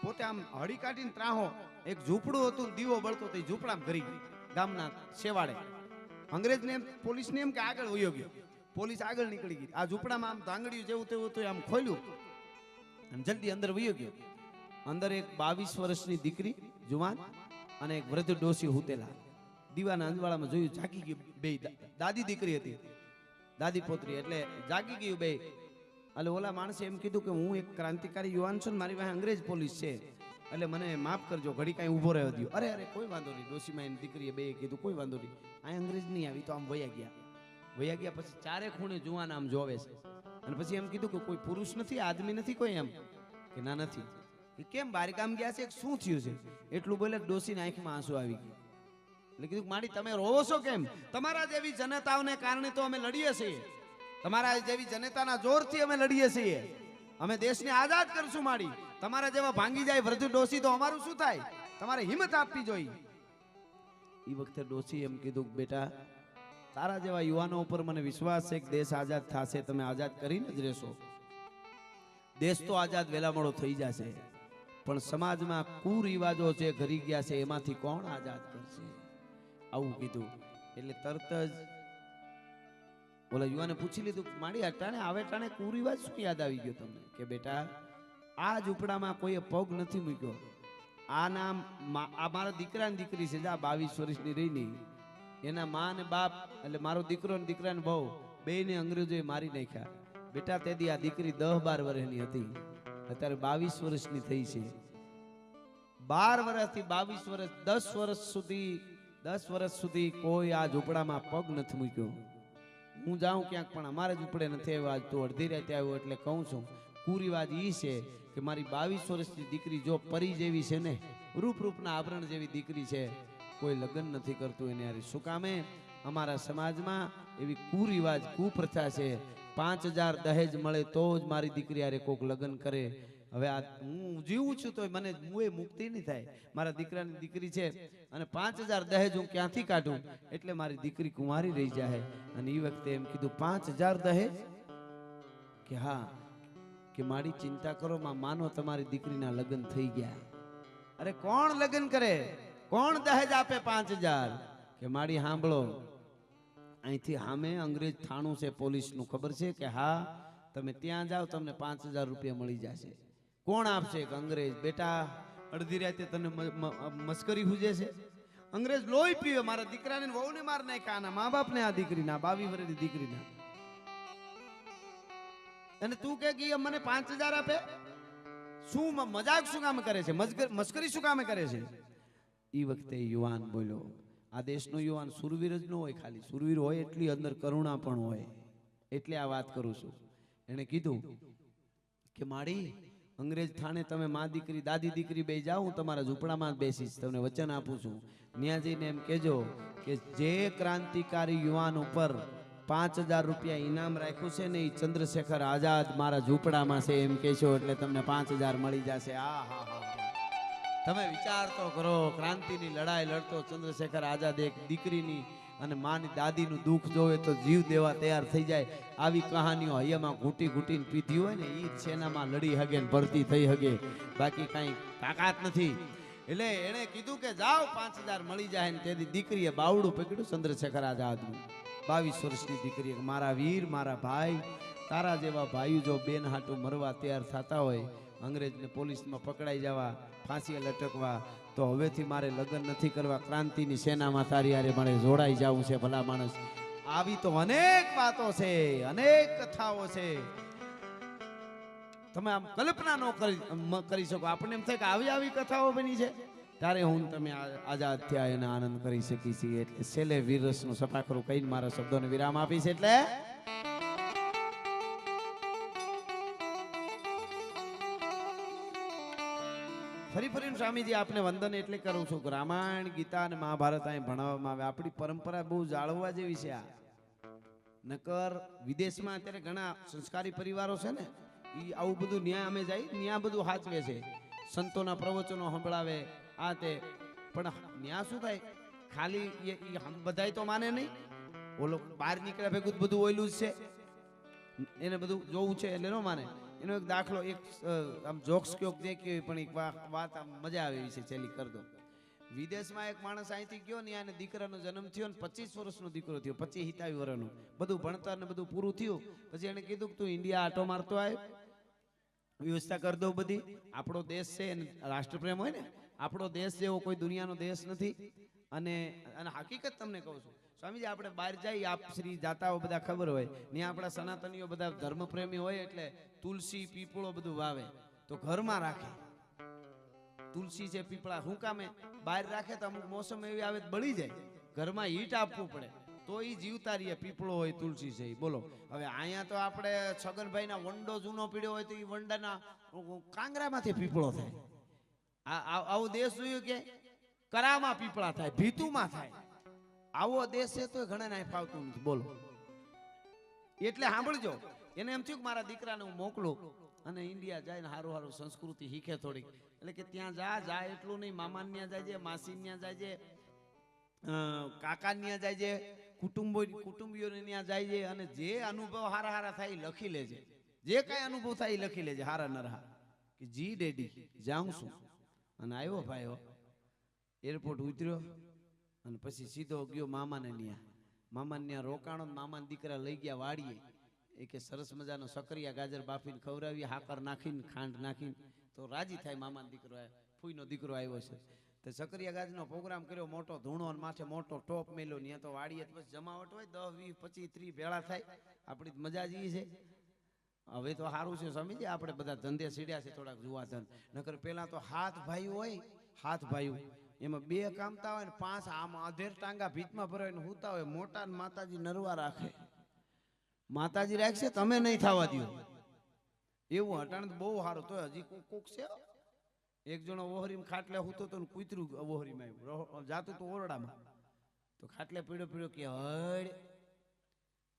પોતે આમ હળી કાઢીને ત્રાહો એક ઝૂંપડું હતું, દીવો બળતો તો ઝૂંપડામાં ઘરી ગઈ ગામના શેવાડે. અંગ્રેજને એમ પોલીસને એમ કે આગળ વયો ગયો, પોલીસ આગળ નીકળી ગઈ. આ ઝૂંપડામાં આમ ધાંગડ્યું જેવું તેવું હતું, આમ ખોલ્યું અને જલ્દી અંદર વયો ગયો. અંદર એક 22 વર્ષની દીકરી જુવાન અને એક વૃદ્ધ ડોસી હુતેલા. દીવાના અંજવાળામાં જોયું, જાગી ગયું બે. દાદી દીકરી હતી, દાદી પોતરી, એટલે જાગી ગયું બે. એટલે ઓલા માણસે એમ કીધું કે હું એક ક્રાંતિકારી યુવાન છું ને મારી પાસે અંગ્રેજ પોલીસ છે, એટલે મને માફ કરજો, ઘડી કાંઈ ઊભો રહ્યો દો. અરે અરે કોઈ વાંધો નહીં. ડોશીમાં એની દીકરીએ બે કીધું કોઈ વાંધો નહીં, આ અંગ્રેજ નહીં આવી. તો આમ વયા ગયા. પછી ચારે ખૂણે જુવાન આમ જોવે છે. અને પછી એમ કીધું કે કોઈ પુરુષ નથી, આદમી નથી કોઈ? એમ કે ના નથી. કે કેમ બહાર કામ ગયા છે, શું થયું છે? એટલું બોલે ડોશીની આંખમાં આંસુ આવી ગયા. એટલે કીધું માડી તમે રોવો છો કેમ? તમારા જેવી જનતાઓને કારણે તો અમે લડીએ છીએ, તમારા જેવી જનતાના જોરથી અમે લડીએ છીએ. અમે દેશને આઝાદ કરશું માડી. તમારા જેવા ભાંગી જાય વૃદ્ધ ડોસી તો અમારું શું થાય? તમારે હિંમત આપવી જોઈએ. એ વખતે ડોસી એમ કીધું બેટા, તારા જેવા યુવાનો ઉપર મને વિશ્વાસ છે કે દેશ આઝાદ થશે, તમે આઝાદ કરીને જ રહેશો. દેશ તો આઝાદ વેલા મોડો થઈ જશે, પણ સમાજમાં કુરિવાજો જે ઘરી ગયા છે એમાંથી કોણ આઝાદ કરશે? આવું કીધું. એટલે તરત જ ઓલા યુવાને પૂછી લીધું, માડી અટાણે આવે ટાણે કુરિવાજ શું યાદ આવી ગયો તમને? કે બેટા આ ઝૂંપડામાં કોઈએ પગ નથી મૂક્યો. આ નામ આ મારા દીકરાની દીકરી છે, જા 22 વર્ષની રહીની, એના મા ને બાપ એટલે મારો દીકરો ને દીકરાને બહુ બેયને અંગ્રેજોએ મારી નાખ્યા. બેટા તેથી આ દીકરી 10-12 વર્ષની હતી, અત્યારે 22 વર્ષની થઈ છે. 12 વર્ષથી 22 વર્ષ 10 વર્ષ સુધી કોઈ આ ઝૂંપડામાં પગ નથી મૂક્યો. હું જાઉં ક્યાંક પણ અમારે ઝૂંપડે નથી આવ્યો, આજ તો અડધી રાતે આવ્યો. એટલે કહું છું કુરિવાજ ઈ છે કે મારી 22 વર્ષની દીકરી જો પરી જેવી છે ને, રૂપના આભરણ જેવી દીકરી છે, કોઈ લગ્ન નથી કરતું એને યાર. શું કામે? અમારા સમાજમાં એવી કુરિવાજ કુપ્રથા છે, 5000 દહેજ મળે તો જ મારી દીકરી યારે કોક લગ્ન કરે. હવે આ હું જીવું છું તો મને મુએ મુક્તિ નહીં થાય. મારા દીકરાની દીકરી છે અને 5000 દહેજ હું ક્યાંથી કાઢું? એટલે મારી દીકરી કુંવારી રહી જાય. અને એ વખતે એમ કીધું 5000 દહેજ? કે હા. કે મારી ચિંતા કરો માં, માનો તમારી દીકરીના લગ્ન થઈ ગયા. અરે કોણ લગ્ન કરે? કોણ દહેજ આપે 5000? કે માડી સાંભળો, અહીંથી સામે અંગ્રેજ થાણું છે પોલીસનું, ખબર છે કે હા તમે ત્યાં જાઓ તમને 5000 રૂપિયા મળી જશે. કોણ આપશે? કે અંગ્રેજ. બેટા અડધી રાતે તને મસ્કરી હુજે છે? અંગ્રેજ લોહી પીવે. મારા દીકરાને વહુને માર નાખ્યા, આના મા બાપને, આ દીકરીના 22 વર્ષની દીકરીના. અને તું કે મને 5000 આપે? શું મજાક શું કામ કરે છે? મસ્કરી શું કામ કરે છે? એ વખતે યુવાન બોલ્યો, આ દેશનો યુવાન સુરવીર જ ન હોય, ખાલી સુરવીર હોય એટલી અંદર કરુણા પણ હોય, એટલે આ વાત કરું છું. એને કીધું કે માડી અંગ્રેજ થાણે તમે મા દીકરી દાદી દીકરી બે જાઓ, હું તમારા ઝૂંપડામાં જ બેસીશ, તમને વચન આપું છું. ત્યાં જઈને એમ કહેજો કે જે ક્રાંતિકારી યુવાન ઉપર 5000 રૂપિયા ઇનામ રાખ્યું છે ને, એ ચંદ્રશેખર આઝાદ મારા ઝૂંપડામાં છે એમ કહેશો, એટલે તમને 5000 મળી જશે. આ હા હા, તમે વિચાર તો કરો, ક્રાંતિની લડાઈ લડતો ચંદ્રશેખર આઝાદ એક દીકરીની અને માની દાદીનું દુઃખ જોવે તો જીવ દેવા તૈયાર થઈ જાય. આવી કહાનીઓ હૈયામાં ઘૂંટીને પીધી હોય ને, એ સેનામાં લડી હગે ને ભરતી થઈ હગે, બાકી કાંઈ તાકાત નથી. એટલે એણે કીધું કે જાઓ 5000 મળી જાય. ને તેથી દીકરીએ બાવડું પકડ્યું ચંદ્રશેખર આઝાદનું. 22 વર્ષની દીકરી, મારા વીર, મારા ભાઈ, તારા જેવા ભાઈઓ જો બેન હાટું મરવા તૈયાર થતા હોય, અંગ્રેજને પોલીસમાં પકડાઈ જવા, ફાંસીએ લટકવા, તો હવેથી મારે લગ્ન નથી કરવા, ક્રાંતિની સેનામાં તારી હારે મારે જોડાઈ જવું છે. ભલા માણસ, આવી તો અનેક વાતો છે, અનેક કથાઓ છે, તમે આમ કલ્પના ન કરી શકો. આપણને એમ થાય કે આવી કથાઓ બની છે, ત્યારે હું તમે આઝાદ થયા એને આનંદ કરી શકી છીએ. એટલે છેલ્લે વીરરસનું સપાખરું કહીને મારા શબ્દોને વિરામ આપીશ. એટલે ફરીને સ્વામીજી આપને વંદન એટલે કરું છું કે રામાયણ, ગીતા અને મહાભારત અહીં ભણાવવામાં આવે. આપણી પરંપરા બહુ જાળવવા જેવી છે. આ નકર વિદેશમાં અત્યારે ઘણા સંસ્કારી પરિવારો છે ને, એ આવું બધું ન્યાય અમે જાય ત્યાં બધું સાચવે છે, સંતોના પ્રવચનો સંભળાવે, આ તે. પણ ન્યા શું થાય, ખાલી બધાય તો માને નહીં, ઓલો બહાર નીકળ્યા ભેગું બધું ઓયલું જ છે. એને બધું જોવું છે એટલે ન માને. એનો એક દાખલો એક આમ જોક્સ ક્યોક દે કે પણ એક વાત આમ મજા આવે એવી છે છેલ્લી કર દો. વિદેશમાં એક માણસ અહીંથી ગયો ને આને દીકરાનો જન્મ થયો ને 25 વર્ષનો દીકરો થયો, 25-27 વર્ષનો, બધું ભણતર ને બધું પૂરું થયું. પછી એને કીધું કે તું ઇન્ડિયા આટો મારતો આય, વ્યવસ્થા કરી દઉં બધી. આપણો દેશ છે અને રાષ્ટ્રપ્રેમ હોય ને, આપણો દેશ જેવો કોઈ દુનિયાનો દેશ નથી. અને હકીકત તમને કહું છું સ્વામીજી, આપણે બહાર જઈએ આપ શ્રી જાતાઓ બધા ખબર હોય, ત્યાં આપણા સનાતનીઓ બધા ધર્મપ્રેમી હોય એટલે તુલસી પીપળો બધું વાવે તો ઘરમાં રાખે. તુલસી છે પીપળા શું કામે બહાર રાખે તો અમુક મોસમ એવી આવે તો બળી જાય, ઘરમાં હીટ આપવું પડે તો એ જીવતા રહીએ. પીપળો હોય તુલસી છે એ. બોલો હવે અહીંયા તો આપણે છગનભાઈ ના વંડો જૂનો પીડ્યો હોય તો એ વંડાના કાંગરામાંથી પીપળો થાય. આવો દેશ જોયું કે કરામાં પીપળા થાય, ભીતુમાં થાય. આવો દેશ છે તો ઘણા ના ફાવતું નથી. બોલો એટલે સાંભળજો, એને એમ થયું કે મારા દીકરાને હું મોકલું અને ઇન્ડિયા જાય ને સારું સારું સંસ્કૃતિ શીખે થોડીક. એટલે કે ત્યાં જાય એટલું નહીં, મામાને ત્યાં જાય છે, માસીને ત્યાં જાય છે, કાકાને ત્યાં જાય છે, કુટુંબીઓને ત્યાં જાય છે, અને જે અનુભવ હારા હારા થાય એ લખી લેજે. જે કાંઈ અનુભવ થાય એ લખી લેજે હારા નરહા. કે જી ડેડી જાઉં છું. અને આવ્યો ભાઈઓ એરપોર્ટ ઉતર્યો અને પછી સીધો ગયો મામાને ત્યાં. મામાને ત્યાં રોકાણો, મામાના દીકરા લઈ ગયા વાડીએ. એ કે સરસ મજાનો સકરિયા ગાજર બાફીને ખવડાવી, હાકર નાખીને ખાંડ નાખીને તો રાજી થાય. મામાનો દીકરો ફૂઈનો દીકરો આવ્યો છે તો સકરિયા ગાજરનો પ્રોગ્રામ કર્યો, મોટો ધૂણો અને માથે મોટો ટોપ મેલ્યો. ત્યાં તો વાડીએ પછી જમાવટ હોય 10, 20, 25, 30 ભેળા થાય. આપણી મજા જ ઈ છે. હવે તો સારું છે સ્વામીજી, આપણે બધા ધંધે સીડ્યા છે થોડાક જુવાધન. નકર પેલા તો હાથ ભાઈ હોય, હાથ ભાઈ એમાં 2 કામતા હોય ને 5 આમ અધેર ટાંગા ભીતમાં ભરાઈને હુતા હોય. મોટા માતાજી નરવા રાખે, માતાજી રાખશે તમે નહીં થવા દો એવું. હટાણ બહુ સારું. તો હજી કોક છે એક જણો ઓહરીમાં ખાટલે હુતો તો કૂતરું ઓહરીમાં આવ્યું, જાતું તો ઓરડામાં તો ખાટલે પીડ્યો પીડ્યો કે હડ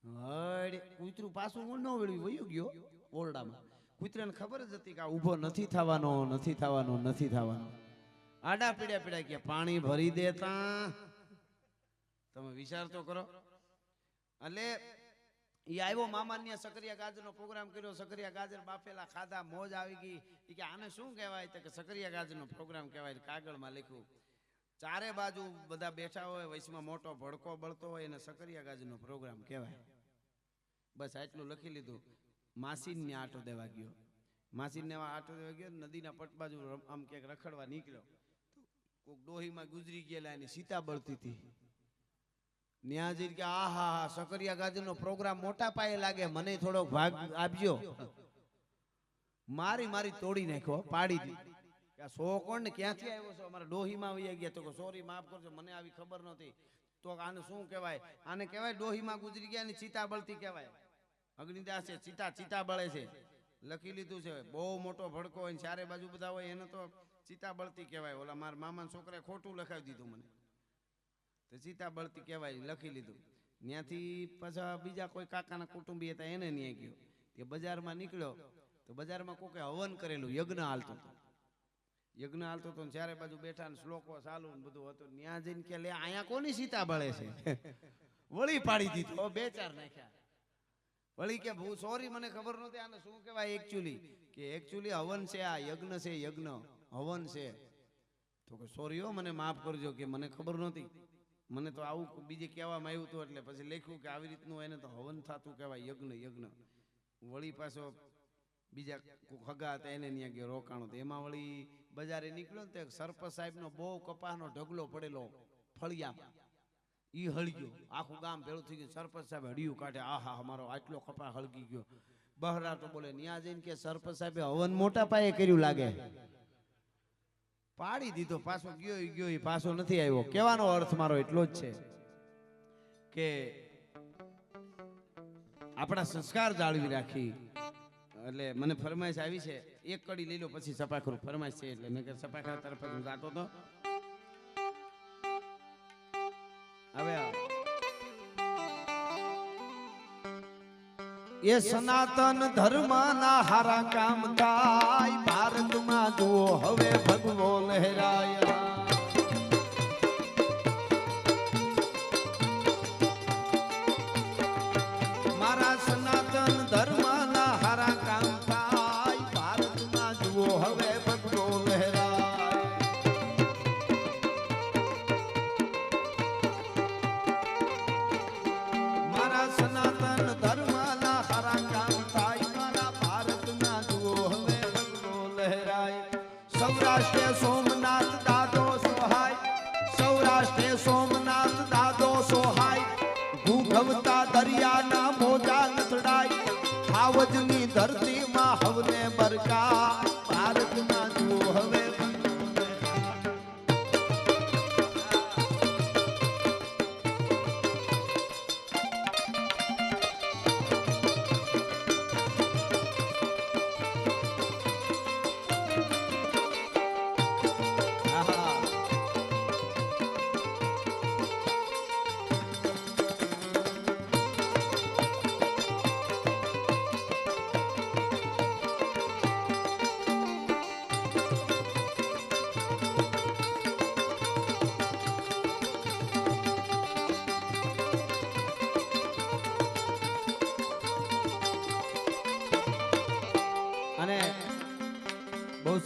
હડ. કૂતરું પાછું ન વળ્યું, વયું ગયો ઓરડામાં. કૂતરાને ખબર જ હતી કે આ ઊભો નથી થવાનો, નથી થવાનો, નથી થવાનો. આડા પીડ્યા પીડ્યા કે પાણી ભરી દેતા. તમે વિચાર તો કરો. એટલે એ આવ્યો મામાન્ય સકરિયા ગાજરનો પ્રોગ્રામ કર્યો, સકરિયા ગાજર બાફેલા ખાધા, મોજ આવી ગઈ. એ કે આને શું કહેવાય? તો કે સકરિયા ગાજરનો પ્રોગ્રામ કહેવાય. કાગળમાં લખ્યું, ચારે બાજુ બધા બેઠા હોય, વૈશમાં મોટો ભડકો બળતો હોય, એને સકરિયા ગાજરનો પ્રોગ્રામ કહેવાય. બસ આટલું લખી લીધું. માસીને આટો દેવા ગયો. માસીને આટો દેવા ગયો, નદીના પટ બાજુ આમ ક્યાંક રખડવા નીકળ્યો. કોક ડોહીમાં ગુજરી ગયેલા એની સીતા બળતી હતી. ન્યા જઈ કે આ હા સકરિયા ગાજરનો પ્રોગ્રામ મોટા પાયે લાગે, મને થોડો ભાગ આપજો. મારી તોડી નાખ્યો, પાડી દીધી. સો કોણ ને ક્યાંથી આવ્યો છો? અમારા ડોહીમાં આવી ગયા. તો સોરી માફ કરજો, મને આવી ખબર નહોતી. તો આને શું કહેવાય? આને કહેવાય ડોહીમાં ગુજરી ગયા ની ચિતા બળતી કહેવાય. અગ્નિદાસ છે, ચિતા બળે છે, લખી લીધું છે. બહુ મોટો ભડકો હોય, ચારે બાજુ બધા હોય, એને તો ચિતા બળતી કહેવાય. ઓલા મારા મામાના છોકરાએ ખોટું લખાવી દીધું મને, તો ચિતા બળતી કહેવાય, લખી લીધું. ત્યાંથી પાછા બીજા કોઈ કાકાના કુટુંબી હતા, એને ન્યાય ગયો. તે બજારમાં નીકળ્યો તો બજારમાં કોકે હવન કરેલું, યજ્ઞ હાલતો હતો. યજ્ઞ હાલતો હતો, ચારે બાજુ બેઠા ને શ્લોકો ચાલુ ને બધું હતું. ત્યાં જઈને કે લે અહીંયા કોની સીતા બળે છે? વળી પાડી દીધો, 2-4 નાખ્યા. વળી કે સોરી મને ખબર નહોતી, આને શું કહેવાય એકચ્યુઅલી હવન છે, આ યજ્ઞ છે, યજ્ઞ હવન છે. તો કે સોરી હો, મને માફ કરજો, કે મને ખબર નહોતી, મને તો આવું બીજે કહેવામાં આવ્યું હતું. એટલે પછી લખ્યું કે આવી રીતનું એને તો હવન થતું કહેવાય, યજ્ઞ. વળી પાછો બીજા હગા હતા એને ત્યાં ગયો, રોકાણો. એમાં વળી બજારે નીકળ્યો ને તો સરપંચ સાહેબનો બહુ કપાસનો ઢગલો પડેલો ફળિયામાં. ઈ હળગ્યો, આખું ગામ ભેળું થઈ ગયું. સરપંચ સાહેબ હડિયું કાઢે, આહા અમારો આટલો કપાસ હળગી ગયો. બહરા તો બોલે, ન્યા જઈને કે સરપંચ સાહેબે હવન મોટા પાયે કર્યું લાગે, પાડી દીધો. પાછો ગયો એ પાછો નથી આવ્યો. કહેવાનો અર્થ મારો એટલો જ છે કે આપણા સંસ્કાર જાળવી રાખી. એટલે મને ફરમાઈશ આવી છે, એક કડી લઈ લો પછી સપાખરું ફરમાઈશ છે. એટલે મેં કે સપાખરા તરફ હું જાતો હતો. હવે એ સનાતન ધર્મના હારા કામ થાય, ભારતમાં જુઓ હવે ભગવો લહેરાયા. મારા સનાતન ધર્મ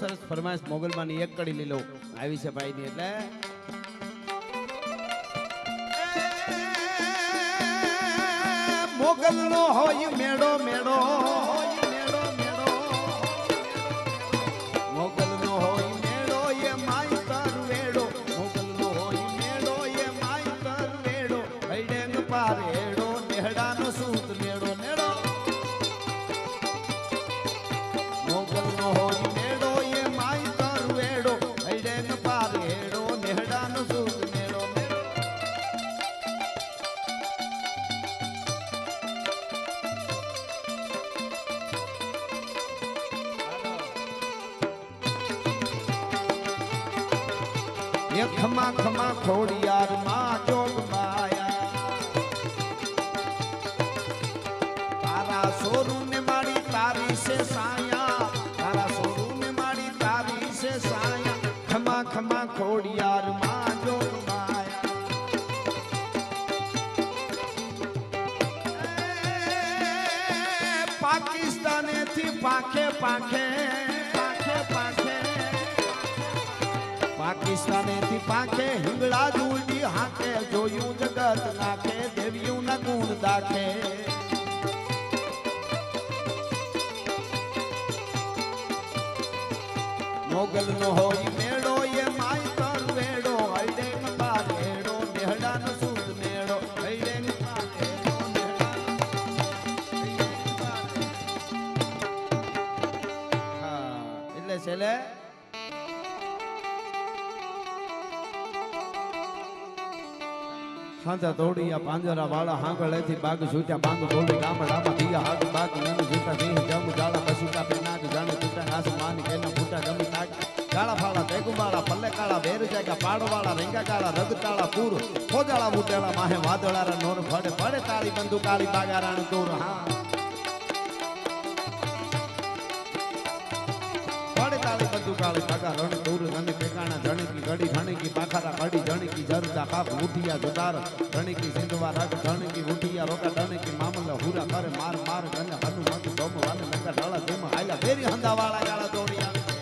સરસ ફરમાઈશ મોગલમાની એક કડી લીલો આવી છે ભાઈની એટલે મોગલ નો હોય મેળો મેળો મોગલ નો હોય મેળો એ માય કર વેડો મોગલ નો હોય મેળો એ માય કર વેડો હૈડેંગ પારેડો નેહડા નો સૂત મેળો નેડો મોગલ નો હોય મેળો એ માય કર વેડો હૈડેંગ પારેડો નેહડા નો સૂત મેળો ये खमा खमा खोड़ियार माँ जोग माया तारा सोरू ने मारी तारी से साया तारा सोरू ने मारी तारी से साया खमा खमा खोड़ियार माँ जोग माया पाकिस्ताने थी पाखे पाखे पाखे पाखे પાકિસ્તાનેથી પાંખે હિંગળા દૂડી હાકે જોયું જગત નાખે દેવ્યું ના ગુણ દાખે મોગલ નો હોય મેળો એ માય કર વેડો હૈડે પારેડો નેહડા નો સૂદ મેળો હૈડે પારેડો હા એટલે છેલ્લે હાંજા દોડિયા પાંજરા વાળા હાંગળેથી બાગ છૂટ્યા બાંગ બોલી ગામડામાં દિયા હાગ બાગ નન છૂટા સિંહ જમ જાળા પશુટા પેનાક જાણે છૂટા નાસ માન કેના ફૂટા જમી તાક કાળા ફાળા તેગુબાળા પલ્લે કાળા બેર જાગા પાડવાળા રેંગા કાળા રગતાળા પૂર ખોજાળા બુટેળા માહે વાદળારા નોર ફડે પડે તાળી બંદુ કાળી બાગારાણ તોર હા કાળી પાકા રણ દૂર અને પેકાણા જણકી ગડી ધણકી પાખારા કડી જણકી જરદા પાપ ઉઠિયા જદાર ધણકી સિંધવા રાગ ધણકી ઉઠિયા રોકા ધણકી મામલા હુરા કરે માર માર ગને હનુમત ધોમ વાને નકા ઢાળા ધોમ આયલા બેરી હંદા વાળા ગાળા દોડિયા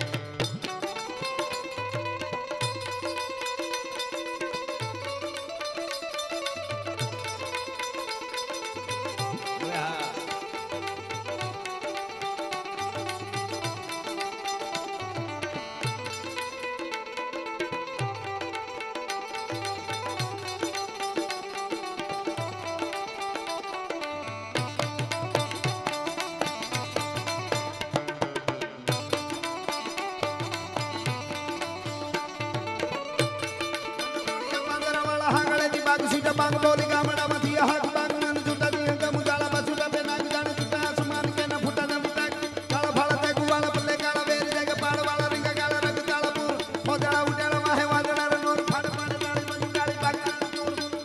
बाग बोली गामड़ा मथी हाथ बाग मन जुटा दिया का मुजाला बसुटा पे नाग जाने जुटा आसमान के न फुटा न फुटा काला फाला ते गुवाला पल्ले काला बेर जगे पाड़ वाला रिंगा काला रंग काला पूर खोजाला उडेला माहे वादड़ा रे नोर फाड़ फाड़ जाली मन काली बाग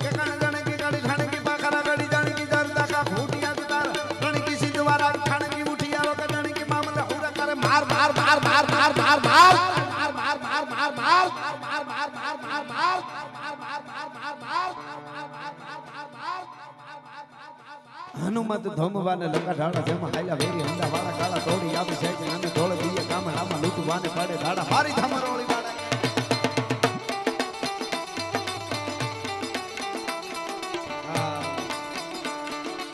के कान जाने की गाड़ी ठाणे की पाखरा गाड़ी जाने की जरदा का फूटिया दुतार रण की सिद्धवारा ठाणे की उठिया रो का जाने की मामला हुरा करे मार मार मार मार मार मार मार मार मार मार मार मार मार मार मार मार मार હનુમત ધોમવાને લંકા ઢાળા જેમાં હાલ્યા વેરી હંદા વાળા કાળા દોડી આવી છે કે નામે ઢોળ દીએ ગામડામાં લૂંટવાને પાડે ઢાળા મારી ધમરોળી વાળા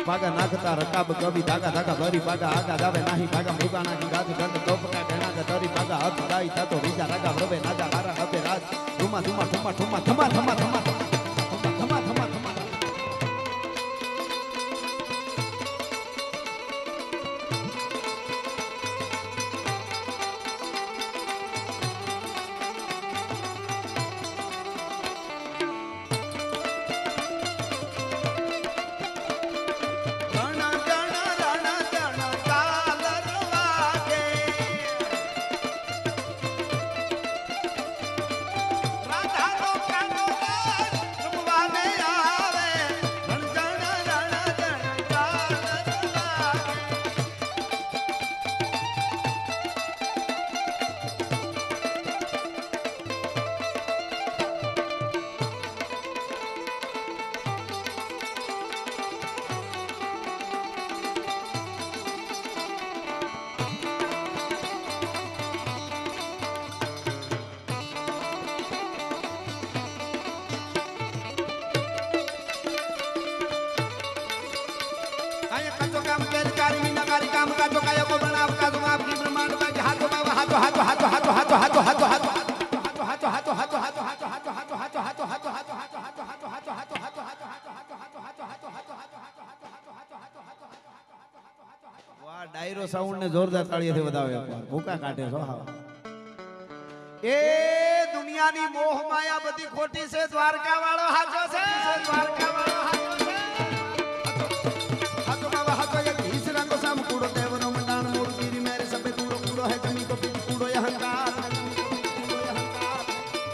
પાગા નાખતા રકાબ કવિ ધાગા ધાગા ભરી પાગા આગા દાવે નાહી પાગા મુગાણા કી ગાજ ગંધ તોપકા ગણા કે તરી પાગા હથ દાઈ તાતો રીજા રાગા રવે નાગા હારા હબે રાજ ધુમા ધુમા ધુમા ધુમા ધમા ધમા ધમા ધમા ધમા ધમા રાધા નો કાનો काम केलकारी मीनाकारी काम का जो काया को बनाव का तुम आपकी ब्रह्मांड में हाथों में हाथों हाथों हाथों हाथों हाथों हाथों हाथों हाथों हाथों हाथों हाथों વાહ ડાયરો સાઉન્ડ ને જોરદાર તાળીઓથી વધાવો એકવાર ભૂકા કાઢે છો હા એ દુનિયાની મોહ માયા બધી ખોટી છે દ્વારકા વાળો હાચો છે દ્વારકા વાળો હાચો છે હાચો બાબા હાચો એક હિસ રંગો સામ કૂડો દેવનો મંડાણ મૂળ ગીરી મેરે સબે દૂરો કૂડો હે જમી को पीठ कूड़ो अहंकार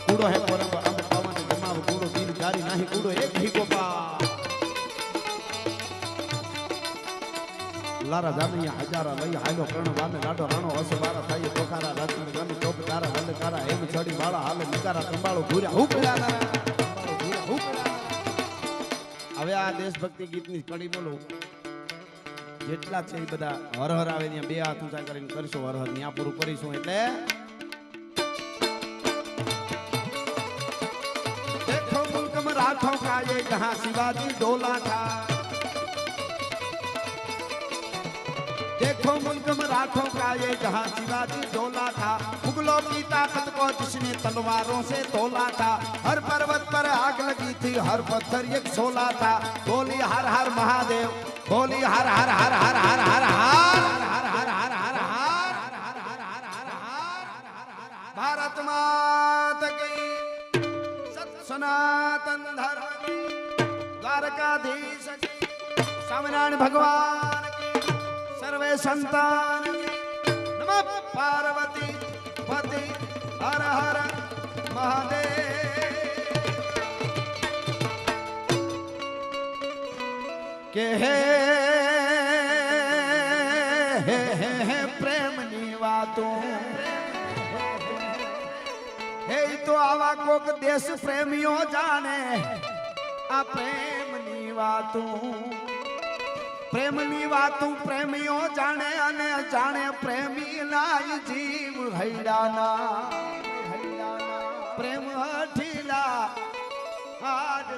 कूड़ो है परम अंब पवन जमाव कूड़ो दीन जारी नहीं कूड़ो एक ही गोपाल लारा जामिया हजारा लई हालो कर्ण वाने लाडो राणो असबारा थाई तोखारा राती गामी चौक तारा वंदकारा एम छड़ी वाला हाल निकारा संभाळो भूरा हुकला હવે આ દેશભક્તિ ગીતની કડી બોલો જેટલા છે એ બધા હર હર આવે ત્યાં બે હાથ ઊંચા કરીને કરશો હર હર ત્યાં પૂરું કરીશું એટલે देखो मुल्क में राठों का ये कहां शिवाजी डोला था देखो मुल्क में राठों का ये जहां शिवाजी डोला था मुगलों की ताकत को जिसने तलवारों से तोला था हर पर्वत पर आग लगी थी हर पत्थर एक सोला था बोली हर हर महादेव बोली हर हर हर हर हर हर हर हर हर भारत माता की सनातन धर्म की द्वारकाधीश की स्वामिनारायण भगवान की सर्वे संतान की नमः पार्वती पति हर हर महादेव के हे प्रेम निवातों हे तो आवा कोक देश प्रेमियों जाने आ प्रेम निवातों प्रेमनी वातू प्रेमियों जाने अने जाने प्रेमी नाई जीव हैडाना प्रेम हठीला आज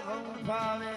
भावे